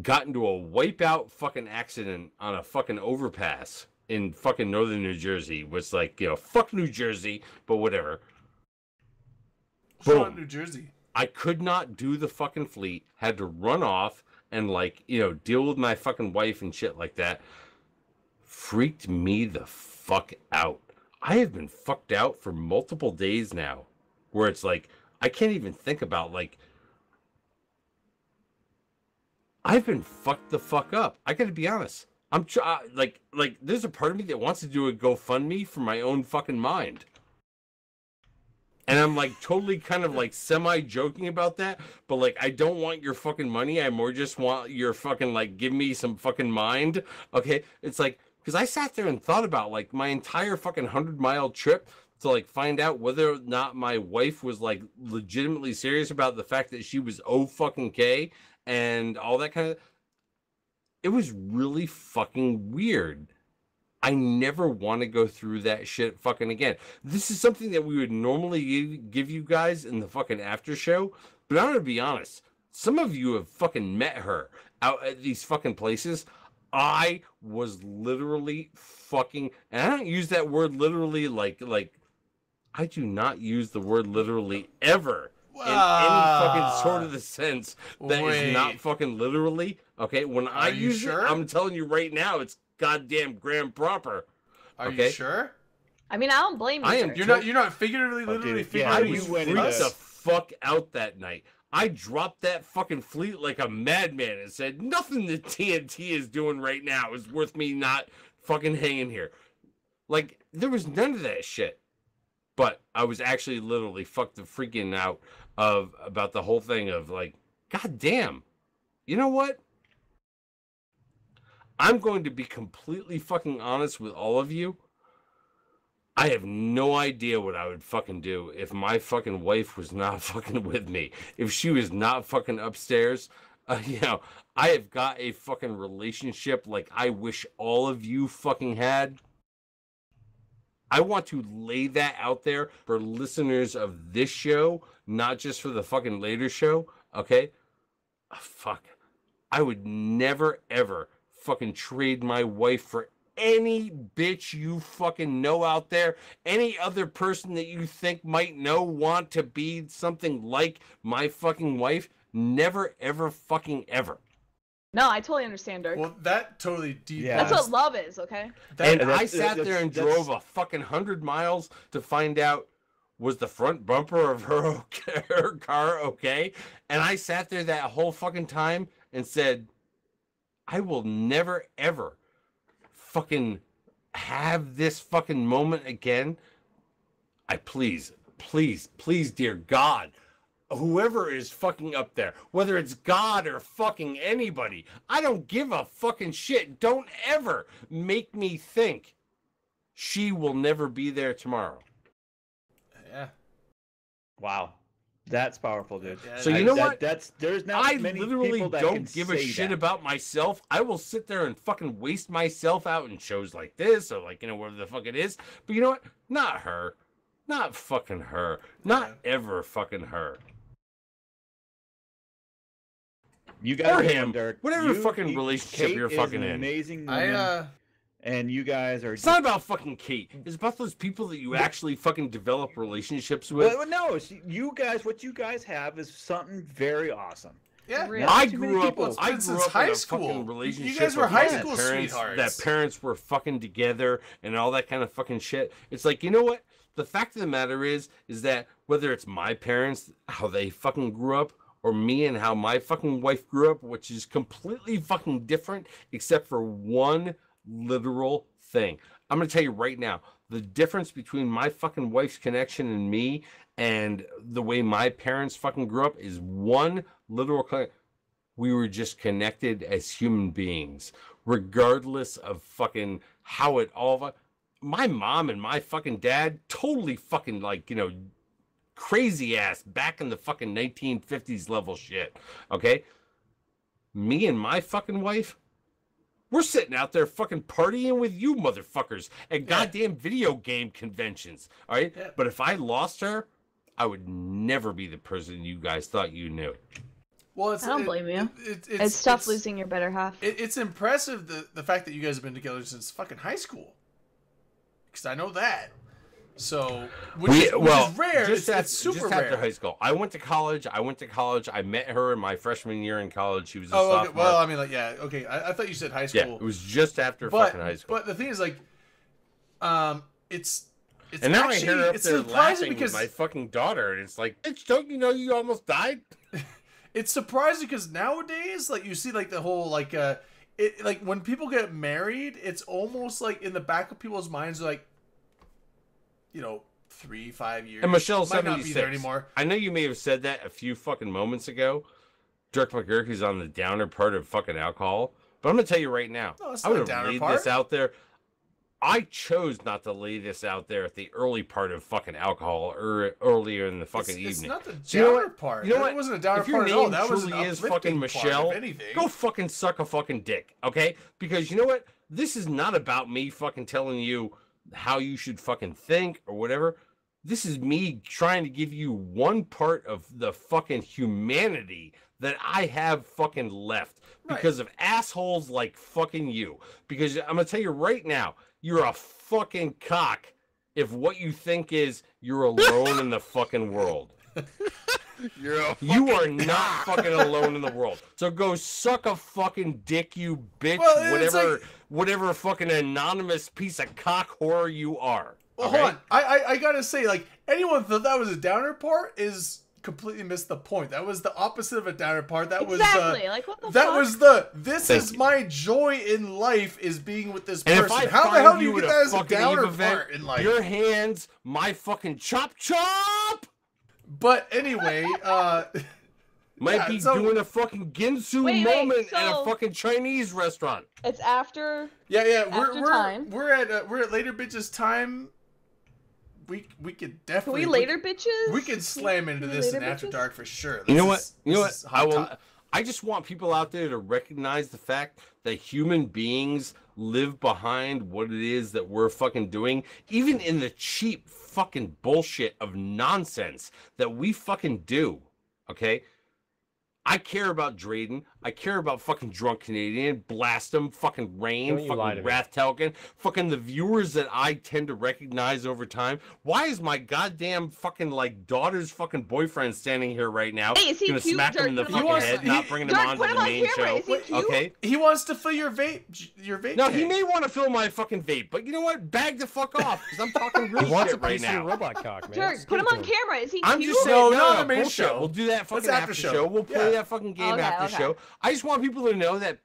Got into a wipeout fucking accident on a fucking overpass in fucking northern New Jersey. Was like, you know, fuck New Jersey, but whatever. Boom. New Jersey. I could not do the fucking fleet. Had to run off and, like, you know, deal with my fucking wife and shit like that. Freaked me the fuck out. I have been fucked out for multiple days now, where it's like I can't even think about, like, I've been fucked the fuck up. I gotta be honest. I'm like there's a part of me that wants to do a GoFundMe for my own fucking mind. And I'm like totally kind of like semi-joking about that, but like I don't want your fucking money. I more just want your fucking like give me some fucking mind. Okay? It's like because I sat there and thought about like my entire fucking 100-mile trip to like find out whether or not my wife was like legitimately serious about the fact that she was fucking and all that kind of. It was really fucking weird. I never want to go through that shit fucking again. This is something that we would normally give you guys in the fucking after show, but I'm gonna be honest. Some of you have fucking met her out at these fucking places. I was literally fucking, and I don't use that word literally like I do not use the word literally ever. In any fucking sort of the sense that is not fucking literally. Okay, when I use it, I'm telling you right now, it's goddamn grand proper. Are you sure? I mean, I don't blame you. I am. You're not figuratively, literally figuratively. I was freaked the fuck out that night. I dropped that fucking fleet like a madman and said, nothing that TNT is doing right now is worth me not fucking hanging here. Like, there was none of that shit. But I was actually literally fucked the freaking out about the whole thing of like, god damn, you know what? I'm going to be completely fucking honest with all of you. I have no idea what I would fucking do if my fucking wife was not fucking with me. If she was not fucking upstairs, you know, I have got a fucking relationship like I wish all of you fucking had. I want to lay that out there for listeners of this show, not just for the fucking later show, okay? Oh, fuck. I would never, ever fucking trade my wife for any bitch you fucking know out there, any other person that you think might want to be something like my fucking wife. Never, ever, fucking ever. No, I totally understand, Dirk. Well, that totally deep. That's what love is, okay? And I sat there and drove a fucking 100 miles to find out, was the front bumper of her car okay? And I sat there that whole fucking time and said, I will never, ever fucking have this fucking moment again. I please, dear God, whoever is fucking up there, whether it's God or fucking anybody, I don't give a fucking shit. Don't ever make me think she will never be there tomorrow. Yeah. Wow. That's powerful, dude. So you know what? There's not many literally people that don't give a shit about myself. I will sit there and fucking waste myself out in shows like this or like, you know, whatever the fuck it is. But you know what? Not her. Not fucking her. Not ever fucking her. You guys or him, whatever fucking relationship Kate you're fucking is an in. Amazing woman, and you guys are. It's not about fucking Kate. It's about those people that you actually fucking develop relationships with. Well, no, you guys. What you guys have is something very awesome. Yeah, I grew up in high school. Relationship. You guys were high school parents, sweethearts. That parents were fucking together and all that kind of fucking shit. It's like, you know what? The fact of the matter is that whether it's my parents, how they fucking grew up, or me and how my fucking wife grew up, which is completely fucking different, except for one literal thing. I'm gonna tell you right now, the difference between my fucking wife's connection and me and the way my parents fucking grew up is one literal we were just connected as human beings, regardless of fucking how it all. My mom and my fucking dad totally fucking like, you know, crazy ass back in the fucking 1950s level shit. Okay, me and my fucking wife, we're sitting out there fucking partying with you motherfuckers at goddamn video game conventions. All right, but if I lost her, I would never be the person you guys thought you knew. Well, I don't blame you. It's tough losing your better half. It's impressive the fact that you guys have been together since fucking high school. Because I know that. So, which is rare. It's super rare. After high school, I went to college. I met her in my freshman year in college. She was a sophomore. Okay. Well, I mean, like, yeah, okay. I thought you said high school. Yeah, it was just after fucking high school. But the thing is, like, it's and now actually, I hear her up there laughing with my fucking daughter, and it's like, bitch, don't you know you almost died? It's surprising because nowadays, like, you see, like, the whole, like, like, when people get married, it's almost like in the back of people's minds, like, you know, 3-5 years. And Michelle's might 76. not be there anymore. I know you may have said that a few fucking moments ago. Dirk McGurk on the downer part of fucking alcohol. But I'm going to tell you right now, I would have laid this out there. I chose not to lay this out there at the early part of fucking alcohol or earlier in the fucking evening. It's not the downer part. You know what? It wasn't a downer part at all. That was an uplifting Michelle, part, if anything. Go fucking suck a fucking dick, okay? Because you know what? This is not about me fucking telling you how you should fucking think or whatever. This is me trying to give you one part of the fucking humanity that I have fucking left because of assholes like fucking you. Because I'm gonna tell you right now, you're a fucking cock if what you think is you're alone in the fucking world. You are not fucking alone in the world. So go suck a fucking dick, you bitch. Well, whatever fucking anonymous piece of cock whore you are. Well, hold on. I gotta say, like, anyone thought that was a downer part is completely missed the point. That was the opposite of a downer part. That was like, what the that fuck? was the this Thank is you. My joy in life is being with this person. How the hell do you get that as a downer part in life? Your hands, my fucking chop. But anyway, might be doing a fucking Ginsu moment at a fucking Chinese restaurant. It's after. Yeah. We're at later bitches time. We could definitely. Can we later bitches? We could slam into this in After Dark for sure. You know what? I just want people out there to recognize the fact that human beings live behind what it is that we're fucking doing, even in the cheap fucking bullshit of nonsense that we fucking do. Okay? I care about Drayden. I care about fucking Drunk Canadian, Blast him, fucking Rain, fucking Wrath Telkin, fucking the viewers that I tend to recognize over time. Why is my goddamn fucking like daughter's fucking boyfriend standing here right now? Hey, is he gonna cute? smack him in the fucking head, not bringing him on to the main show. Okay, he wants to fill your vape. No, he may want to fill my fucking vape, but you know what? Bag the fuck off, because I'm talking real shit right now. Robot cock, man. Dirk, put him on camera. Is he cute? I'm just saying, no, the main show. We'll do that fucking after show. We'll play that fucking game after show. I just want people to know that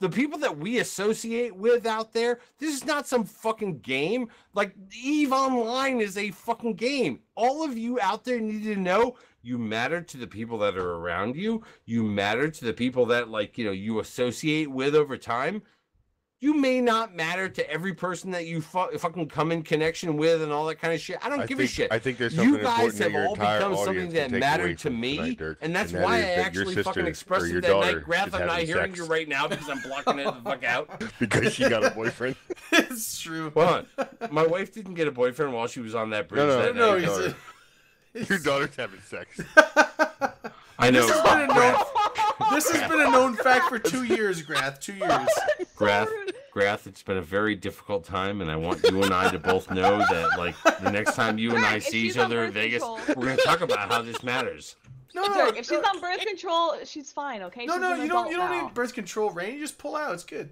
the people that we associate with out there, this is not some fucking game. Like, EVE Online is a fucking game. All of you out there need to know you matter to the people that are around you. You matter to the people that, like, you know, you associate with over time. You may not matter to every person that you fucking come in connection with and all that kind of shit. I don't give a shit. I think there's something you guys have all become something that mattered to me, and that's why I actually fucking expressed it that night. Graph, I'm not hearing you right now because I'm blocking it the fuck out. Because she got a boyfriend. It's true. Hold on. My wife didn't get a boyfriend while she was on that bridge. No, your daughter's having sex. I know. This has been a known fact for 2 years, Grath. 2 years. Grath, it's been a very difficult time, and I want you and I to both know that, like, the next time you and I see each other in Vegas, we're going to talk about how this matters. No, if she's on birth control, she's fine, okay? No, you don't need birth control, Rain. You just pull out. It's good.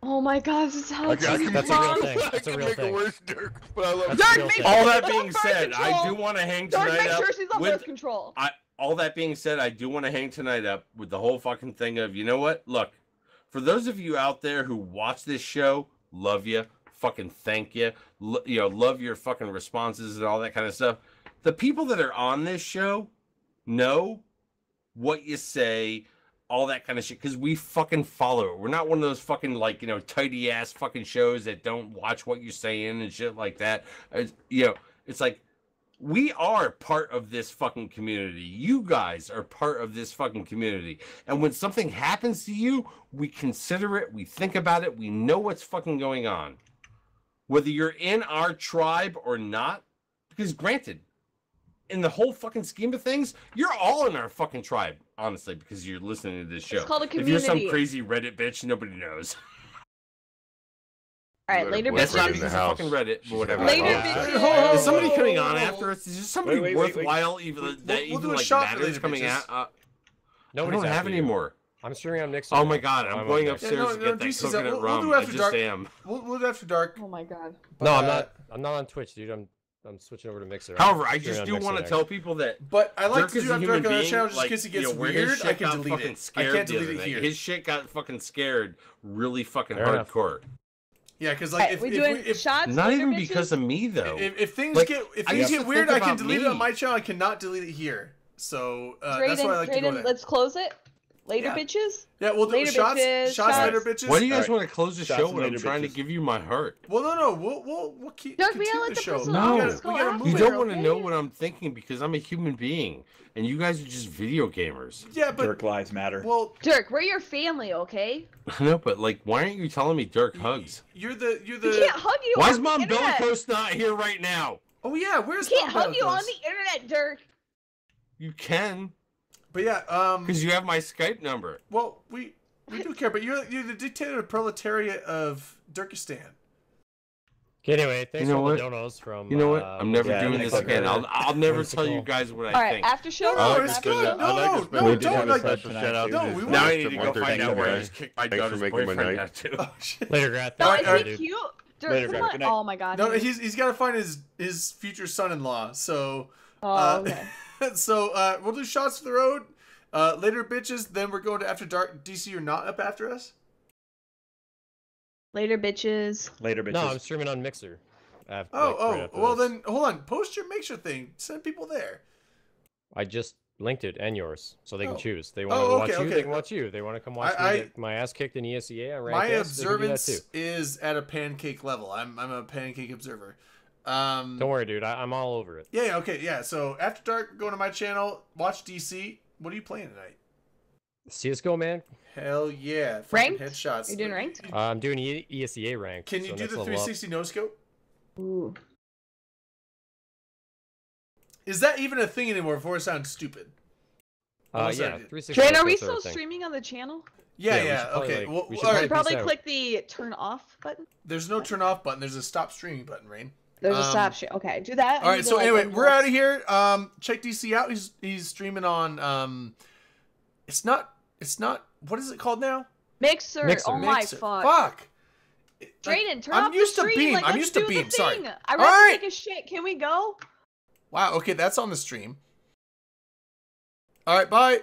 Oh my God, this is how that's a real thing. That's a real thing. Dirk, but I love all that being said, I do want to hang tonight make up sure she's on birth control. All that being said, I do want to hang tonight up with the whole fucking thing of, you know what? Look, for those of you out there who watch this show, love you, fucking thank you, love your fucking responses and all that kind of stuff. The people that are on this show know what you say, all that kind of shit, because we fucking follow it. We're not one of those fucking, like, tidy ass fucking shows that don't watch what you're saying and shit like that. It's like, we are part of this fucking community. You guys are part of this fucking community. And when something happens to you, we consider it, we think about it, we know what's fucking going on. Whether you're in our tribe or not, because granted, in the whole fucking scheme of things, you're all in our fucking tribe, honestly, because you're listening to this show. It's called a community. If you're some crazy Reddit bitch, nobody knows. All right, later bitches. That's not because of fucking Reddit, but whatever. Later bitches. Is somebody coming on after us? Is there somebody worthwhile even that even like matters coming out? I don't have any more. I'm streaming on Mixer. Oh my God, I'm going upstairs to get that coconut rum. I just am. We'll do after dark. Oh my God. No, I'm not on Twitch, dude. I'm switching over to Mixer. However, I just do want to tell people that. But I like to do after dark on that channel just in case it gets weird. I can delete it. I can't delete it here. His shit got fucking scared, really fucking hardcore. Yeah, because like if shots, not even because of me though. If things get weird, I can delete it on my channel. I cannot delete it here. So that's why I like to go there. Let's close it. Later, bitches. Yeah, we'll do shots later, bitches. Why do you guys want to close the show when I'm trying to give you my heart? Well, no, we'll keep the show. No, you don't want to know what I'm thinking because I'm a human being, and you guys are just video gamers. Yeah, but Dirk lives matter. Well, Dirk, we're your family, okay? No, but like, why aren't you telling me Dirk hugs? You're the. We can't hug you. Why is Mom Bellicose not here right now? Oh yeah, where's Mom Bellicose? We can't hug you on the internet, Dirk. You can. But yeah, because you have my Skype number. Well, we do care, but you're the dictator proletariat of Dirkistan. Okay, anyway, thanks for the donos from. You know what? I'm never doing this again. I'll never tell you guys what I think. All right, after show. No, it's good. No, don't. Now I need to go find out where I just kicked my daughter's boyfriend out too. Later, Grath. No, is he cute? Dirk, come on. Oh my God. No, he's got to find his future son-in-law. So. Oh, okay. So we'll do shots for the road. Later, bitches. Then we're going to After Dark. DC, you're not up after us? Later, bitches. Later, bitches. No, I'm streaming on Mixer. Well, then, hold on. Post your Mixer thing. Send people there. I just linked it and yours, so they can choose. They want to watch you, they can watch you. They want to come watch me get my ass kicked in ESEA. My observance is at a pancake level. I'm a pancake observer. Don't worry, dude. I'm all over it. Yeah, okay, yeah. So After Dark, go to my channel, watch DC. What are you playing tonight? CS:GO, man. Hell yeah. Ranked? Headshots. You're doing ranked? I'm doing ESEA ranked. Can you do the 360 no scope? Ooh. Is that even a thing anymore before it sounds stupid? Yeah, 360. Jane, are we still streaming on the channel? Yeah. Okay. Well, we should probably click the turn off button. There's no turn off button. There's a stop streaming button, Rain. There's a stop stream. Okay, do that. All right. So anyway, we're out of here. Check DC out. He's streaming on. It's not. What is it called now? Mixer. Oh my fuck. Fuck. Drayden, turn off the stream. I'm used to Beam. Sorry. I ready to take a shit. Can we go? Wow. Okay, that's on the stream. All right. Bye.